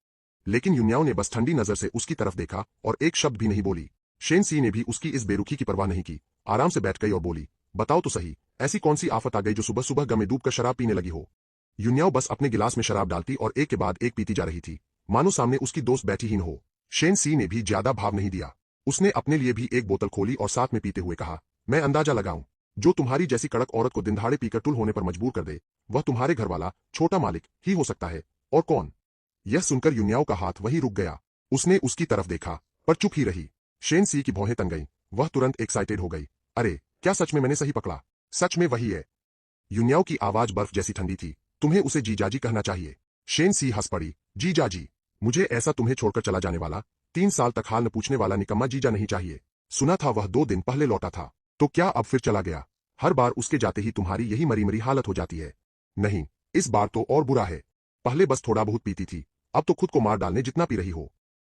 लेकिन युनियाओ ने बस ठंडी नजर से उसकी तरफ देखा और एक शब्द भी नहीं बोली। शेन सी ने भी उसकी इस बेरुखी की परवाह नहीं की, आराम से बैठ गई और बोली, बताओ तो सही, ऐसी कौन सी आफत आ गई जो सुबह सुबह गम में डूबकर शराब पीने लगी हो? युनियाओ बस अपने गिलास में शराब डालती और एक के बाद एक पीती जा रही थी, मानो सामने उसकी दोस्त बैठी ही न हो। शेन सी ने भी ज्यादा भाव नहीं दिया। उसने अपने लिए भी एक बोतल खोली और साथ में पीते हुए कहा, मैं अंदाजा लगाऊं, जो तुम्हारी जैसी कड़क औरत को दिनदहाड़े पीकर टुल होने पर मजबूर कर दे, वह तुम्हारे घर वाला छोटा मालिक ही हो सकता है, और कौन? यह सुनकर युनियाओ का हाथ वहीं रुक गया। उसने उसकी तरफ देखा, पर चुप ही रही। शेन सी की भौहें तन गईं। वह तुरंत एक्साइटेड हो गई, अरे, क्या सच में मैंने सही पकड़ा? सच में वही है। युनियाओ की आवाज बर्फ जैसी ठंडी थी, तुम्हें उसे जीजाजी कहना चाहिए। शेन सी हंस पड़ी। जीजा जी, मुझे ऐसा तुम्हें छोड़कर चला जाने वाला, 3 साल तक हाल न पूछने वाला निकम्मा जीजा नहीं चाहिए। सुना था वह 2 दिन पहले लौटा था, तो क्या अब फिर चला गया? हर बार उसके जाते ही तुम्हारी यही मरी मरी हालत हो जाती है। नहीं, इस बार तो और बुरा है। पहले बस थोड़ा बहुत पीती थी, अब तो खुद को मार डालने जितना पी रही हो।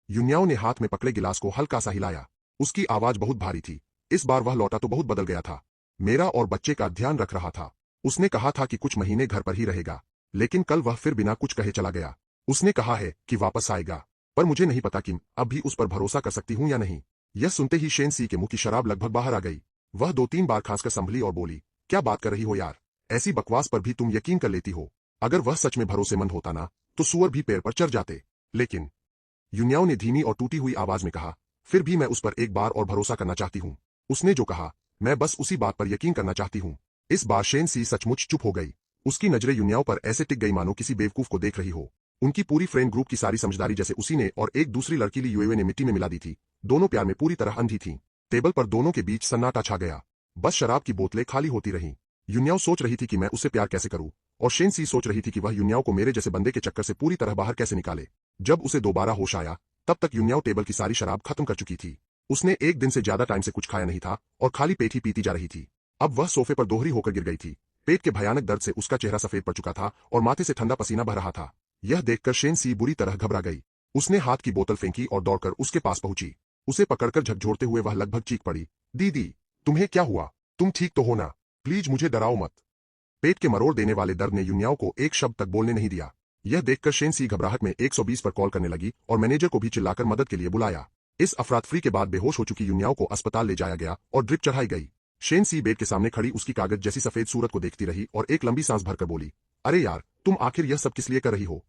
युन्याओं ने हाथ में पकड़े गिलास को हल्का सा हिलाया। उसकी आवाज बहुत भारी थी। इस बार वह लौटा तो बहुत बदल गया था। मेरा और बच्चे का ध्यान रख रहा था। उसने कहा था कि कुछ महीने घर पर ही रहेगा, लेकिन कल वह फिर बिना कुछ कहे चला गया। उसने कहा है कि वापस आएगा, पर मुझे नहीं पता कि अब भी उस पर भरोसा कर सकती हूं या नहीं। यह सुनते ही शेन सी के मुंह की शराब लगभग बाहर आ गई। वह 2-3 बार खांसकर संभली और बोली, क्या बात कर रही हो यार? ऐसी बकवास पर भी तुम यकीन कर लेती हो? अगर वह सच में भरोसेमंद होता ना, तो सुअर भी पैर पर चढ़ जाते। लेकिन युन्याओं ने धीमी और टूटी हुई आवाज में कहा, फिर भी मैं उस पर एक बार और भरोसा करना चाहती हूँ। उसने जो कहा, मैं बस उसी बात पर यकीन करना चाहती हूँ। इस बार शेन सी सचमुच चुप हो गई। उसकी नजरें युन्याओं पर ऐसे टिक गई मानो किसी बेवकूफ को देख रही हो। उनकी पूरी फ्रेंड ग्रुप की सारी समझदारी जैसे उसी ने और एक दूसरी लड़कीली यूएवे ने मिट्टी में मिला दी थी। दोनों प्यार में पूरी तरह अंधी थीं। टेबल पर दोनों के बीच सन्नाटा छा गया। बस शराब की बोतलें खाली होती रहीं। युन्याओं सोच रही थी कि मैं उससे प्यार कैसे करूं, और शेन सी सोच रही थी कि वह युन्याओं को मेरे जैसे बंदे के चक्कर से पूरी तरह बाहर कैसे निकाले। जब उसे दोबारा होश आया, तब तक युन्याओं टेबल की सारी शराब खत्म कर चुकी थी। उसने एक दिन से ज्यादा टाइम से कुछ खाया नहीं था और खाली पेट ही पीती जा रही थी। अब वह सोफे पर दोहरी होकर गिर गई थी। पेट के भयानक दर्द से उसका चेहरा सफेद पड़ चुका था और माथे से ठंडा पसीना बह रहा था। यह देखकर शेन सी बुरी तरह घबरा गई। उसने हाथ की बोतल फेंकी और दौड़कर उसके पास पहुंची। उसे पकड़कर झकझोरते हुए वह लगभग चीख पड़ी, दीदी, तुम्हें क्या हुआ? तुम ठीक तो हो ना? प्लीज मुझे डराओ मत। पेट के मरोड़ देने वाले दर्द ने युन्याओं को एक शब्द तक बोलने नहीं दिया। यह देखकर शेन सी घबराहट में 120 पर कॉल करने लगी और मैनेजर को भी चिल्लाकर मदद के लिए बुलाया। इस अफरातफरी के बाद बेहोश हो चुकी युन्याओं को अस्पताल ले जाया गया और ड्रिप चढ़ाई गई। शेन सी बेड के सामने खड़ी उसकी कागज जैसी सफेद सूरत को देखती रही और एक लंबी सांस भरकर बोली, अरे यार, तुम आखिर यह सब किस लिए कर रही हो?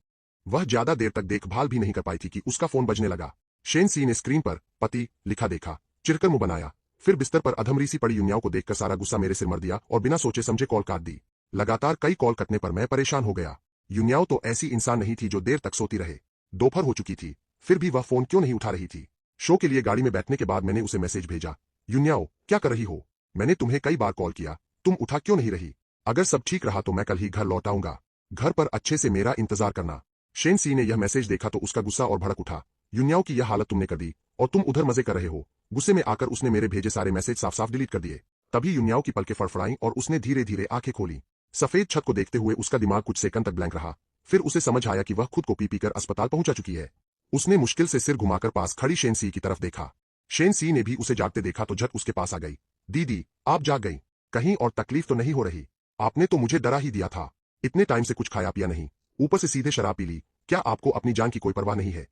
वह ज्यादा देर तक देखभाल भी नहीं कर पाई थी कि उसका फोन बजने लगा। शेन सी ने स्क्रीन पर पति लिखा देखा, चिरकर मुंह बनाया, फिर बिस्तर पर अधमरी सी पड़ी युन्याओं को देखकर सारा गुस्सा मेरे सिर मर दिया और बिना सोचे समझे कॉल काट दी। लगातार कई कॉल कटने पर मैं परेशान हो गया। युन्याओं तो ऐसी इंसान नहीं थी जो देर तक सोती रहे। दोपहर हो चुकी थी, फिर भी वह फोन क्यों नहीं उठा रही थी? शो के लिए गाड़ी में बैठने के बाद मैंने उसे मैसेज भेजा, युन्याओं, क्या कर रही हो? मैंने तुम्हें कई बार कॉल किया, तुम उठा क्यों नहीं रही? अगर सब ठीक रहा तो मैं कल ही घर लौट आऊंगा। घर पर अच्छे से मेरा इंतजार करना। शेन सी ने यह मैसेज देखा तो उसका गुस्सा और भड़क उठा। युन्याओं की यह हालत तुमने कर दी और तुम उधर मजे कर रहे हो। गुस्से में आकर उसने मेरे भेजे सारे मैसेज साफ साफ डिलीट कर दिए। तभी युन्याओं की पलकें फड़फड़ाईं और उसने धीरे धीरे आंखें खोली। सफेद छत को देखते हुए उसका दिमाग कुछ सेकंड तक ब्लैंक रहा। फिर उसे समझ आया कि वह खुद को पी पी कर अस्पताल पहुंचा चुकी है। उसने मुश्किल से सिर घुमाकर पास खड़ी शेन सी की तरफ देखा। शेन सी ने भी उसे जागते देखा तो झट उसके पास आ गई। दीदी, आप जाग गई? कहीं और तकलीफ तो नहीं हो रही? आपने तो मुझे डरा ही दिया था। इतने टाइम से कुछ खाया पिया नहीं, ऊपर से सीधे शराब पी ली। क्या आपको अपनी जान की कोई परवाह नहीं है?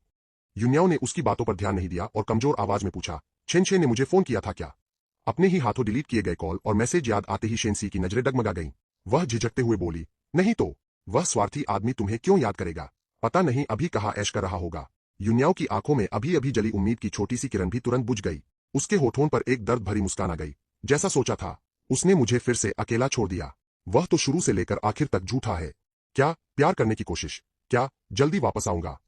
युन्याओं ने उसकी बातों पर ध्यान नहीं दिया और कमजोर आवाज में पूछा, शेन शेन ने मुझे फोन किया था क्या? अपने ही हाथों डिलीट किए गए कॉल और मैसेज याद आते ही शेन सी की नजरें डगमगा गईं। वह झिझकते हुए बोली, नहीं तो? वह स्वार्थी आदमी तुम्हें क्यों याद करेगा? पता नहीं अभी कहाँ ऐश कर रहा होगा। युन्याओं की आंखों में अभी अभी जली उम्मीद की छोटी सी किरण भी तुरंत बुझ गई। उसके होठों पर एक दर्द भरी मुस्कान आ गई। जैसा सोचा था, उसने मुझे फिर से अकेला छोड़ दिया। वह तो शुरू से लेकर आखिर तक झूठा है। क्या प्यार करने की कोशिश? क्या जल्दी वापस आऊंगा?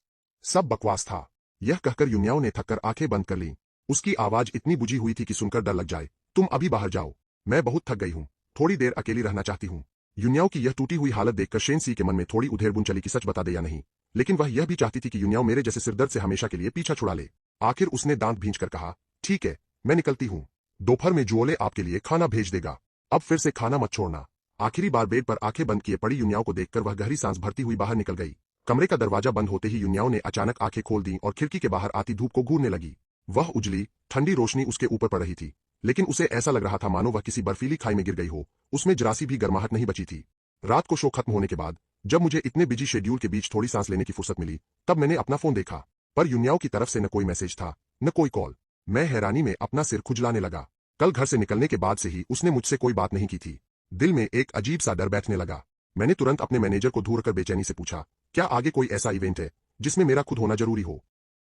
सब बकवास था। यह कहकर युन्याओं ने थककर आंखें बंद कर लीं। उसकी आवाज इतनी बुझी हुई थी कि सुनकर डर लग जाए। तुम अभी बाहर जाओ, मैं बहुत थक गई हूँ, थोड़ी देर अकेली रहना चाहती हूँ। युन्याओं की यह टूटी हुई हालत देखकर शेन सी के मन में थोड़ी उधेड़बुन चली कि सच बता दे या नहीं, लेकिन वह यह भी चाहती थी कि युन्याओं मेरे जैसे सिरदर्द से हमेशा के लिए पीछा छुड़ा ले। आखिर उसने दांत भींचकर कहा, ठीक है, मैं निकलती हूँ। दोपहर में जुओले आपके लिए खाना भेज देगा। अब फिर से खाना मत छोड़ना। आखिरी बार बेड पर आंखें बंद किए पड़ी युन्याओं को देखकर वह गहरी सांस भरती हुई बाहर निकल गई। कमरे का दरवाजा बंद होते ही युन्याओं ने अचानक आंखें खोल दी और खिड़की के बाहर आती धूप को घूरने लगी। वह उजली ठंडी रोशनी उसके ऊपर पड़ रही थी, लेकिन उसे ऐसा लग रहा था मानो वह किसी बर्फीली खाई में गिर गई हो। उसमें जरासी भी गर्माहट नहीं बची थी। रात को शो खत्म होने के बाद जब मुझे इतने बिजी शेड्यूल के बीच थोड़ी सांस लेने की फुर्सत मिली, तब मैंने अपना फोन देखा, पर युन्याओं की तरफ से न कोई मैसेज था, न कोई कॉल। मैं हैरानी में अपना सिर खुजलाने लगा। कल घर से निकलने के बाद से ही उसने मुझसे कोई बात नहीं की थी। दिल में एक अजीब सा डर बैठने लगा। मैंने तुरंत अपने मैनेजर को ढूंढकर बेचैनी से पूछा, क्या आगे कोई ऐसा इवेंट है जिसमें मेरा खुद होना जरूरी हो?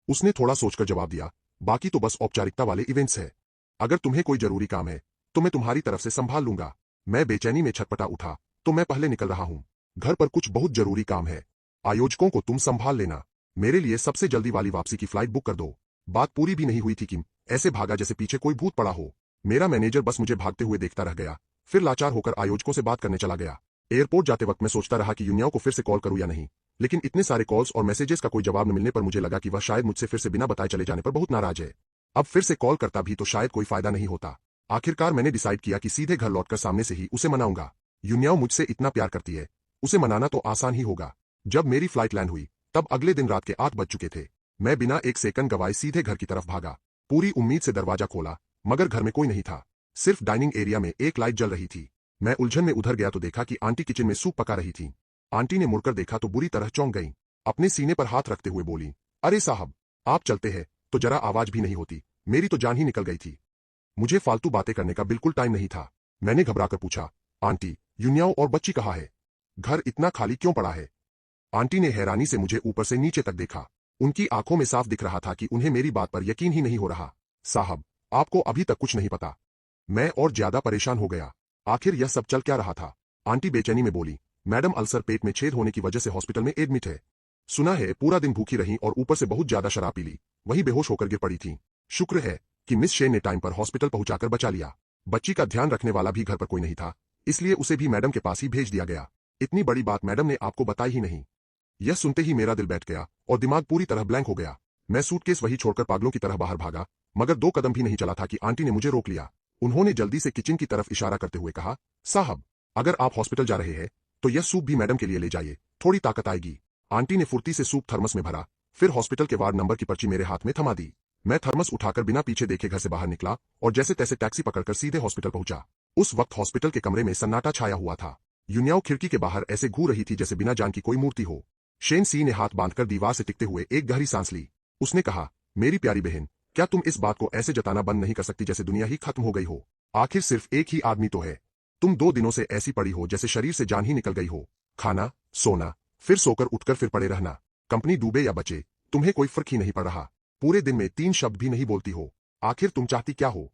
उसने थोड़ा सोचकर जवाब दिया, बाकी तो बस औपचारिकता वाले इवेंट्स है। अगर तुम्हें कोई जरूरी काम है तो मैं तुम्हारी तरफ से संभाल लूंगा। मैं बेचैनी में छटपटा उठा, तो मैं पहले निकल रहा हूं। घर पर कुछ बहुत जरूरी काम है। आयोजकों को तुम संभाल लेना। मेरे लिए सबसे जल्दी वाली वापसी की फ्लाइट बुक कर दो। बात पूरी भी नहीं हुई थी कि ऐसे भागा जैसे पीछे कोई भूत पड़ा हो। मेरा मैनेजर बस मुझे भागते हुए देखता रह गया, फिर लाचार होकर आयोजकों से बात करने चला गया। एयरपोर्ट जाते वक्त मैं सोचता रहा कि युन्याओं को फिर से कॉल करूं या नहीं, लेकिन इतने सारे कॉल्स और मैसेजेस का कोई जवाब न मिलने पर मुझे लगा कि वह शायद मुझसे फिर से बिना बताए चले जाने पर बहुत नाराज है। अब फिर से कॉल करता भी तो शायद कोई फायदा नहीं होता। आखिरकार मैंने डिसाइड किया कि सीधे घर लौटकर सामने से ही उसे मनाऊंगा। यून्याओ मुझसे इतना प्यार करती है, उसे मनाना तो आसान ही होगा। जब मेरी फ्लाइट लैंड हुई तब अगले दिन रात के 8 बज चुके थे। मैं बिना एक सेकंड गवाए सीधे घर की तरफ भागा। पूरी उम्मीद से दरवाजा खोला, मगर घर में कोई नहीं था। सिर्फ डाइनिंग एरिया में एक लाइट जल रही थी। मैं उलझन में उधर गया तो देखा कि आंटी किचन में सूप पका रही थी। आंटी ने मुड़कर देखा तो बुरी तरह चौंक गई। अपने सीने पर हाथ रखते हुए बोली, अरे साहब, आप चलते हैं तो जरा आवाज भी नहीं होती, मेरी तो जान ही निकल गई थी। मुझे फालतू बातें करने का बिल्कुल टाइम नहीं था। मैंने घबराकर पूछा, आंटी, यून्याओ और बच्ची कहाँ है? घर इतना खाली क्यों पड़ा है? आंटी ने हैरानी से मुझे ऊपर से नीचे तक देखा। उनकी आंखों में साफ दिख रहा था कि उन्हें मेरी बात पर यकीन ही नहीं हो रहा। साहब, आपको अभी तक कुछ नहीं पता? मैं और ज्यादा परेशान हो गया। आखिर यह सब चल क्या रहा था? आंटी बेचैनी में बोली, मैडम अल्सर पेट में छेद होने की वजह से हॉस्पिटल में एडमिट है। सुना है पूरा दिन भूखी रही और ऊपर से बहुत ज्यादा शराब पी ली, वही बेहोश होकर गिर पड़ी थी। शुक्र है कि मिस शेन ने टाइम पर हॉस्पिटल पहुंचाकर बचा लिया। बच्ची का ध्यान रखने वाला भी घर पर कोई नहीं था, इसलिए उसे भी मैडम के पास ही भेज दिया गया। इतनी बड़ी बात मैडम ने आपको बताई ही नहीं। यह सुनते ही मेरा दिल बैठ गया और दिमाग पूरी तरह ब्लैंक हो गया। मैं सूटकेस वही छोड़कर पागलों की तरह बाहर भागा, मगर 2 कदम भी नहीं चला था कि आंटी ने मुझे रोक लिया। उन्होंने जल्दी से किचन की तरफ इशारा करते हुए कहा, साहब, अगर आप हॉस्पिटल जा रहे हैं तो यह सूप भी मैडम के लिए ले जाइए, थोड़ी ताकत आएगी। आंटी ने फुर्ती से सूप थर्मस में भरा, फिर हॉस्पिटल के वार्ड नंबर की पर्ची मेरे हाथ में थमा दी। मैं थर्मस उठाकर बिना पीछे देखे घर से बाहर निकला और जैसे तैसे टैक्सी पकड़कर सीधे हॉस्पिटल पहुंचा। उस वक्त हॉस्पिटल के कमरे में सन्नाटा छाया हुआ था। यून्याओ खिड़की के बाहर ऐसे घूर रही थी जैसे बिना जान की कोई मूर्ति हो। शेन सी ने हाथ बांधकर दीवार से टिकते हुए एक गहरी सांस ली। उसने कहा, मेरी प्यारी बहन, क्या तुम इस बात को ऐसे जताना बंद नहीं कर सकती जैसे दुनिया ही खत्म हो गई हो? आखिर सिर्फ एक ही आदमी तो है। तुम 2 दिनों से ऐसी पड़ी हो जैसे शरीर से जान ही निकल गई हो। खाना, सोना, फिर सोकर उठकर फिर पड़े रहना। कंपनी डूबे या बचे, तुम्हें कोई फर्क ही नहीं पड़ रहा। पूरे दिन में 3 शब्द भी नहीं बोलती हो। आखिर तुम चाहती क्या हो?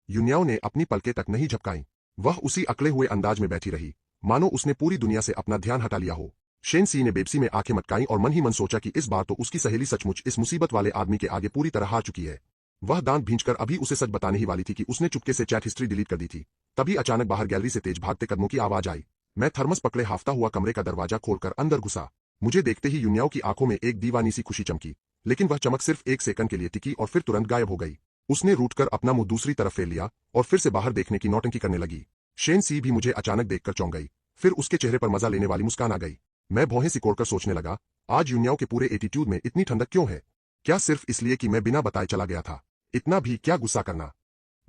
यून्याओ ने अपनी पलकें तक नहीं झपकाई। वह उसी अकड़े हुए अंदाज में बैठी रही, मानो उसने पूरी दुनिया से अपना ध्यान हटा लिया हो। शेन सी ने बेबसी में आंखें मटकाई और मन ही मन सोचा कि इस बार तो उसकी सहेली सचमुच इस मुसीबत वाले आदमी के आगे पूरी तरह हार चुकी है। वह दांत भींचकर अभी उसे सच बताने ही वाली थी कि उसने चुपके से चैट हिस्ट्री डिलीट कर दी थी। तभी अचानक बाहर गैलरी से तेज भागते कदमों की आवाज आई। मैं थर्मस पकड़े हाफता हुआ कमरे का दरवाजा खोलकर अंदर घुसा। मुझे देखते ही यून्याओ की आंखों में एक दीवानी सी खुशी चमकी, लेकिन वह चमक सिर्फ 1 सेकंड के लिए टिकी और फिर तुरंत गायब हो गई। उसने रूठकर अपना मुंह दूसरी तरफ फेर लिया और फिर से बाहर देखने की नौटंकी करने लगी। शेन सी भी मुझे अचानक देखकर चौंक गई, फिर उसके चेहरे पर मजा लेने वाली मुस्कान आ गई। मैं भौहें सिकोड़कर सोचने लगा, आज यून्याओ के पूरे एटीट्यूड में इतनी ठंडक क्यों है? क्या सिर्फ इसलिए कि मैं बिना बताए चला गया था? इतना भी क्या गुस्सा करना?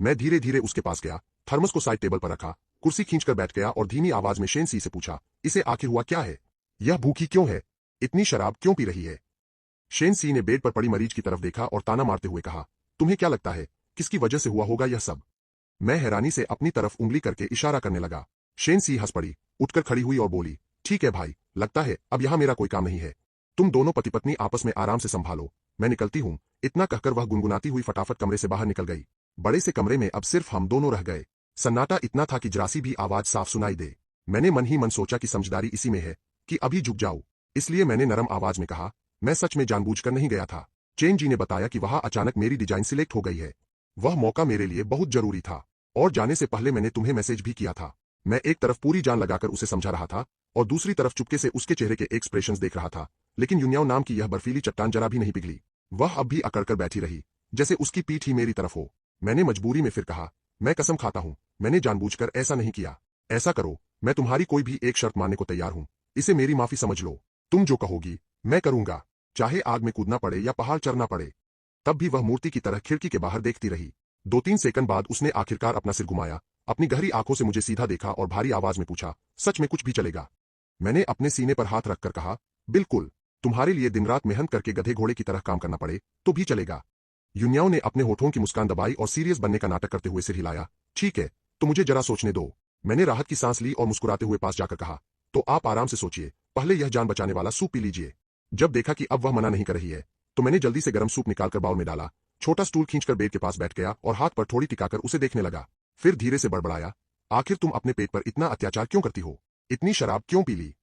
मैं धीरे धीरे उसके पास गया, थर्मस को साइड टेबल पर रखा, कुर्सी खींचकर बैठ गया और धीमी आवाज में शेन सी से पूछा, इसे आखिर हुआ क्या है? यह भूखी क्यों है? इतनी शराब क्यों पी रही है? शेन सी ने बेड पर पड़ी मरीज की तरफ देखा और ताना मारते हुए कहा, तुम्हें क्या लगता है किसकी वजह से हुआ होगा यह सब? मैं हैरानी से अपनी तरफ उंगली करके इशारा करने लगा। शेन सी हंस पड़ी, उठकर खड़ी हुई और बोली, ठीक है भाई, लगता है अब यहां मेरा कोई काम नहीं है। तुम दोनों पति पत्नी आपस में आराम से संभालो, मैं निकलती हूं। इतना कहकर वह गुनगुनाती हुई फटाफट कमरे से बाहर निकल गई। बड़े से कमरे में अब सिर्फ हम दोनों रह गए। सन्नाटा इतना था कि जरासी भी आवाज साफ सुनाई दे। मैंने मन ही मन सोचा कि समझदारी इसी में है कि अभी झुक जाऊं, इसलिए मैंने नरम आवाज में कहा, मैं सच में जानबूझकर नहीं गया था। चेन जी ने बताया कि वहां अचानक मेरी डिजाइन सिलेक्ट हो गई है। वह मौका मेरे लिए बहुत जरूरी था और जाने से पहले मैंने तुम्हें मैसेज भी किया था। मैं एक तरफ पूरी जान लगाकर उसे समझा रहा था और दूसरी तरफ चुपके से उसके चेहरे के एक्सप्रेशंस देख रहा था, लेकिन यून्याओ नाम की यह बर्फीली चट्टान जरा भी नहीं पिघली। वह अब भी अकड़कर बैठी रही, जैसे उसकी पीठ ही मेरी तरफ हो। मैंने मजबूरी में फिर कहा, मैं कसम खाता हूं, मैंने जानबूझकर ऐसा नहीं किया। ऐसा करो, मैं तुम्हारी कोई भी एक शर्त मानने को तैयार हूं, इसे मेरी माफी समझ लो। तुम जो कहोगी मैं करूंगा, चाहे आग में कूदना पड़े या पहाड़ चढ़ना पड़े। तब भी वह मूर्ति की तरह खिड़की के बाहर देखती रही। 2-3 सेकंड बाद उसने आखिरकार अपना सिर घुमाया, अपनी गहरी आंखों से मुझे सीधा देखा और भारी आवाज में पूछा, सच में कुछ भी चलेगा? मैंने अपने सीने पर हाथ रखकर कहा, बिल्कुल, तुम्हारे लिए दिन रात मेहनत करके गधे घोड़े की तरह काम करना पड़े तो भी चलेगा। यून्याओ ने अपने होठों की मुस्कान दबाई और सीरियस बनने का नाटक करते हुए सिर हिलाया। ठीक है, तो मुझे जरा सोचने दो। मैंने राहत की सांस ली और मुस्कुराते हुए पास जाकर कहा, तो आप आराम से सोचिए, पहले यह जान बचाने वाला सूप पी लीजिए। जब देखा कि अब वह मना नहीं कर रही है, तो मैंने जल्दी से गर्म सूप निकालकर बाउल में डाला, छोटा स्टूल खींचकर बेड के पास बैठ गया और हाथ पर थोड़ी टिकाकर उसे देखने लगा। फिर धीरे से बड़बड़ाया, आखिर तुम अपने पेट पर इतना अत्याचार क्यों करती हो? इतनी शराब क्यों पी ली?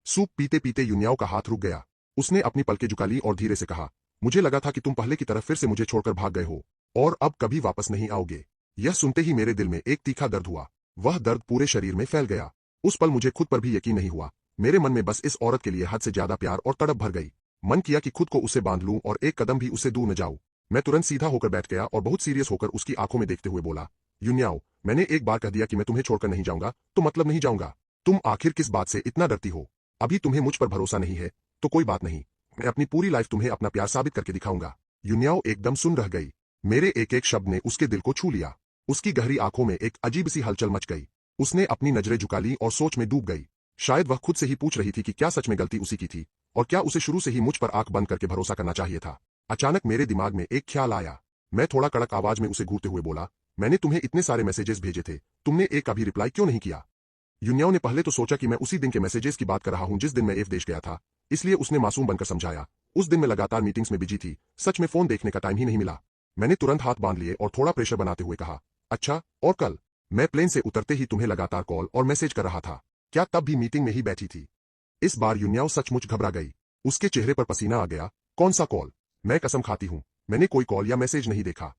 सूप पीते पीते यून्याओ का हाथ रुक गया। उसने अपनी पलकें झुका ली और धीरे से कहा, मुझे लगा था कि तुम पहले की तरह फिर से मुझे छोड़कर भाग गए हो और अब कभी वापस नहीं आओगे। यह सुनते ही मेरे दिल में एक तीखा दर्द हुआ। वह दर्द पूरे शरीर में फैल गया। उस पल मुझे खुद पर भी यकीन नहीं हुआ मेरे मन में बस इस औरत के लिए हद से ज्यादा प्यार और तड़प भर गई। मन किया कि खुद को उसे बांध लूं और एक कदम भी उससे दूर न जाऊं। मैं तुरंत सीधा होकर बैठ गया और बहुत सीरियस होकर उसकी आंखों में देखते हुए बोला, युन्याओ, मैंने एक बार कह दिया कि मैं तुम्हें छोड़कर नहीं जाऊंगा, तो मतलब नहीं जाऊंगा। तुम आखिर किस बात से इतना डरती हो? अभी तुम्हें मुझ पर भरोसा नहीं है तो कोई बात नहीं, मैं अपनी पूरी लाइफ तुम्हें अपना प्यार साबित करके दिखाऊंगा। युन्याओ एकदम सुन रह गई। मेरे एक एक शब्द ने उसके दिल को छू लिया। उसकी गहरी आंखों में एक अजीब सी हलचल मच गई। उसने अपनी नजरें झुका ली और सोच में डूब गई। शायद वह खुद से ही पूछ रही थी कि क्या सच में गलती उसी की थी और क्या उसे शुरू से ही मुझ पर आंख बंद करके भरोसा करना चाहिए था। अचानक मेरे दिमाग में एक ख्याल आया। मैं थोड़ा कड़क आवाज में उसे घूरते हुए बोला, मैंने तुम्हें इतने सारे मैसेजेस भेजे थे, तुमने एक का भी रिप्लाई क्यों नहीं किया? युन्याओ ने पहले तो सोचा कि मैं उसी दिन के मैसेजेस की बात कर रहा हूं जिस दिन मैं एफ देश गया था, इसलिए उसने मासूम बनकर समझाया, उस दिन मैं लगातार मीटिंग्स में बिजी थी, सच में फोन देखने का टाइम ही नहीं मिला। मैंने तुरंत हाथ बांध लिए और थोड़ा प्रेशर बनाते हुए कहा, अच्छा, और कल? मैं प्लेन से उतरते ही तुम्हें लगातार कॉल और मैसेज कर रहा था, क्या तब भी मीटिंग में ही बैठी थी? इस बार युन्याओ सचमुच घबरा गई। उसके चेहरे पर पसीना आ गया। कौन सा कॉल? मैं कसम खाती हूं, मैंने कोई कॉल या मैसेज नहीं देखा।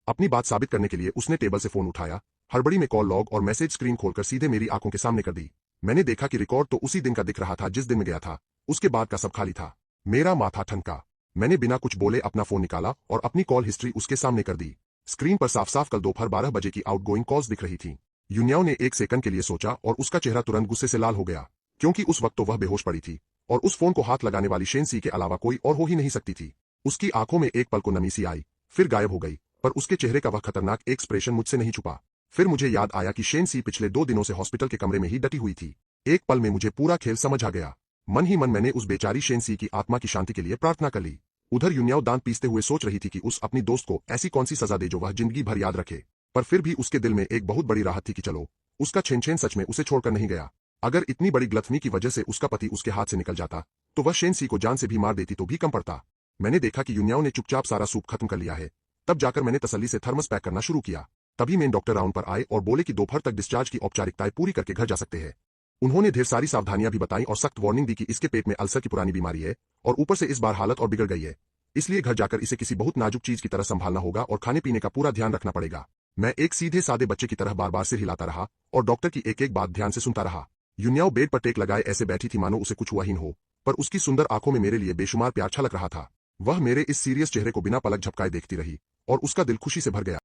अपनी बात साबित करने के लिए उसने टेबल से फोन उठाया, हड़बड़ी में कॉल लॉग और मैसेज स्क्रीन खोलकर सीधे मेरी आंखों के सामने कर दी। मैंने देखा कि रिकॉर्ड तो उसी दिन का दिख रहा था जिस दिन मैं गया था, उसके बाद का सब खाली था। मेरा माथा ठनका। मैंने बिना कुछ बोले अपना फोन निकाला और अपनी कॉल हिस्ट्री उसके सामने कर दी। स्क्रीन पर साफ साफ कल दोपहर 12 बजे की आउटगोइंग कॉल्स दिख रही थी। युन्याओ ने एक सेकंड के लिए सोचा और उसका चेहरा तुरंत गुस्से से लाल हो गया, क्योंकि उस वक्त तो वह बेहोश पड़ी थी और उस फोन को हाथ लगाने वाली शेनसी के अलावा कोई और हो ही नहीं सकती थी। उसकी आंखों में एक पल को नमी सी आई, फिर गायब हो गई, पर उसके चेहरे का वह खतरनाक एक्सप्रेशन मुझसे नहीं छुपा। फिर मुझे याद आया कि शेनसी पिछले 2 दिनों से हॉस्पिटल के कमरे में ही डटी हुई थी। एक पल में मुझे पूरा खेल समझ आ गया। मन ही मन मैंने उस बेचारी शेनसी की आत्मा की शांति के लिए प्रार्थना कर ली। उधर युन्याओ दांत पीसते हुए सोच रही थी कि उस अपनी दोस्त को ऐसी कौन सी सजा दे जो वह जिंदगी भर याद रखे, पर फिर भी उसके दिल में एक बहुत बड़ी राहत थी कि चलो, उसका छेन सच में उसे छोड़कर नहीं गया। अगर इतनी बड़ी गलतफहमी की वजह से उसका पति उसके हाथ से निकल जाता, तो वह शेनसी को जान से भी मार देती तो भी कम पड़ता। मैंने देखा कि युन्याओ ने चुपचाप सारा सूप खत्म कर लिया है। तब जाकर मैंने तसल्ली से थर्मस पैक करना शुरू किया। तभी मेन डॉक्टर राउंड पर आए और बोले कि दोपहर तक डिस्चार्ज की औपचारिकताएं पूरी करके घर जा सकते हैं। उन्होंने ढेर सारी सावधानियां भी बताई और सख्त वार्निंग दी कि इसके पेट में अल्सर की पुरानी बीमारी है और ऊपर से इस बार हालत और बिगड़ गई है, इसलिए घर जाकर इसे किसी बहुत नाजुक चीज की तरह संभालना होगा और खाने पीने का पूरा ध्यान रखना पड़ेगा। मैं एक सीधे सादे बच्चे की तरह बार बार सिर हिलाता रहा और डॉक्टर की एक एक बात ध्यान से सुनता रहा। युन्याओ बेड पर टेक लगाए ऐसे बैठी थी मानो उसे कुछ हुआ ही न हो, पर उसकी सुंदर आंखों में मेरे लिए बेशुमार प्यार छलक रहा था। वह मेरे इस सीरियस चेहरे को बिना पलक झपकाए देखती रही और उसका दिल खुशी से भर गया।